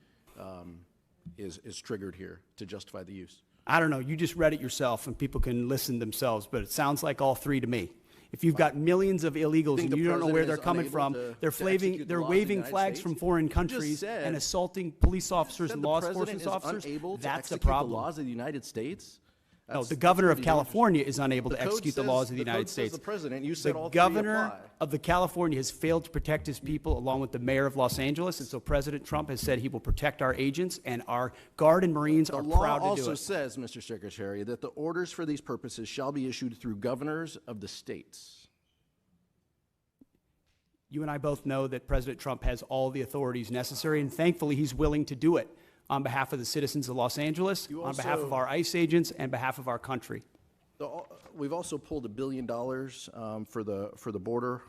is triggered here to justify the use? I don't know. You just read it yourself, and people can listen themselves, but it sounds like all 3 to me. If you've got millions of illegals and you don't know where they're coming from, they're waving flags from foreign countries and assaulting police officers and law enforcement officers, that's the problem. The laws of the United States? No, the governor of California is unable to execute the laws of the United States. The president, you said all 3 governor apply. of the California has failed to protect his people, along with the mayor of Los Angeles, and so President Trump has said he will protect our agents, and our Guard and Marines are proud to do it. The law also says, Mr. Secretary, that the orders for these purposes shall be issued through governors of the states. You and I both know that President Trump has all the authorities necessary, and thankfully he's willing to do it on behalf of the citizens of Los Angeles, on behalf of our ICE agents, and behalf of our country. We've also pulled $1 billion for the border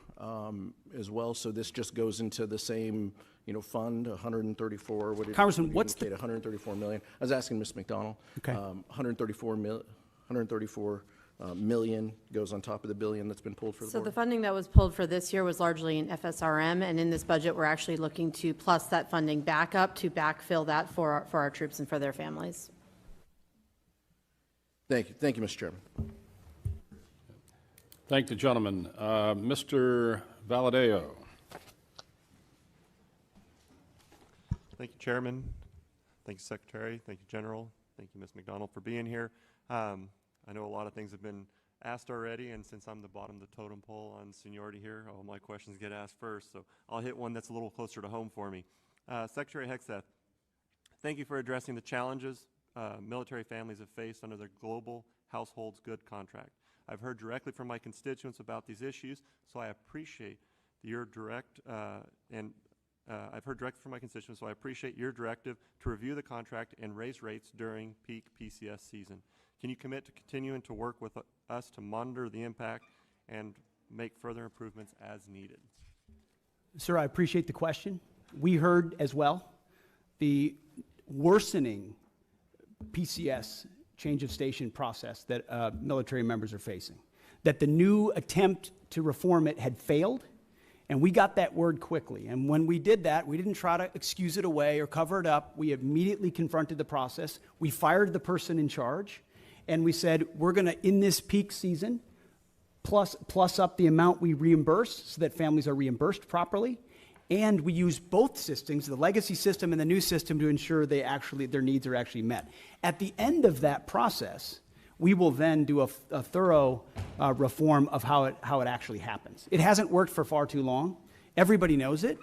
as well. So this just goes into the same fund, 134. What did Congressman, what's the 134 million? I was asking Ms. McDonald. Okay. 134 million goes on top of the billion that's been pulled for the So border. the funding that was pulled for this year was largely in FSRM, and in this budget, we're actually looking to plus that funding back up to backfill that for our troops and for their families. Thank you. Thank you, Mr. Chairman. Thank the gentleman. Mr. Valadeo. Thank you, Chairman. Thank you, Secretary. Thank you, General. Thank you, Ms. McDonald, for being here. I know a lot of things have been asked already, and since I'm the bottom of the totem pole on seniority here, all my questions get asked first, so I'll hit one that's a little closer to home for me. Secretary Hegseth, thank you for addressing the challenges military families have faced under their Global Households Good contract. I've heard directly from my constituents about these issues, so I appreciate your I've heard directly from my constituents, so I appreciate your directive to review the contract and raise rates during peak PCS season. Can you commit to continuing to work with us to monitor the impact and make further improvements as needed? Sir, I appreciate the question. We heard as well the worsening PCS, change of station process that military members are facing. That the new attempt to reform it had failed, and we got that word quickly. And when we did that, we didn't try to excuse it away or cover it up. We immediately confronted the process. We fired the person in charge, and we said, we're going to, in this peak season, plus up the amount we reimburse so that families are reimbursed properly. And we use both systems, the legacy system and the new system, to ensure their needs are actually met. At the end of that process, we will then do a thorough reform of how it actually happens. It hasn't worked for far too long. Everybody knows it.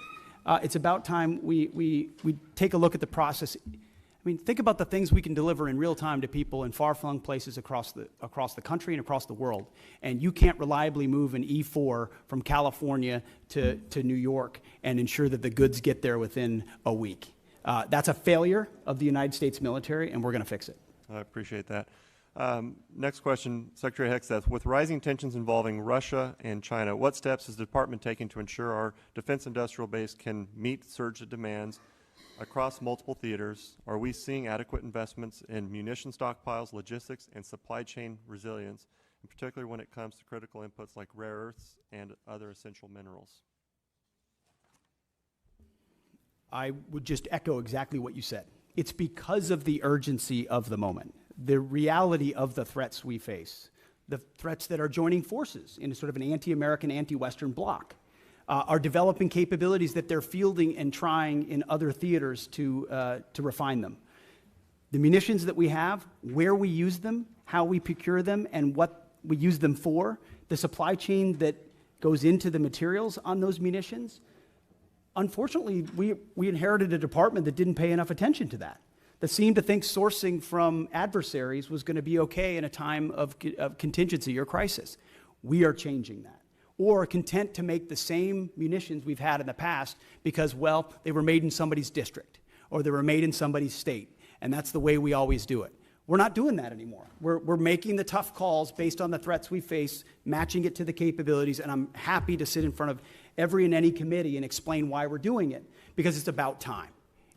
It's about time we take a look at the process. I mean, think about the things we can deliver in real time to people in far-flung places across the country and across the world. And you can't reliably move an E4 from California to New York and ensure that the goods get there within a week. That's a failure of the United States military, and we're going to fix it. I appreciate that. Next question, Secretary Hegseth. With rising tensions involving Russia and China, what steps is the department taking to ensure our defense industrial base can meet surge demands across multiple theaters? Are we seeing adequate investments in munition stockpiles, logistics, and supply chain resilience, in particular when it comes to critical inputs like rare earths and other essential minerals? I would just echo exactly what you said. It's because of the urgency of the moment, the reality of the threats we face, the threats that are joining forces in a sort of an anti-American, anti-Western bloc. Are developing capabilities that they're fielding and trying in other theaters to refine them. The munitions that we have, where we use them, how we procure them, and what we use them for, the supply chain that goes into the materials on those munitions. Unfortunately, we inherited a department that didn't pay enough attention to that seemed to think sourcing from adversaries was going to be okay in a time of contingency or crisis. We are changing that. Or content to make the same munitions we've had in the past because, well, they were made in somebody's district or they were made in somebody's state, and that's the way we always do it. We're not doing that anymore. We're making the tough calls based on the threats we face, matching it to the capabilities, and I'm happy to sit in front of every and any committee and explain why we're doing it, because it's about time.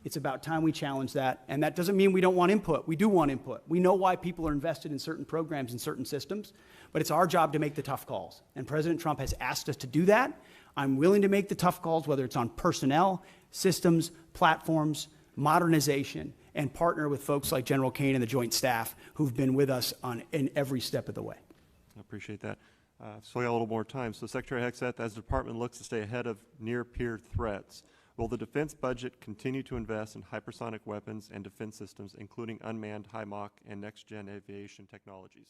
It's about time we challenge that, and that doesn't mean we don't want input. We do want input. We know why people are invested in certain programs and certain systems, but it's our job to make the tough calls, and President Trump has asked us to do that. I'm willing to make the tough calls, whether it's on personnel, systems, platforms, modernization, and partner with folks like General Caine and the Joint Staff who've been with us in every step of the way. I appreciate that. So we got a little more time. So Secretary Hegseth, as the department looks to stay ahead of near-peer threats, will the defense budget continue to invest in hypersonic weapons and defense systems, including unmanned, high Mach, and next-gen aviation technologies?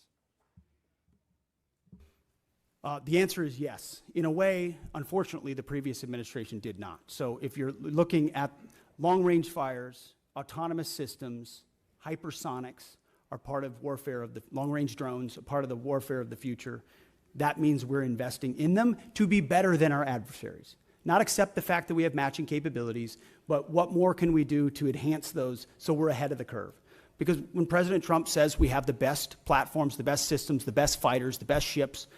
The answer is yes. In a way, unfortunately, the previous administration did not. So if you're looking at long-range fires, autonomous systems, hypersonics are part of warfare of the long-range drones, a part of the warfare of the future. That means we're investing in them to be better than our adversaries. Not accept the fact that we have matching capabilities, but what more can we do to enhance those so we're ahead of the curve? Because when President Trump says we have the best platforms, the best systems, the best fighters, the best ships,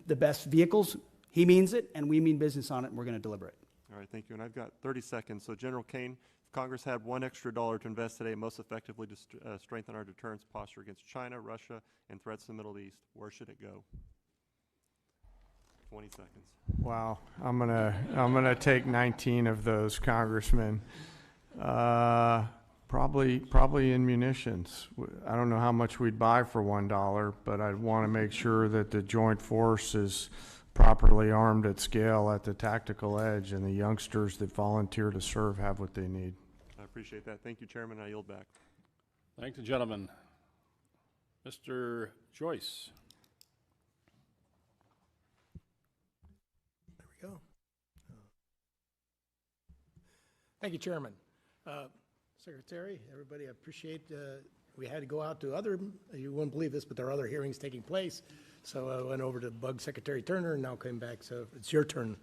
the best vehicles, he means it, and we mean business on it, and we're going to deliver it. All right, thank you. And I've got 30 seconds. So General Caine, if Congress had $1 extra to invest today most effectively to strengthen our deterrence posture against China, Russia, and threats in the Middle East, where should it go? 20 seconds. Wow, I'm gonna take 19 of those, Congressman. Probably in munitions. I don't know how much we'd buy for $1, but I'd want to make sure that the joint force is properly armed at scale at the tactical edge, and the youngsters that volunteer to serve have what they need. I appreciate that. Thank you, Chairman. I yield back. Thank the gentleman. Mr. Joyce. There we go. Thank you, Chairman. Secretary, everybody, I appreciate we had to go out to other, you wouldn't believe this, but there are other hearings taking place. So I went over to bug Secretary Turner and now came back. So it's your turn.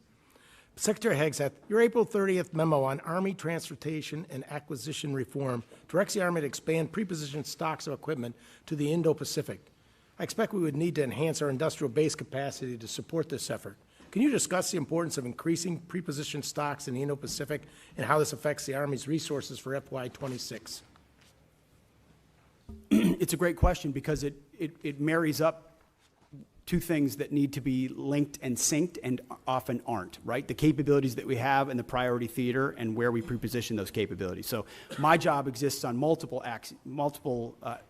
Secretary Hegseth, your April 30th memo on Army transportation and acquisition reform directs the Army to expand prepositioned stocks of equipment to the Indo-Pacific. I expect we would need to enhance our industrial base capacity to support this effort. Can you discuss the importance of increasing prepositioned stocks in the Indo-Pacific and how this affects the Army's resources for FY26? It's a great question because it marries up two things that need to be linked and synced and often aren't, right? The capabilities that we have in the priority theater and where we preposition those capabilities. So my job exists on multiple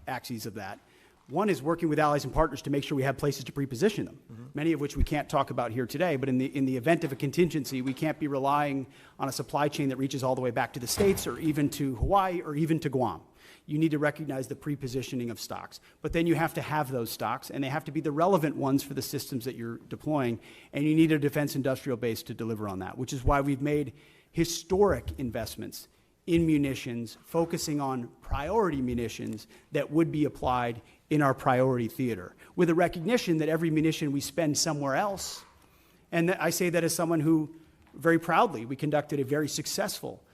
axes of that. One is working with allies and partners to make sure we have places to preposition them, many of which we can't talk about here today, but in the event of a contingency, we can't be relying on a supply chain that reaches all the way back to the States or even to Hawaii or even to Guam. You need to recognize the prepositioning of stocks. But then you have to have those stocks, and they have to be the relevant ones for the systems that you're deploying, and you need a defense industrial base to deliver on that, which is why we've made historic investments in munitions, focusing on priority munitions that would be applied in our priority theater, with a recognition that every munition we spend somewhere else, and I say that as someone who, very proudly, we conducted a very successful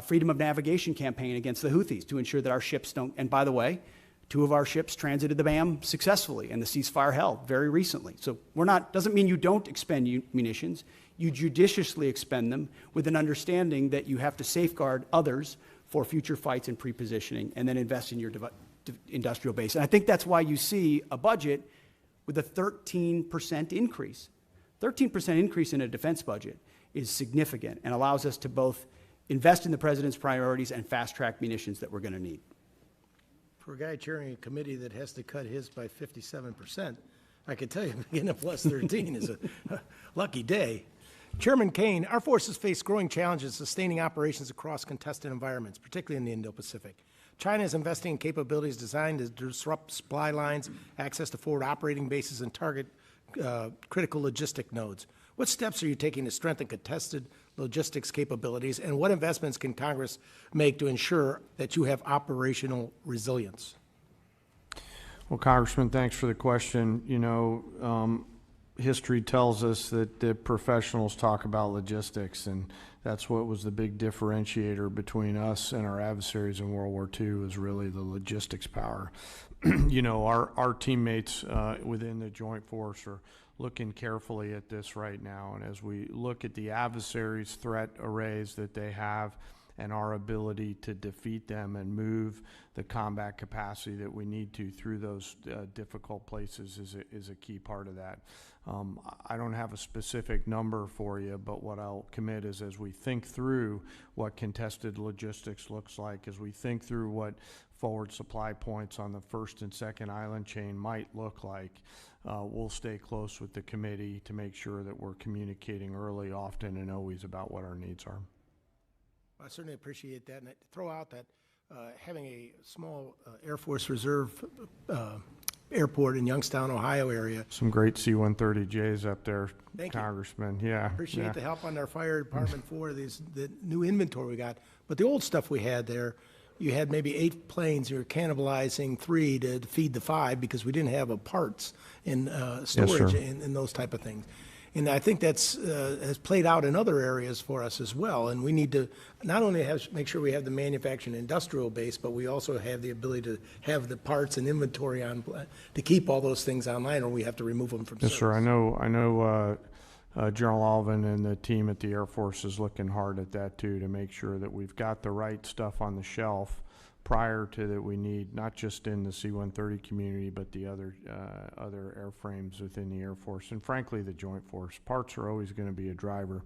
freedom of navigation campaign against the Houthis to ensure that our ships don't, and by the way, 2 of our ships transited the BAM successfully, and the ceasefire held very recently. So doesn't mean you don't expend munitions, you judiciously expend them with an understanding that you have to safeguard others for future fights and prepositioning, and then invest in your industrial base. And I think that's why you see a budget with a 13% increase. 13% increase in a defense budget is significant and allows us to both invest in the president's priorities and fast-track munitions that we're going to need. For a guy chairing a committee that has to cut his by 57%, I can tell you being a plus 13 is a lucky day. Chairman Caine, our forces face growing challenges sustaining operations across contested environments, particularly in the Indo-Pacific. China is investing in capabilities designed to disrupt supply lines, access to forward operating bases, and target critical logistic nodes. What steps are you taking to strengthen contested logistics capabilities, and what investments can Congress make to ensure that you have operational resilience? Well, Congressman, thanks for the question. You know, history tells us that the professionals talk about logistics, and that's what was the big differentiator between us and our adversaries in World War II, is really the logistics power. You know, our teammates within the Joint Force are looking carefully at this right now, and as we look at the adversaries' threat arrays that they have and our ability to defeat them and move the combat capacity that we need to through those difficult places is a key part of that. I don't have a specific number for you, but what I'll commit is, as we think through what contested logistics looks like, as we think through what forward supply points on the first and second island chain might look like, we'll stay close with the committee to make sure that we're communicating early, often, and always about what our needs are. I certainly appreciate that, and I throw out that having a small Air Force Reserve airport in Youngstown, Ohio area. Some great C-130Js up there, Thank you. Congressman. Yeah. Appreciate the help on our fire department for the new inventory we got. But the old stuff we had there, you had maybe 8 planes. You were cannibalizing 3 to feed the 5 because we didn't have parts in storage and those type of things. And I think that's has played out in other areas for us as well. And we need to not only make sure we have the manufacturing industrial base, but we also have the ability to have the parts and inventory on to keep all those things online, or we have to remove them from service. Yes, sir. I know General Alvin and the team at the Air Force is looking hard at that too, to make sure that we've got the right stuff on the shelf prior to that we need, not just in the C-130 community, but the other airframes within the Air Force, and frankly the Joint Force. Parts are always going to be a driver,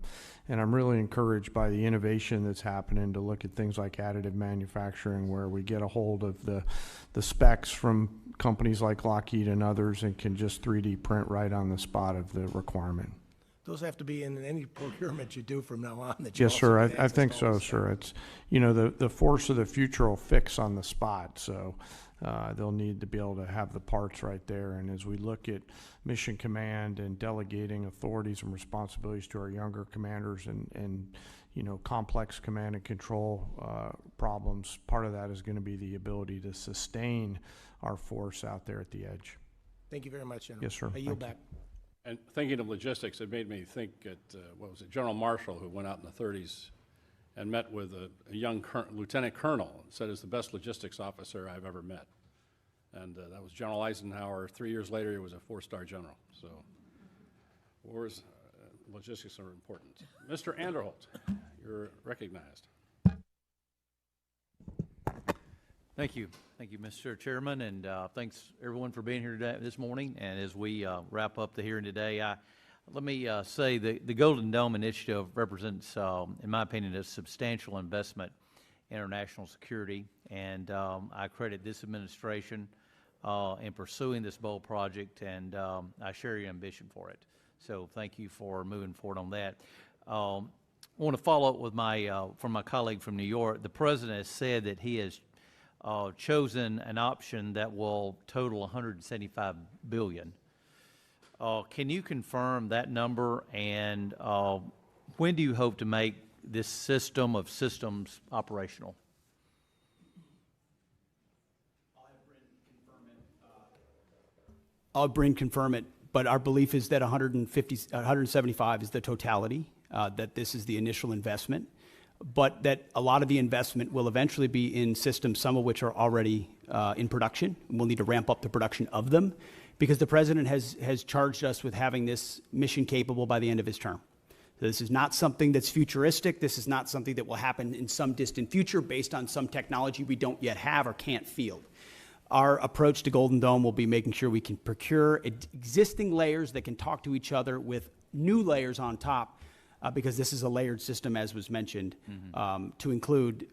and I'm really encouraged by the innovation that's happening to look at things like additive manufacturing, where we get a hold of the specs from companies like Lockheed and others and can just 3D print right on the spot of the requirement. Those have to be in any procurement you do from now on. Yes, sir. I think so, sir. It's, you know, the force of the future will fix on the spot, so they'll need to be able to have the parts right there. And as we look at mission command and delegating authorities and responsibilities to our younger commanders and you know, complex command and control problems, part of that is going to be the ability to sustain our force out there at the edge. Thank you very much, General. Yes, sir. I yield back. And thinking of logistics, it made me think at, what was it, General Marshall, who went out in the 30s and met with a young lieutenant colonel, and said is the best logistics officer I've ever met. And that was General Eisenhower. 3 years later, he was a 4-star general. So wars, logistics are important. Mr. Anderholt, you're recognized. Thank you. Thank you, Mr. Chairman, and thanks everyone for being here today, this morning. And as we wrap up the hearing today, let me say the Golden Dome Initiative represents, in my opinion, a substantial investment in our national security, and I credit this administration in pursuing this bold project, and I share your ambition for it. So thank you for moving forward on that. I want to follow up with from my colleague from New York. The President has said that he has chosen an option that will total $175 billion. Can you confirm that number, and when do you hope to make this system of systems operational? I'll have Bryn confirm it, but our belief is that 175 is the totality, that this is the initial investment, but that a lot of the investment will eventually be in systems, some of which are already in production. We'll need to ramp up the production of them because the President has charged us with having this mission capable by the end of his term. So this is not something that's futuristic. This is not something that will happen in some distant future based on some technology we don't yet have or can't field. Our approach to Golden Dome will be making sure we can procure existing layers that can talk to each other with new layers on top, because this is a layered system, as was mentioned, to include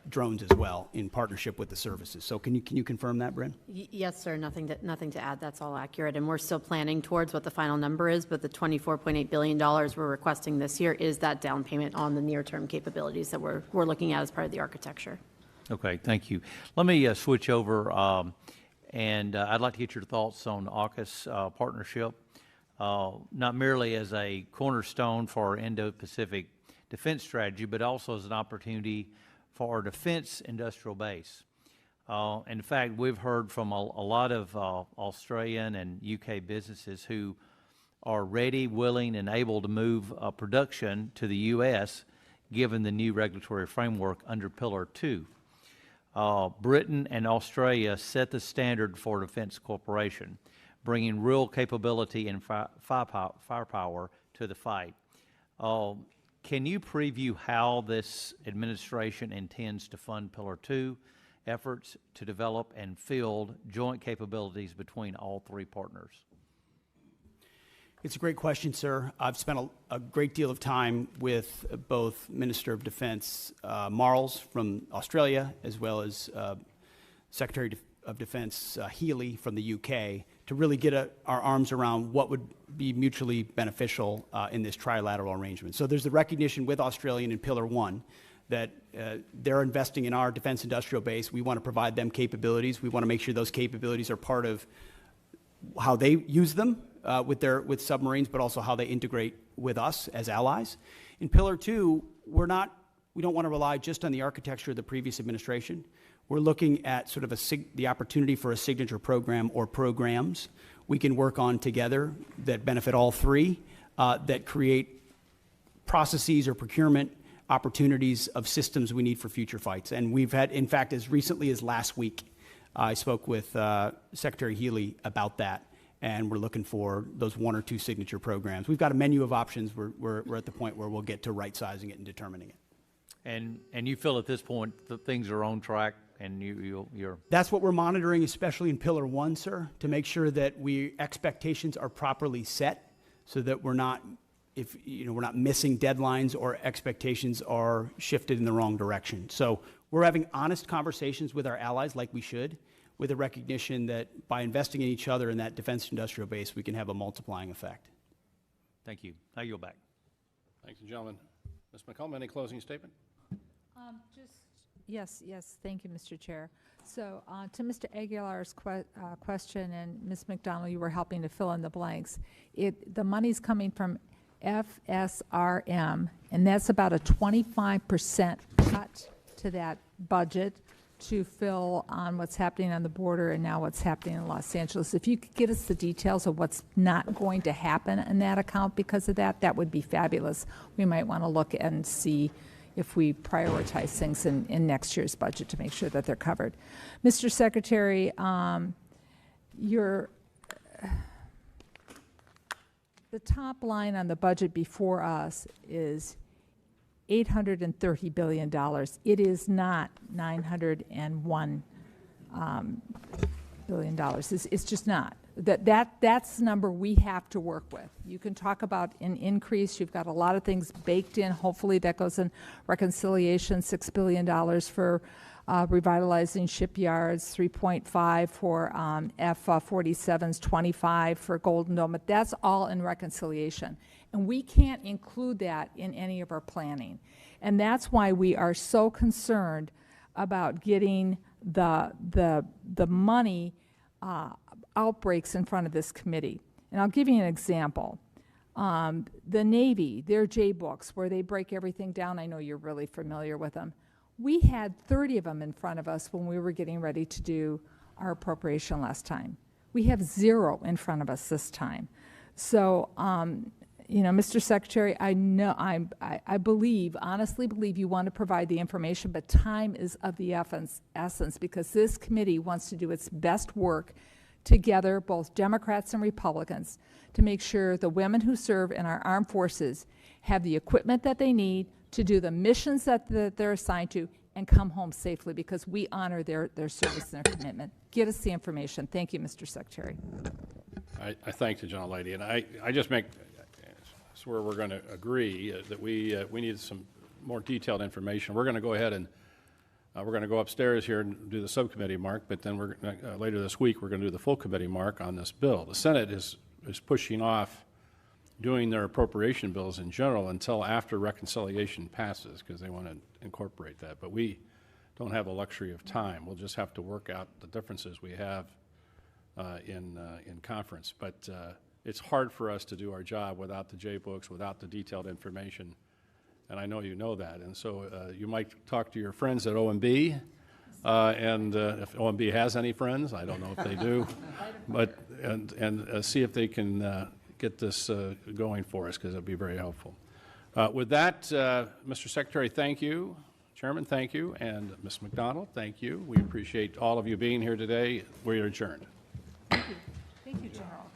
drones as well in partnership with the services. So can you confirm that, Bryn? Yes, sir. Nothing to add. That's all accurate. And we're still planning towards what the final number is, but the $24.8 billion we're requesting this year is that down payment on the near-term capabilities that we're looking at as part of the architecture. Okay, thank you. Let me switch over, and I'd like to get your thoughts on AUKUS partnership. Not merely as a cornerstone for our Indo-Pacific defense strategy, but also as an opportunity for our defense industrial base. In fact, we've heard from a lot of Australian and UK businesses who are ready, willing, and able to move production to the U.S. given the new regulatory framework under Pillar 2. Britain and Australia set the standard for defense cooperation, bringing real capability and firepower to the fight. Can you preview how this administration intends to fund Pillar 2 efforts to develop and field joint capabilities between all three partners? It's a great question, sir. I've spent a great deal of time with both Minister of Defense Marles from Australia, as well as Secretary of Defense Healy from the UK, to really get our arms around what would be mutually beneficial in this trilateral arrangement. So there's the recognition with Australia in Pillar 1 that they're investing in our defense industrial base. We want to provide them capabilities. We want to make sure those capabilities are part of how they use them with submarines, but also how they integrate with us as allies. In Pillar 2, we don't want to rely just on the architecture of the previous administration. We're looking at sort of the opportunity for a signature program or programs we can work on together that benefit all three, that create processes or procurement opportunities of systems we need for future fights. And we've had, in fact, as recently as last week, I spoke with Secretary Healy about that, and we're looking for those 1 or 2 signature programs. We've got a menu of options. We're at the point where we'll get to right-sizing it and determining it. And you feel at this point that things are on track, and you're... That's what we're monitoring, especially in Pillar 1, sir, to make sure that expectations are properly set so that we're not missing deadlines or expectations are shifted in the wrong direction. So we're having honest conversations with our allies, like we should, with a recognition that by investing in each other in that defense industrial base, we can have a multiplying effect. Thank you. I yield back. Thank you, gentlemen. Ms. McCollum, any closing statement? Yes, thank you, Mr. Chair. So to Mr. Aguilar's question, and Ms. McDonald, you were helping to fill in the blanks. The money's coming from FSRM, and that's about a 25% cut to that budget to fill on what's happening on the border and now what's happening in Los Angeles. If you could get us the details of what's not going to happen in that account because of that, that would be fabulous. We might want to look and see if we prioritize things in next year's budget to make sure that they're covered. Mr. Secretary, the top line on the budget before us is $830 billion. It is not $901 billion. It's just not. That's the number we have to work with. You can talk about an increase. You've got a lot of things baked in. Hopefully that goes in reconciliation, $6 billion for revitalizing shipyards, 3.5 for F-47s, 25 for Golden Dome, but that's all in reconciliation. And we can't include that in any of our planning. And that's why we are so concerned about getting the money outbreaks in front of this committee. And I'll give you an example. The Navy, their J-books, where they break everything down, I know you're really familiar with them. We had 30 of them in front of us when we were getting ready to do our appropriation last time. We have 0 in front of us this time. So, you know, Mr. Secretary, I know, I believe, honestly believe you want to provide the information, but time is of the essence because this committee wants to do its best work together, both Democrats and Republicans, to make sure the women who serve in our armed forces have the equipment that they need to do the missions that they're assigned to and come home safely because we honor their service and their commitment. Get us the information. Thank you, Mr. Secretary. I thank the gentlelady, and I just make, that's where we're going to agree that we need some more detailed information. We're going to go ahead and we're going to go upstairs here and do the subcommittee mark, but then we're later this week we're going to do the full committee mark on this bill. The Senate is pushing off doing their appropriation bills in general until after reconciliation passes because they want to incorporate that. But we don't have a luxury of time. We'll just have to work out the differences we have in conference. But it's hard for us to do our job without the J-books, without the detailed information. And I know you know that. And so you might talk to your friends at OMB, and if OMB has any friends, I don't know if they do, but and see if they can get this going for us, because it would be very helpful. With that, Mr. Secretary, thank you. Chairman, thank you. And Ms. McDonald, thank you. We appreciate all of you being here today. We are adjourned. Thank you. Thank you, General.